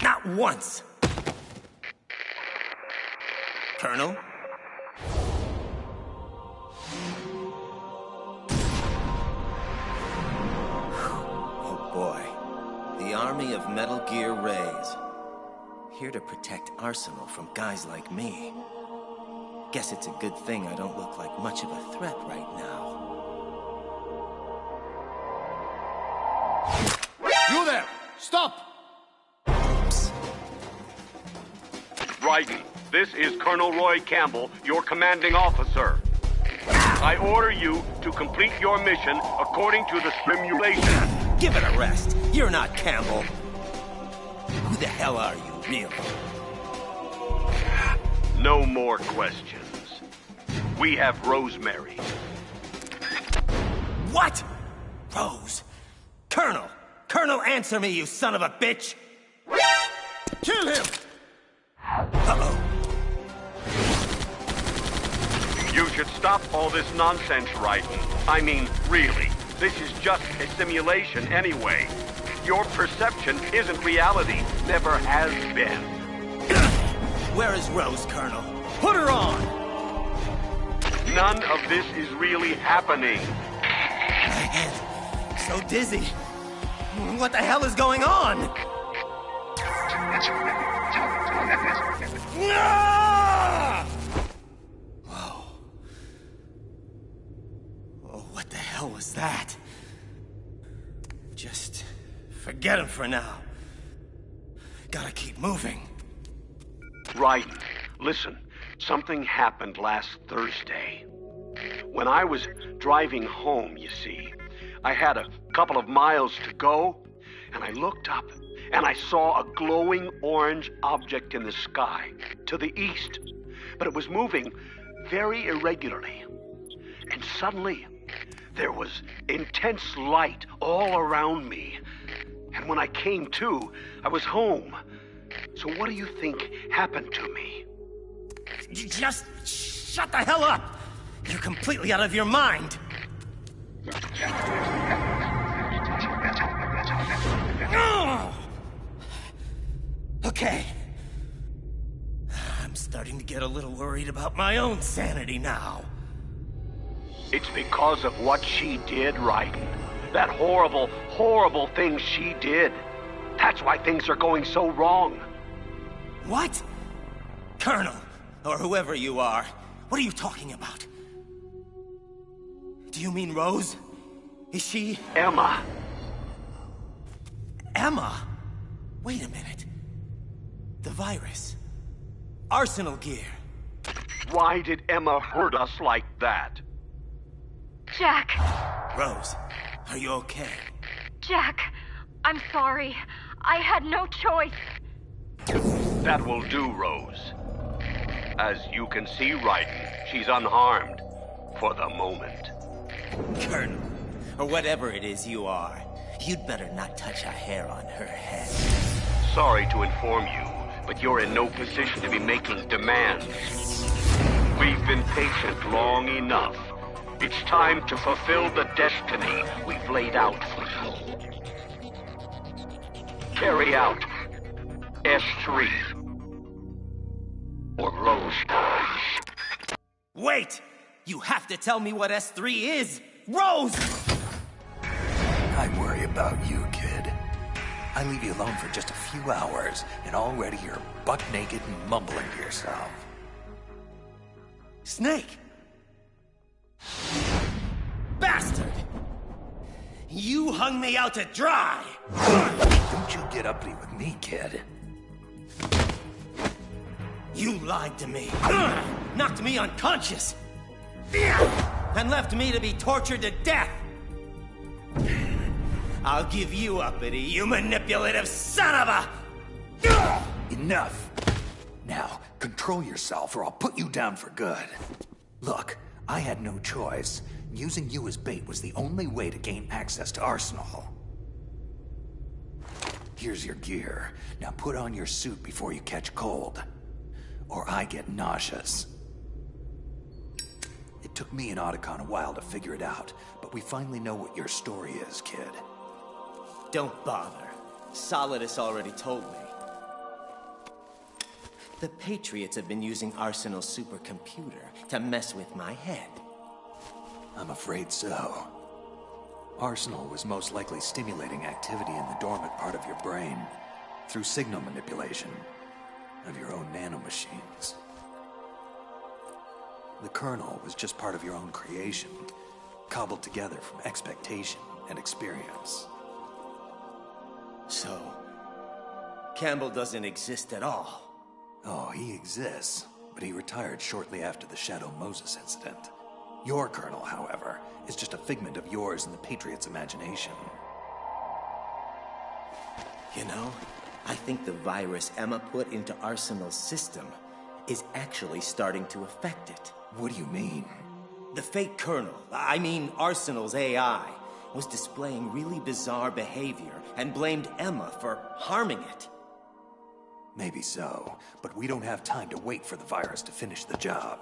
Not once. Colonel? Oh boy. The army of Metal Gear Rays. Here to protect Arsenal from guys like me. Guess it's a good thing I don't look like much of a threat right now. You there! Stop! Raiden, this is Colonel Roy Campbell, your commanding officer. I order you to complete your mission according to the simulation. Give it a rest. You're not Campbell. Who the hell are you, really? No more questions. We have Rosemary. What? Rose? Colonel! Colonel, answer me, you son of a bitch! Kill him! Uh-oh. You should stop all this nonsense, Raiden. I mean, really. This is just a simulation anyway. Your perception isn't reality. Never has been. Where is Rose, Colonel? Put her on! None of this is really happening. My head. So dizzy. What the hell is going on? Whoa. Oh, what the hell was that? Just forget him for now. Gotta keep moving. Raiden, listen. Something happened last Thursday. When I was driving home, you see, I had a couple of miles to go, and I looked up, and I saw a glowing orange object in the sky to the east. But it was moving very irregularly. And suddenly, there was intense light all around me. And when I came to, I was home. So what do you think happened to me? Just shut the hell up! You're completely out of your mind! Okay. I'm starting to get a little worried about my own sanity now. It's because of what she did, Raiden. That horrible, horrible thing she did. That's why things are going so wrong. What? Colonel, or whoever you are, what are you talking about? Do you mean Rose? Is she... Emma. Emma? Wait a minute. The virus. Arsenal gear. Why did Emma hurt us like that? Jack. Rose, are you okay? Jack, I'm sorry. I had no choice. That will do, Rose. As you can see, Raiden, she's unharmed. For the moment. Colonel, or whatever it is you are, you'd better not touch a hair on her head. Sorry to inform you, but you're in no position to be making demands. We've been patient long enough. It's time to fulfill the destiny we've laid out for you. Carry out S3. Or Rose dies. Wait! You have to tell me what S3 is! Rose! I worry about you, kid. I leave you alone for just a few hours, and already you're buck naked and mumbling to yourself. Snake! Bastard! You hung me out to dry! Don't you get uppity with me, kid. You lied to me. Knocked me unconscious. And left me to be tortured to death. I'll give you uppity, you manipulative son of a... Enough. Now, control yourself or I'll put you down for good. Look, I had no choice. Using you as bait was the only way to gain access to Arsenal. Here's your gear. Now put on your suit before you catch cold. Or I get nauseous. It took me and Otacon a while to figure it out, but we finally know what your story is, kid. Don't bother. Solidus already told me. The Patriots have been using Arsenal's supercomputer to mess with my head. I'm afraid so. Arsenal was most likely stimulating activity in the dormant part of your brain through signal manipulation of your own nanomachines. The Colonel was just part of your own creation, cobbled together from expectation and experience. So, Campbell doesn't exist at all. Oh, he exists, but he retired shortly after the Shadow Moses incident. Your Colonel, however, is just a figment of yours and the Patriots' imagination. You know, I think the virus Emma put into Arsenal's system is actually starting to affect it. What do you mean? The fake Colonel, I mean Arsenal's AI, was displaying really bizarre behavior and blamed Emma for harming it. Maybe so, but we don't have time to wait for the virus to finish the job.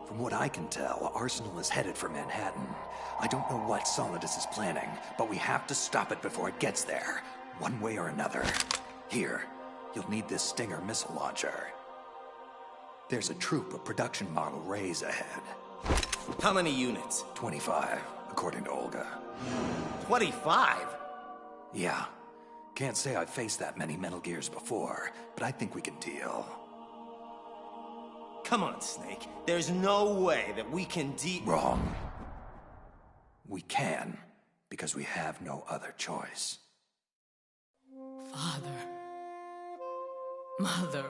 From what I can tell, Arsenal is headed for Manhattan. I don't know what Solidus is planning, but we have to stop it before it gets there, one way or another. Here, you'll need this Stinger missile launcher. There's a troop of production model Rays ahead. How many units? 25, according to Olga. 25? Yeah. Can't say I've faced that many Metal Gears before, but I think we can deal. Come on, Snake. There's no way that we can Wrong. We can, because we have no other choice. Father. Mother.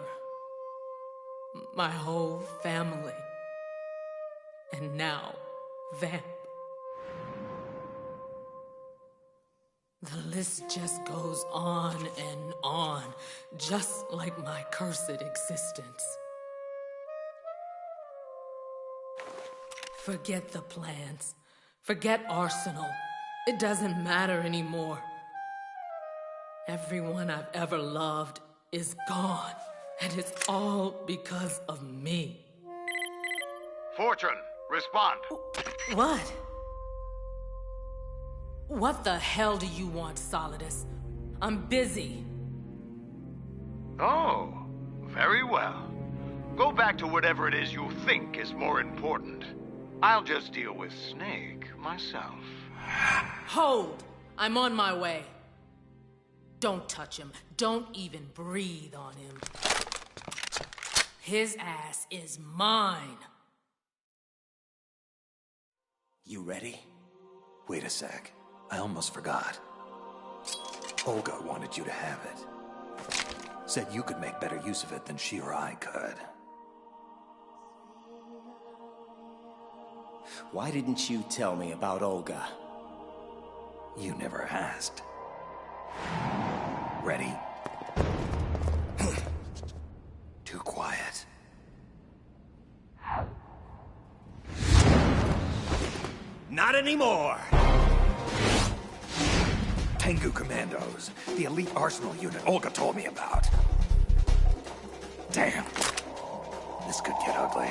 My whole family. and now, Vamp. The list just goes on and on, just like my cursed existence. Forget the plans. Forget Arsenal. It doesn't matter anymore. Everyone I've ever loved is gone, and it's all because of me. Fortune, respond. What? What the hell do you want, Solidus? I'm busy. Oh, very well. Go back to whatever it is you think is more important. I'll just deal with Snake myself. Hold! I'm on my way. Don't touch him. Don't even breathe on him. His ass is mine. You ready? Wait a sec. I almost forgot. Olga wanted you to have it. Said you could make better use of it than she or I could. Why didn't you tell me about Olga? You never asked. Ready? Too quiet. Not anymore! Tengu Commandos, the elite Arsenal unit Olga told me about. Damn. This could get ugly.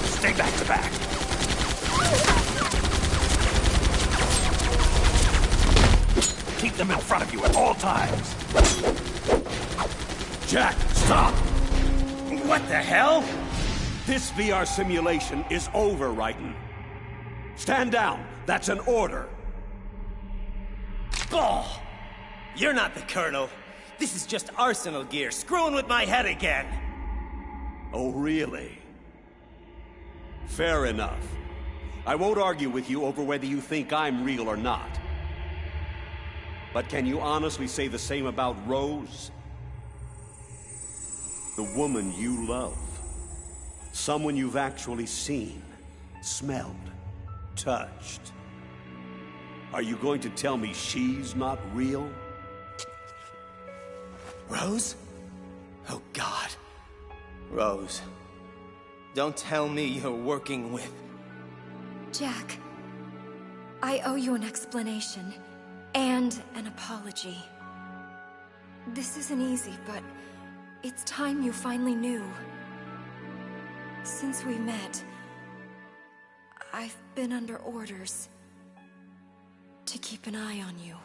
Stay back to back. Keep them in front of you at all times. Jack, stop! What the hell? This VR simulation is over, Raiden. Stand down. That's an order. Oh! You're not the Colonel. This is just Arsenal gear, screwing with my head again. Oh, really? Fair enough. I won't argue with you over whether you think I'm real or not. But can you honestly say the same about Rose? The woman you love. Someone you've actually seen, smelled, touched. Are you going to tell me she's not real? Rose? Oh, God. Rose, don't tell me you're working with... Jack, I owe you an explanation. And an apology. This isn't easy, but it's time you finally knew. Since we met, I've been under orders to keep an eye on you.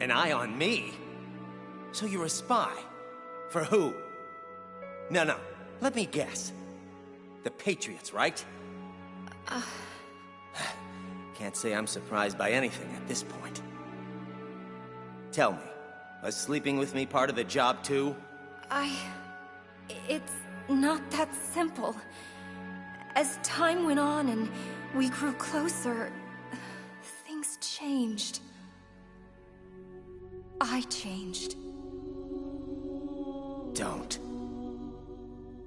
An eye on me? So you're a spy? For who? No, let me guess. The Patriots, right? Can't say I'm surprised by anything at this point. Tell me, was sleeping with me part of the job too? It's not that simple. As time went on and we grew closer, things changed. I changed. Don't.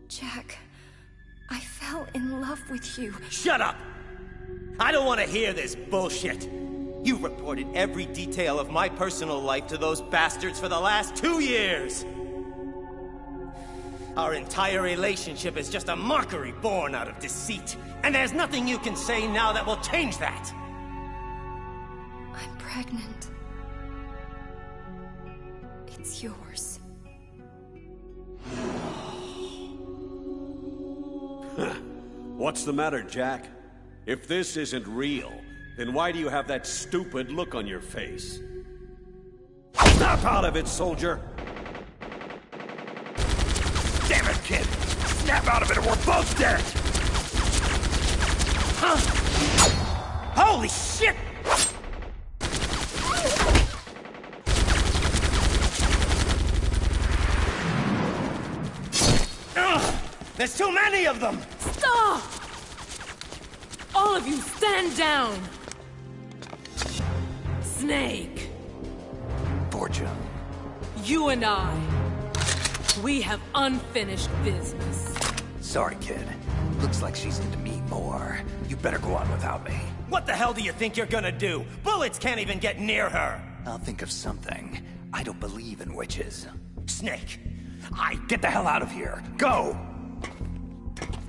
Jack, I fell in love with you. Shut up! I don't want to hear this bullshit. You reported every detail of my personal life to those bastards for the last 2 years. Our entire relationship is just a mockery born out of deceit. And there's nothing you can say now that will change that. I'm pregnant. It's yours. What's the matter, Jack? If this isn't real, then why do you have that stupid look on your face? Snap out of it, soldier! Damn it, kid! Snap out of it or we're both dead! Huh? Holy shit! There's too many of them! Stop! All of you, stand down! Snake. Fortune. You and I. We have unfinished business. Sorry, kid. Looks like she's into me more. You better go on without me. What the hell do you think you're gonna do? Bullets can't even get near her! I'll think of something. I don't believe in witches. Snake! Get the hell out of here! Go!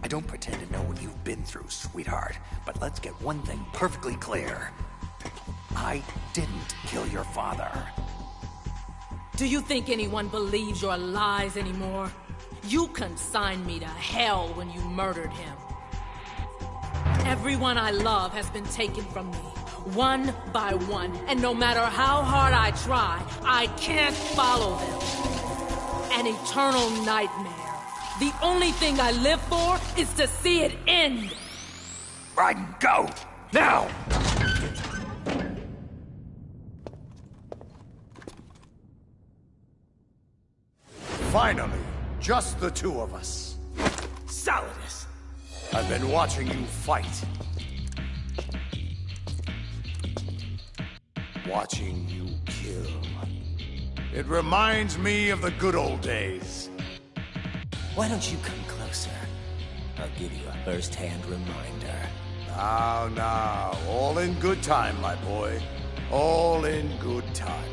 I don't pretend to know what you've been through, sweetheart, but let's get one thing perfectly clear. I didn't kill your father. Do you think anyone believes your lies anymore? You consigned me to hell when you murdered him. Everyone I love has been taken from me, one by one, and no matter how hard I try, I can't follow them. An eternal nightmare. The only thing I live for is to see it end. Raiden, go! Now! Finally, just the two of us. Solidus! I've been watching you fight. Watching you kill. It reminds me of the good old days. Why don't you come closer? I'll give you a first-hand reminder. Now, all in good time, my boy. All in good time.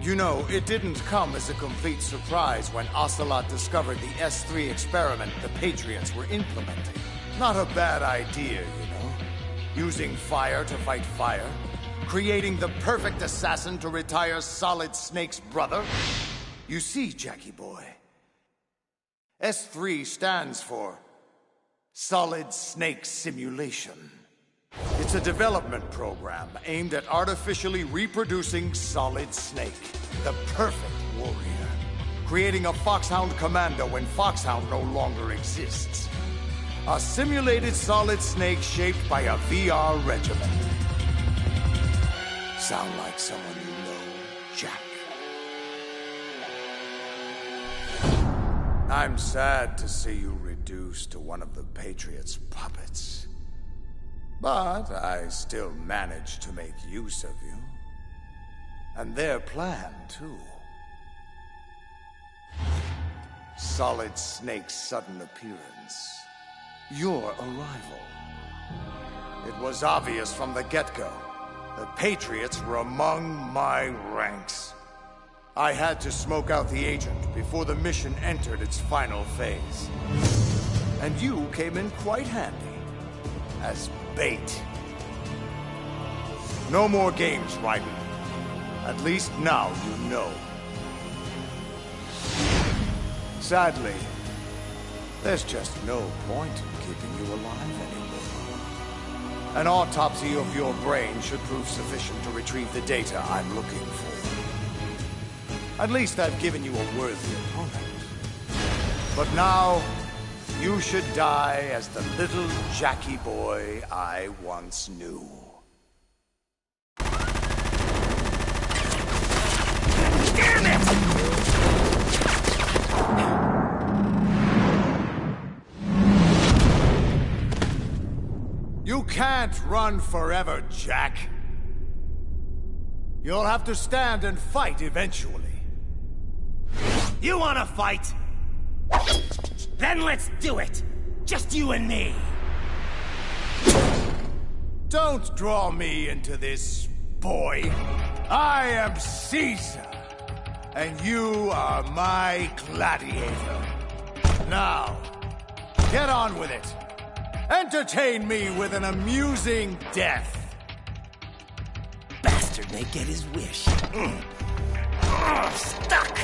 You know, it didn't come as a complete surprise when Ocelot discovered the S3 experiment the Patriots were implementing. Not a bad idea, you know? Using fire to fight fire. Creating the perfect assassin to retire Solid Snake's brother. You see, Jackie boy, S3 stands for Solid Snake Simulation. It's a development program aimed at artificially reproducing Solid Snake, the perfect warrior. Creating a Foxhound commando when Foxhound no longer exists. A simulated Solid Snake shaped by a VR regiment. Sound like someone you know, Jack? I'm sad to see you reduced to one of the Patriots' puppets. But I still managed to make use of you. And their plan, too. Solid Snake's sudden appearance. Your arrival. It was obvious from the get-go. The Patriots were among my ranks. I had to smoke out the agent before the mission entered its final phase. And you came in quite handy. As bait. No more games, Raiden. At least now you know. Sadly, there's just no point in keeping you alive anymore. An autopsy of your brain should prove sufficient to retrieve the data I'm looking for. At least I've given you a worthy opponent. But now, you should die as the little Jackie boy I once knew. Damn it! You can't run forever, Jack. You'll have to stand and fight eventually. You wanna fight? Then let's do it! Just you and me! Don't draw me into this, boy. I am Caesar, and you are my gladiator. Now, get on with it. Entertain me with an amusing death. Bastard may get his wish. Stuck!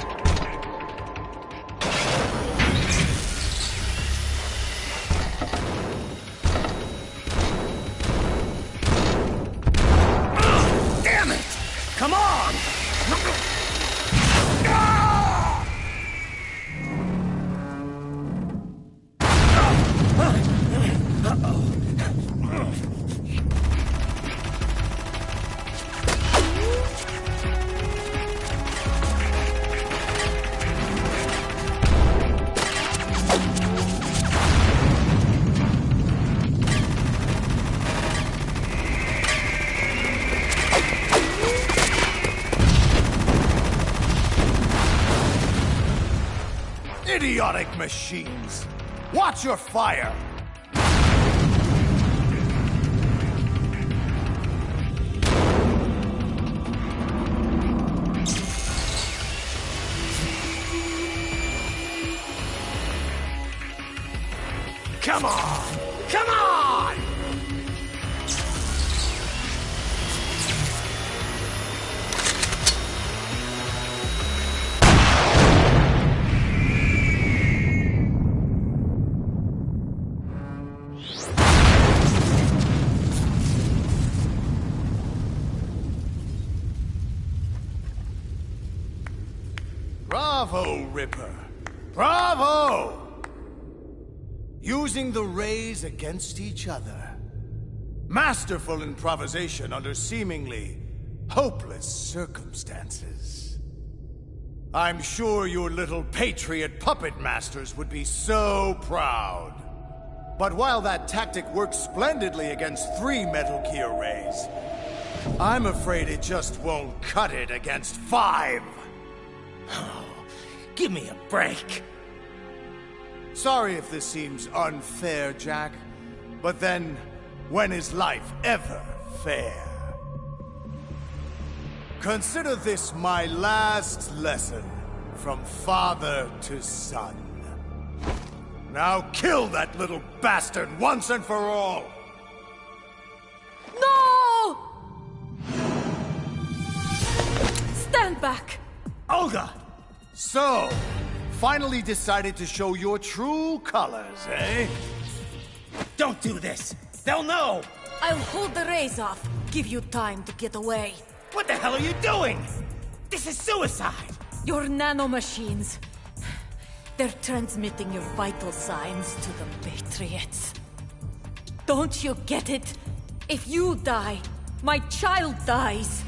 Damn it! Come on! idiotic machines! Watch your fire! Come on! Come on! Bravo, Ripper! Bravo! Using the rays against each other. Masterful improvisation under seemingly hopeless circumstances. I'm sure your little patriot puppet masters would be so proud. But while that tactic works splendidly against 3 Metal Gear rays, I'm afraid it just won't cut it against 5. Oh, give me a break. Sorry if this seems unfair, Jack, but then, when is life ever fair? Consider this my last lesson from father to son. Now kill that little bastard once and for all! No! Stand back! Olga! So, finally decided to show your true colors, eh? Don't do this! They'll know! I'll hold the rays off. Give you time to get away. What the hell are you doing? This is suicide! Your nanomachines. They're transmitting your vital signs to the Patriots. Don't you get it? If you die, my child dies.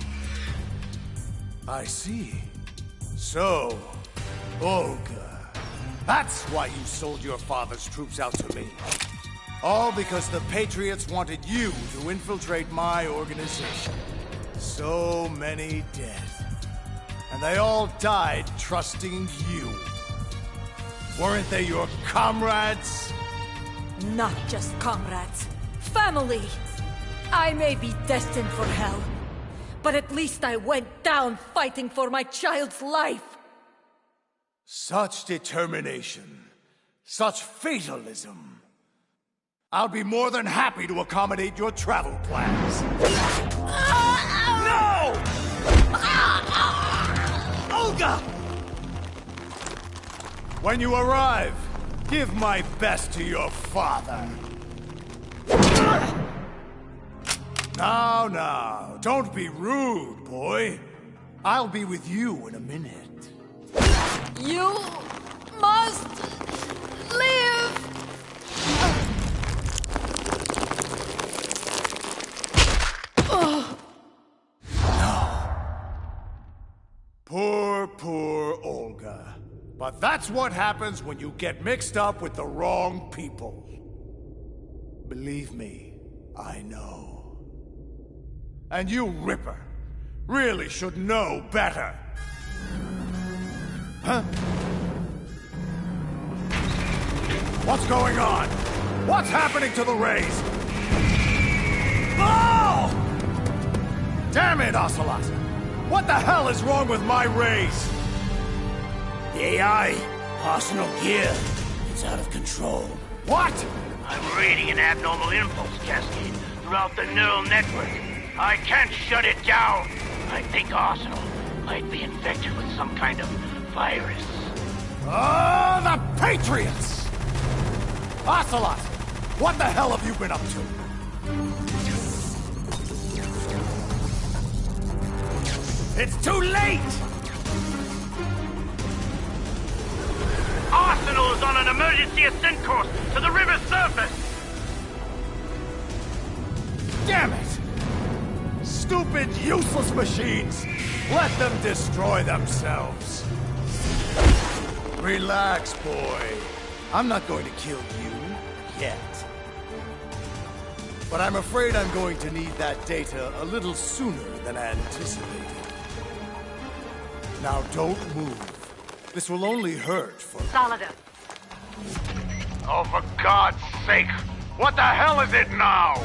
I see. So, Olga, that's why you sold your father's troops out to me. All because the Patriots wanted you to infiltrate my organization. So many dead. And they all died trusting you. Weren't they your comrades? Not just comrades. Family! I may be destined for hell, but at least I went down fighting for my child's life. Such determination. Such fatalism. I'll be more than happy to accommodate your travel plans. No! Olga! When you arrive, give my best to your father. Now, don't be rude, boy. I'll be with you in a minute. You must live! Poor Olga. But that's what happens when you get mixed up with the wrong people. Believe me, I know. And you, Ripper, really should know better. Huh? What's going on? What's happening to the rays? Oh! Damn it, Ocelot! What the hell is wrong with my rays? The AI, Arsenal gear, it's out of control. What? I'm reading an abnormal impulse cascade throughout the neural network. I can't shut it down. I think Arsenal might be infected with some kind of virus. Oh, the Patriots! Ocelot, what the hell have you been up to? It's too late! Arsenal is on an emergency ascent course to the river's surface! Damn it! Stupid, useless machines! Let them destroy themselves. Relax, boy. I'm not going to kill you, yet. But I'm afraid I'm going to need that data a little sooner than anticipated. Now don't move. This will only hurt for... Solidus, Oh, for God's sake! What the hell is it now?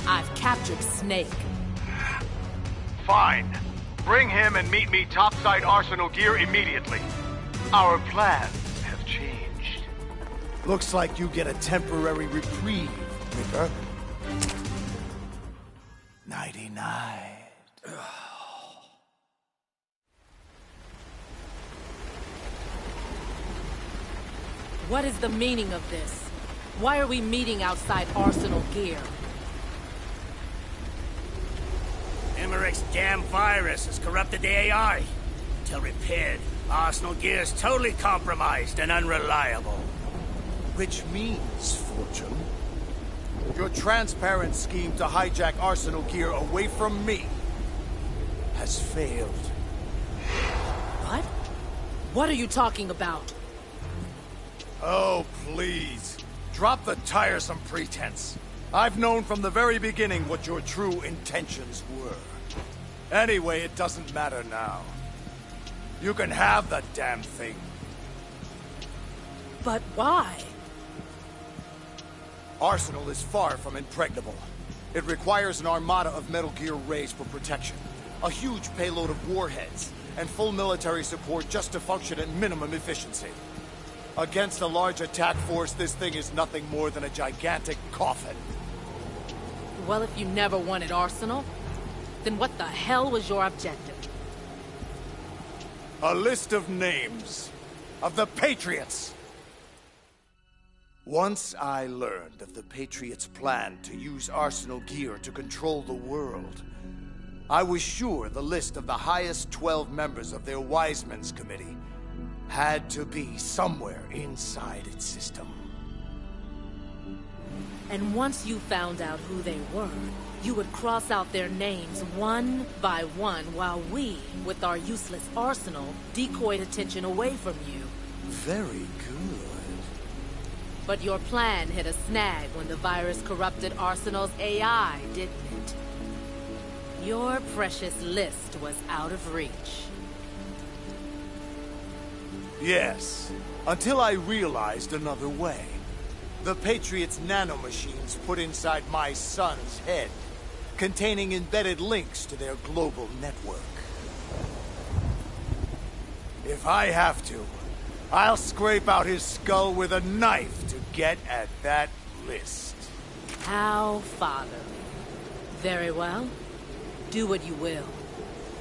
I've captured Snake. Fine. Bring him and meet me topside Arsenal gear immediately. Our plans have changed. Looks like you get a temporary reprieve, Ripper. Nighty-night. What is the meaning of this? Why are we meeting outside Arsenal gear? Emmerich's damn virus has corrupted the AI. Until repaired, Arsenal gear is totally compromised and unreliable. Which means, Fortune, your transparent scheme to hijack Arsenal gear away from me has failed. What? What are you talking about? Oh, please. Drop the tiresome pretense. I've known from the very beginning what your true intentions were. Anyway, it doesn't matter now. You can have that damn thing. But why? Arsenal is far from impregnable. It requires an armada of Metal Gear Rays for protection, a huge payload of warheads, and full military support just to function at minimum efficiency. Against a large attack force, this thing is nothing more than a gigantic coffin. Well, if you never wanted Arsenal, then what the hell was your objective? A list of names of the Patriots. Once I learned of the Patriots' plan to use Arsenal gear to control the world, I was sure the list of the highest 12 members of their Wise Men's Committee had to be somewhere inside its system. And once you found out who they were, you would cross out their names one by one while we, with our useless arsenal, decoyed attention away from you. Very good. But your plan hit a snag when the virus corrupted Arsenal's AI, didn't it? Your precious list was out of reach. Yes, until I realized another way. The Patriots' nanomachines put inside my son's head, containing embedded links to their global network. If I have to, I'll scrape out his skull with a knife to get at that list. How fatherly. Very well. Do what you will.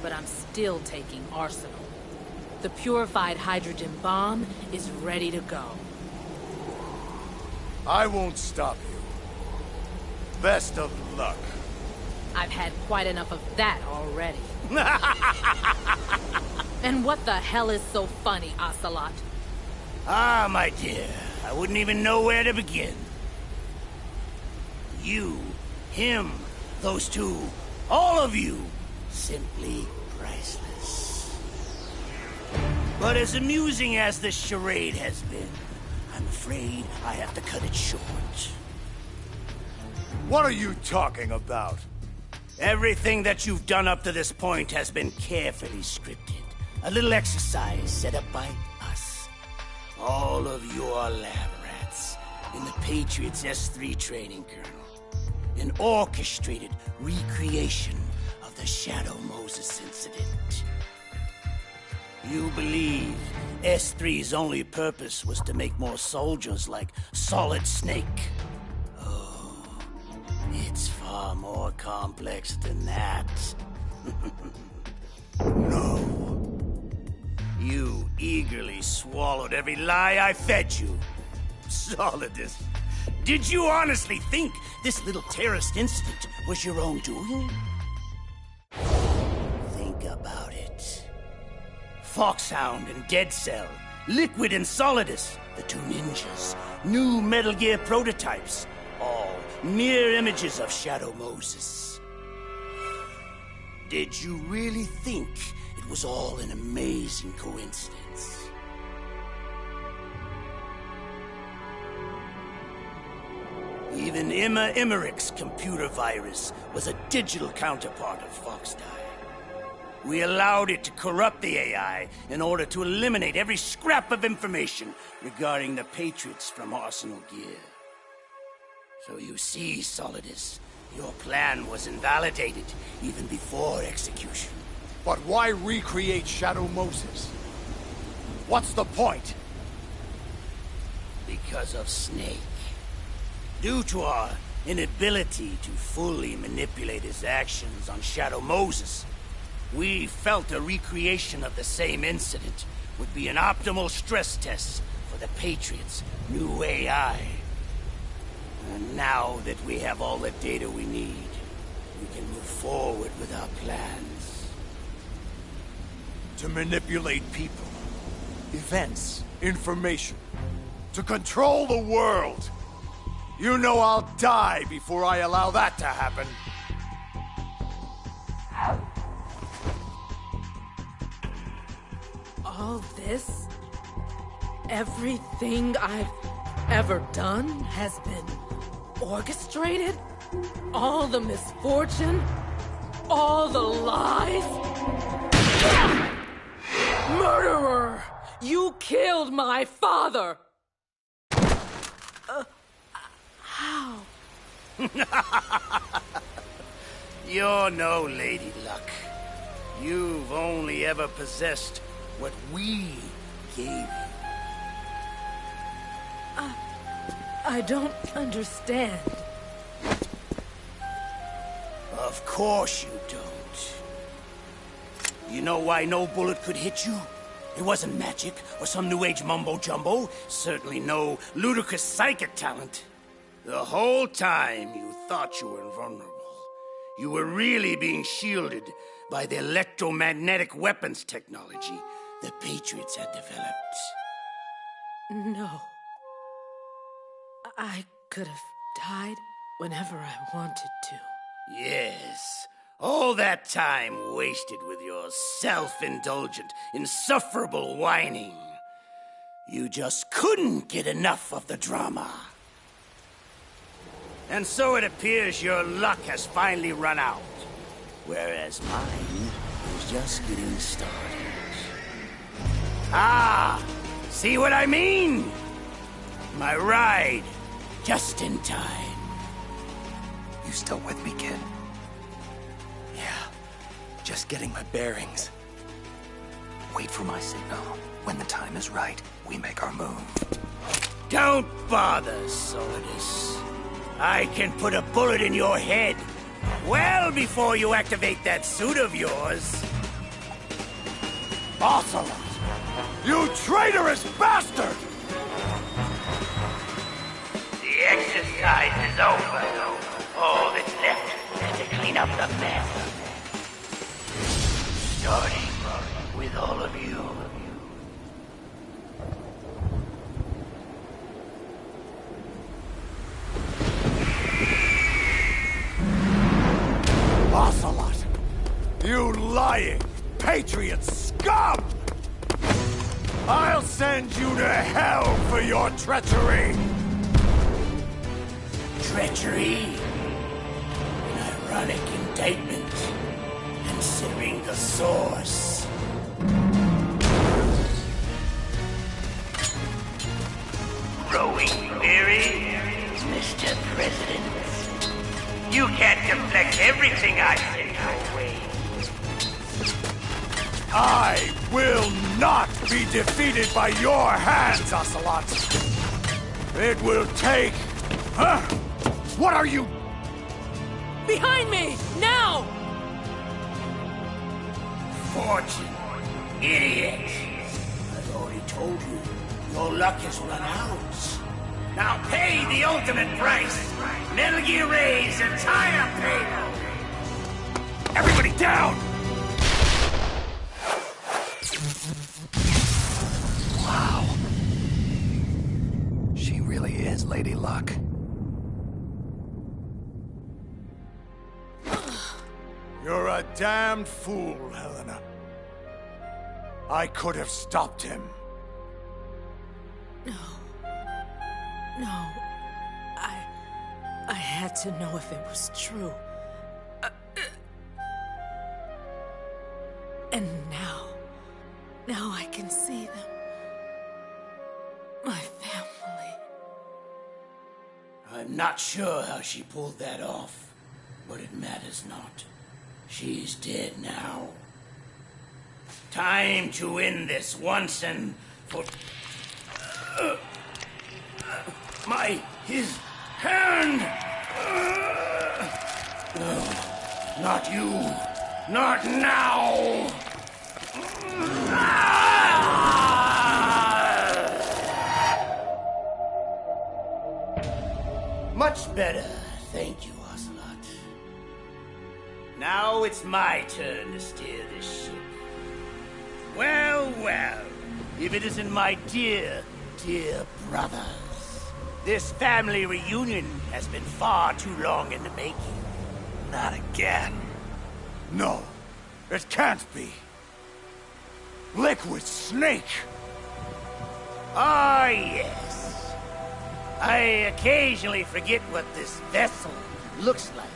But I'm still taking Arsenal. The purified hydrogen bomb is ready to go. I won't stop you. Best of luck. I've had quite enough of that already. And what the hell is so funny, Ocelot? Ah, my dear, I wouldn't even know where to begin. You, him, those two, all of you, simply priceless. But as amusing as this charade has been, I'm afraid I have to cut it short. What are you talking about? Everything that you've done up to this point has been carefully scripted. A little exercise set up by us. All of your lab rats in the Patriots S3 training kernel. An orchestrated recreation of the Shadow Moses incident. You believe S3's only purpose was to make more soldiers like Solid Snake. Oh, it's far more complex than that. No. You eagerly swallowed every lie I fed you. Solidus, did you honestly think this little terrorist incident was your own doing? Think about it. Foxhound and Dead Cell, Liquid and Solidus, the two ninjas, new Metal Gear prototypes, all mere images of Shadow Moses. Did you really think it was all an amazing coincidence? Even Emma Emmerich's computer virus was a digital counterpart of Foxdie. We allowed it to corrupt the AI in order to eliminate every scrap of information regarding the Patriots from Arsenal Gear. So you see, Solidus, your plan was invalidated even before execution. But why recreate Shadow Moses? What's the point? Because of Snake. Due to our inability to fully manipulate his actions on Shadow Moses, we felt a recreation of the same incident would be an optimal stress test for the Patriots' new AI. And now that we have all the data we need, we can move forward with our plans. To manipulate people, events, information, to control the world. You know I'll die before I allow that to happen. All this? Everything I've ever done has been orchestrated? All the misfortune? All the lies? Murderer! You killed my father! How? You're no Lady Luck. You've only ever possessed what we gave you. I don't understand. Of course you don't. You know why no bullet could hit you? It wasn't magic or some new age mumbo-jumbo. Certainly no ludicrous psychic talent. The whole time you thought you were invulnerable. You were really being shielded by the electromagnetic weapons technology the Patriots had developed. No. I could have died whenever I wanted to. Yes. All that time wasted with your self-indulgent, insufferable whining. You just couldn't get enough of the drama. And so it appears your luck has finally run out. Whereas mine is just getting started. Ah! See what I mean? My ride, just in time. You still with me, kid? Yeah, just getting my bearings. Wait for my signal. When the time is right, we make our move. Don't bother, Solidus. I can put a bullet in your head well before you activate that suit of yours. Ocelot! You traitorous bastard! The exercise is over. All that's left is to clean up the mess. Starting with all of you. Ocelot! You lying, Patriot scum! I'll send you to hell for your treachery! Treachery? An ironic indictment, considering the source. Growing weary, Mr. President. You can't deflect everything I send your way. I will not be defeated by your hands, Ocelot! It will take... Huh? What are you... Behind me! Now! Fortune. Idiot. I've already told you, your luck has run out. Now pay the ultimate price. Metal Gear Ray's entire payload. Everybody down! Wow. She really is Lady Luck. You're a damned fool, Helena. I could have stopped him. No. No. I had to know if it was true. And now I can see them. My family. I'm not sure how she pulled that off, but it matters not. She's dead now. Time to end this once and for... his hand! No, not you. Not now! Much better, thank you, Ocelot. Now it's my turn to steer this ship. Well, well, if it isn't my dear, dear brothers. This family reunion has been far too long in the making. Not again. No, it can't be. Liquid Snake! Ah, yes. I occasionally forget what this vessel looks like,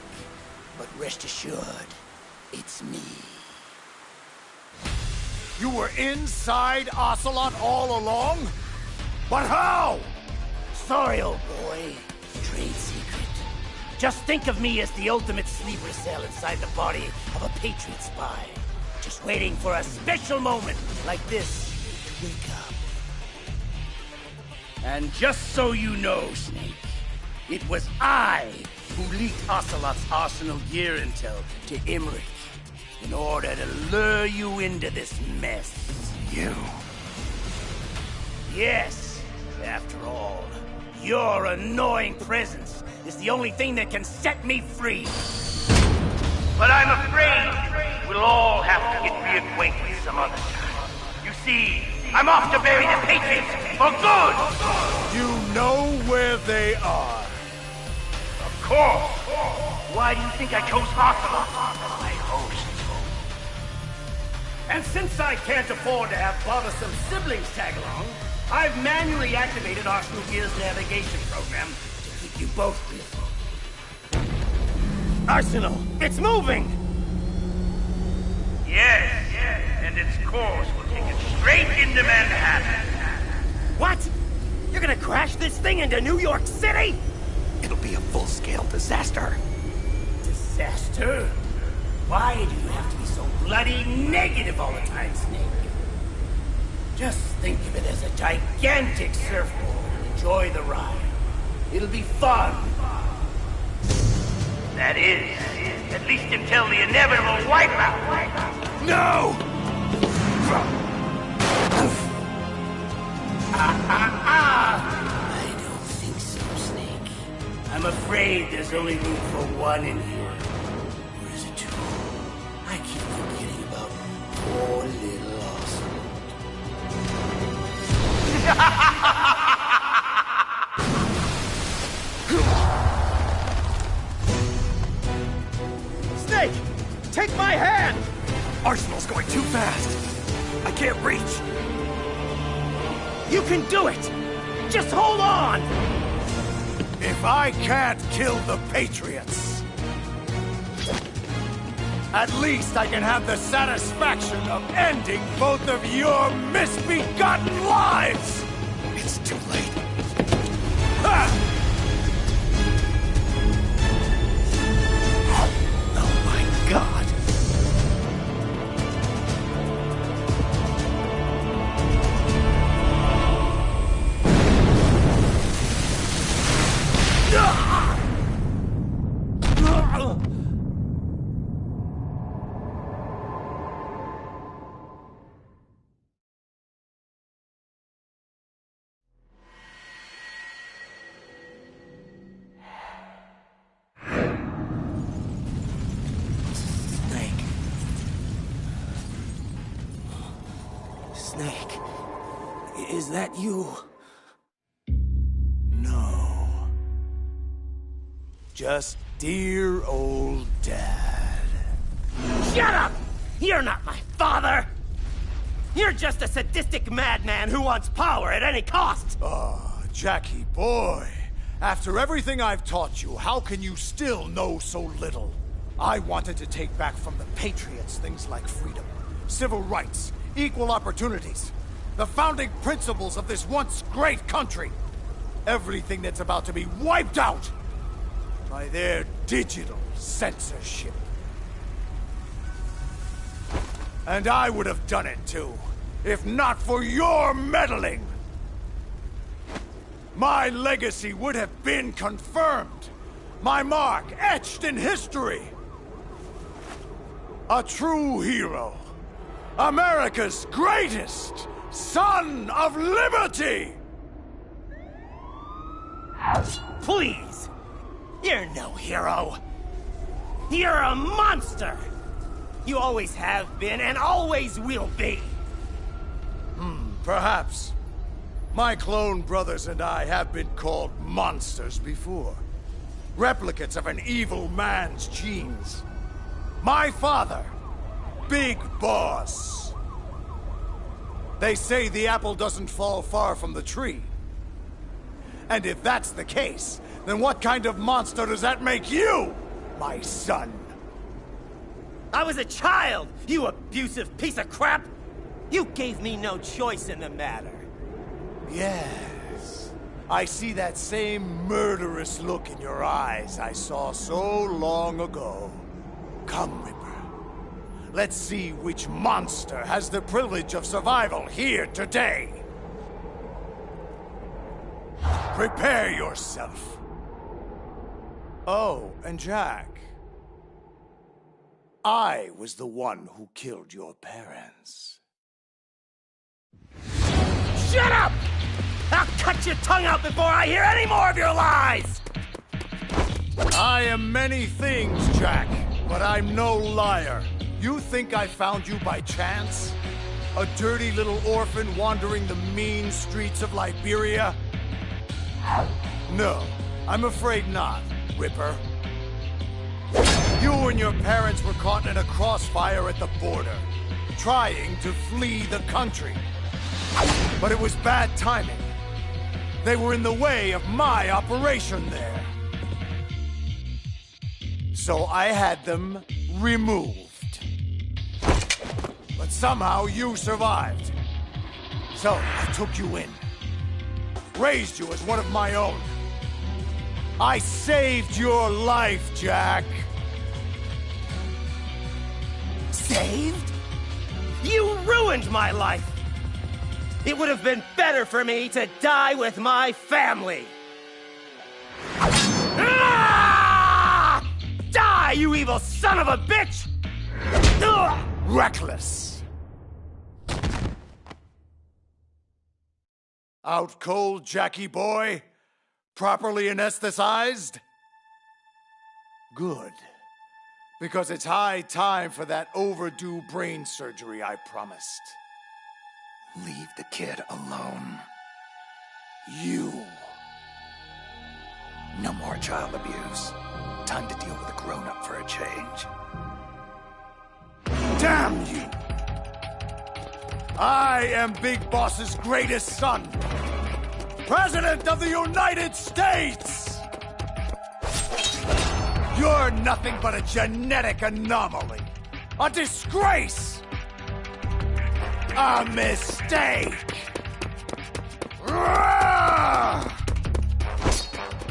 but rest assured, it's me. You were inside Ocelot all along? But how? Sorry, old boy. Trade secret. Just think of me as the ultimate sleeper cell inside the body of a Patriot spy. Just waiting for a special moment like this to wake up. And just so you know, Snake, it was I who leaked Ocelot's Arsenal gear intel to Imric in order to lure you into this mess. You? Yes, after all, your annoying presence is the only thing that can set me free. But I'm afraid we'll all have to get reacquainted some other time. You see, I'm off to bury the Patriots for good! You know where they are. Of course. Why do you think I chose Ocelot as my host? And since I can't afford to have bothersome siblings tag along, I've manually activated Arsenal Gear's navigation program to keep you both busy. Arsenal, it's moving! Yes, and its course will take it straight into Manhattan. What? You're gonna crash this thing into New York City? It'll be a full-scale disaster. Disaster? Why do you have to be so bloody negative all the time, Snake? Just think of it as a gigantic surfboard and enjoy the ride. It'll be fun. That is, at least until the inevitable wipeout. No! I don't think so, Snake. I'm afraid there's only room for one in here. Or is it two? I keep forgetting about poor little Snake! Take my hand! Arsenal's going too fast. I can't reach. You can do it! Just hold on! If I can't kill the Patriots, at least I can have the satisfaction of ending both of your misbegotten lives! It's too late. Ha! Oh my God! Snake, is that you? No. Just dear old Dad. Shut up! You're not my father! You're just a sadistic madman who wants power at any cost! Ah, Jackie boy. After everything I've taught you, how can you still know so little? I wanted to take back from the Patriots things like freedom, civil rights, equal opportunities, the founding principles of this once great country. Everything that's about to be wiped out by their digital censorship. And I would have done it too, if not for your meddling. My legacy would have been confirmed, my mark etched in history. A true hero, America's greatest son of liberty! Please! You're no hero! You're a monster! You always have been and always will be! Perhaps. My clone brothers and I have been called monsters before. Replicates of an evil man's genes. My father, Big Boss. They say the apple doesn't fall far from the tree. And if that's the case, then what kind of monster does that make you, my son? I was a child, you abusive piece of crap! You gave me no choice in the matter. Yes. I see that same murderous look in your eyes I saw so long ago. Come, Ripper. Let's see which monster has the privilege of survival here today. Prepare yourself. Oh, and Jack. I was the one who killed your parents. Shut up! I'll cut your tongue out before I hear any more of your lies! I am many things, Jack, but I'm no liar. You think I found you by chance? A dirty little orphan wandering the mean streets of Liberia? No, I'm afraid not, Ripper. You and your parents were caught in a crossfire at the border, trying to flee the country. But it was bad timing. They were in the way of my operation there. So I had them removed. But somehow you survived. So I took you in. Raised you as one of my own. I saved your life, Jack. Saved? You ruined my life! It would have been better for me to die with my family! Ah! Die, you evil son of a bitch! Ugh! Reckless. Out cold, Jackie boy? Properly anesthetized? Good. Because it's high time for that overdue brain surgery I promised. Leave the kid alone. You. No more child abuse. Time to deal with a grown-up for a change. Damn you! I am Big Boss's greatest son. President of the United States! You're nothing but a genetic anomaly. A disgrace! A mistake!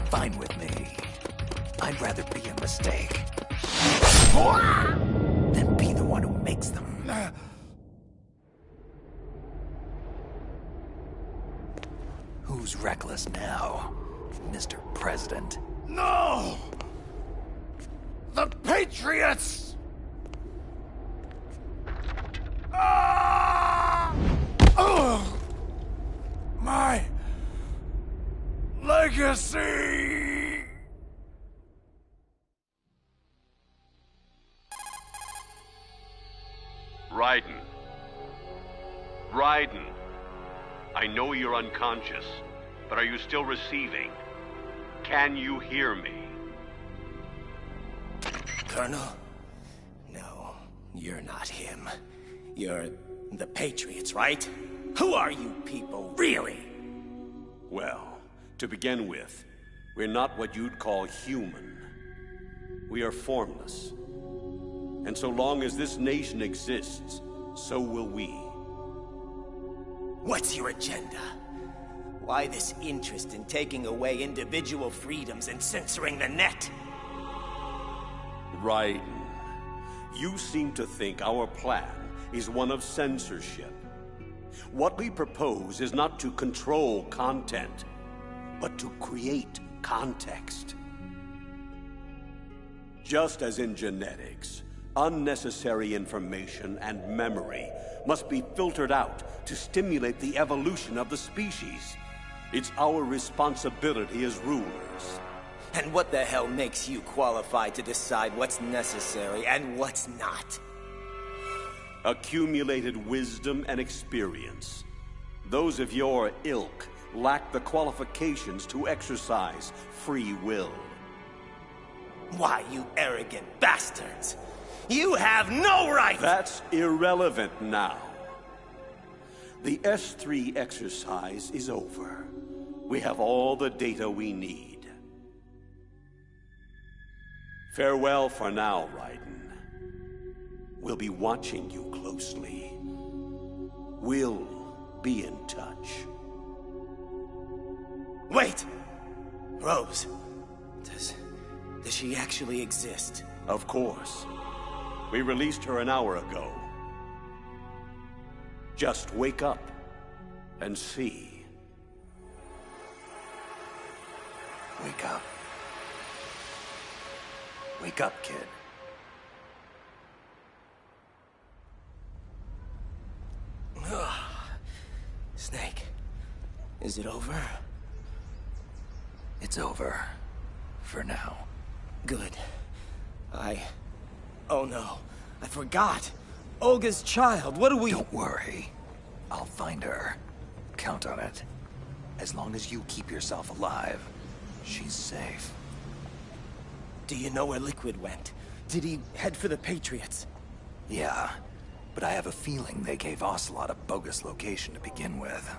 Fine with me. I'd rather be a mistake than be the one who makes them. Who's reckless now, Mr. President? No! The Patriots! My legacy! Raiden. Raiden. I know you're unconscious, but are you still receiving? Can you hear me? Colonel? No, you're not him. You're the Patriots, right? Who are you people, really? Well, to begin with, we're not what you'd call human. We are formless. And so long as this nation exists, so will we. What's your agenda? Why this interest in taking away individual freedoms and censoring the net? Raiden, you seem to think our plan is one of censorship. What we propose is not to control content, but to create context. Just as in genetics, unnecessary information and memory must be filtered out to stimulate the evolution of the species. It's our responsibility as rulers. And what the hell makes you qualified to decide what's necessary and what's not? Accumulated wisdom and experience. Those of your ilk lack the qualifications to exercise free will. Why, you arrogant bastards! You have no right! That's irrelevant now. The S3 exercise is over. We have all the data we need. Farewell for now, Raiden. We'll be watching you closely. We'll be in touch. Wait! Rose, does she actually exist? Of course. We released her an hour ago. Just wake up and see. Wake up. Wake up, kid. Snake, is it over? It's over. For now. Good. Oh no, I forgot. Olga's child, what do we... Don't worry. I'll find her. Count on it. As long as you keep yourself alive, she's safe. Do you know where Liquid went? Did he head for the Patriots? Yeah, but I have a feeling they gave Ocelot a bogus location to begin with.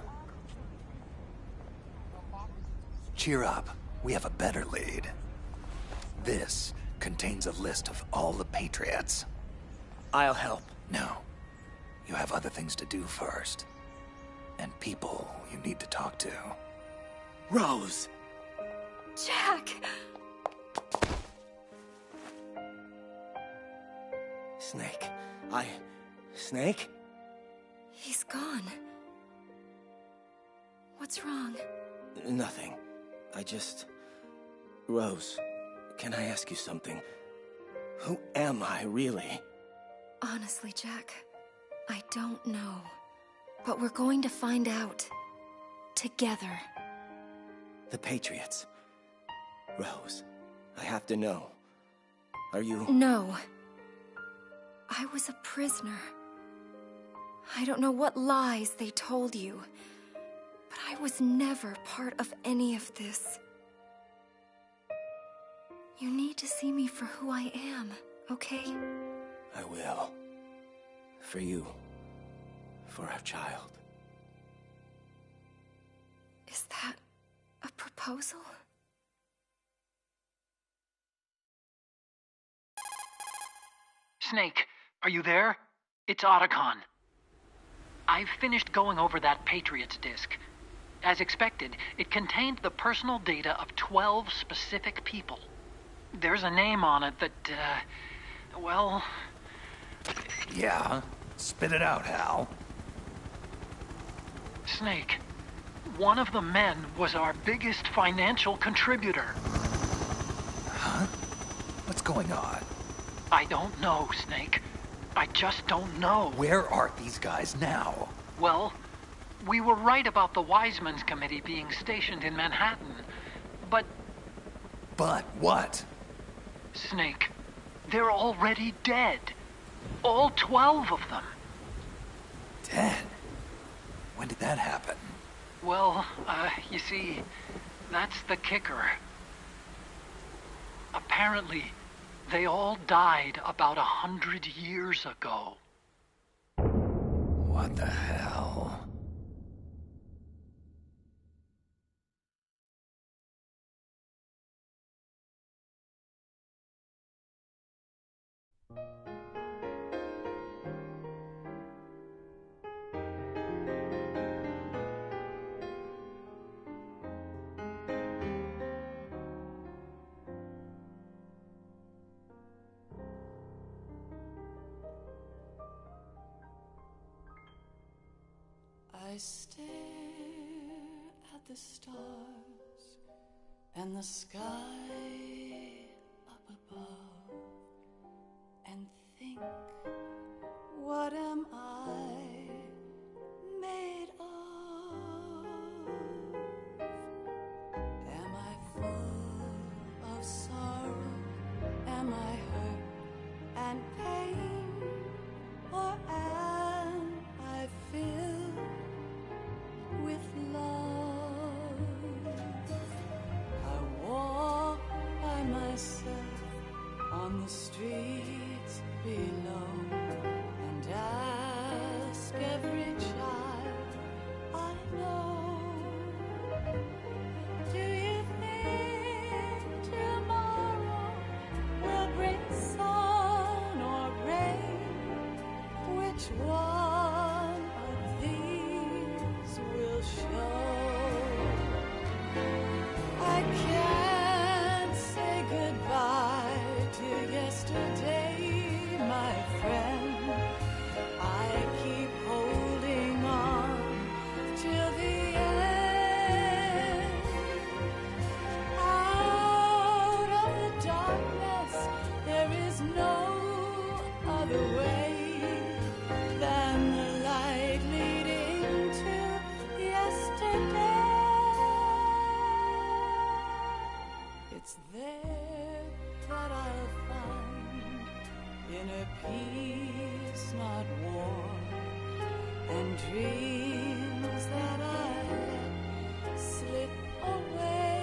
Cheer up. We have a better lead. This contains a list of all the Patriots. I'll help. No. You have other things to do first. And people you need to talk to. Rose! Jack! Snake. Snake? He's gone. What's wrong? Nothing. Rose, can I ask you something? Who am I, really? Honestly, Jack, I don't know. But we're going to find out. Together. The Patriots. Rose, I have to know. Are you... No. I was a prisoner. I don't know what lies they told you. But I was never part of any of this. You need to see me for who I am, okay? I will. For you. For our child. Is that a proposal? Snake, are you there? It's Otacon. I've finished going over that Patriots disk. As expected, it contained the personal data of 12 specific people. There's a name on it that, well... Yeah? Spit it out, Hal. Snake, one of the men was our biggest financial contributor. Huh? What's going on? I don't know, Snake. I just don't know. Where are these guys now? Well, we were right about the Wiseman's Committee being stationed in Manhattan, but... But what? Snake, they're already dead. All 12 of them. Dead? When did that happen? Well, you see, that's the kicker. Apparently, they all died about 100 years ago. What the hell? I stare at the stars and the sky up above and think, what am I made of? Am I full of sorrow? Am I hurt and pain? Or am I filled with love? I walk by myself on the streets below and ask every child I know, do you think tomorrow will bring sun or rain? Which one of these will show? I can't say goodbye to yesterday, my friend. I keep holding on till the end. Out of the darkness, there is no other way than the light leading to yesterday. It's there that I'll find inner peace, not war, and dreams that I let slip away.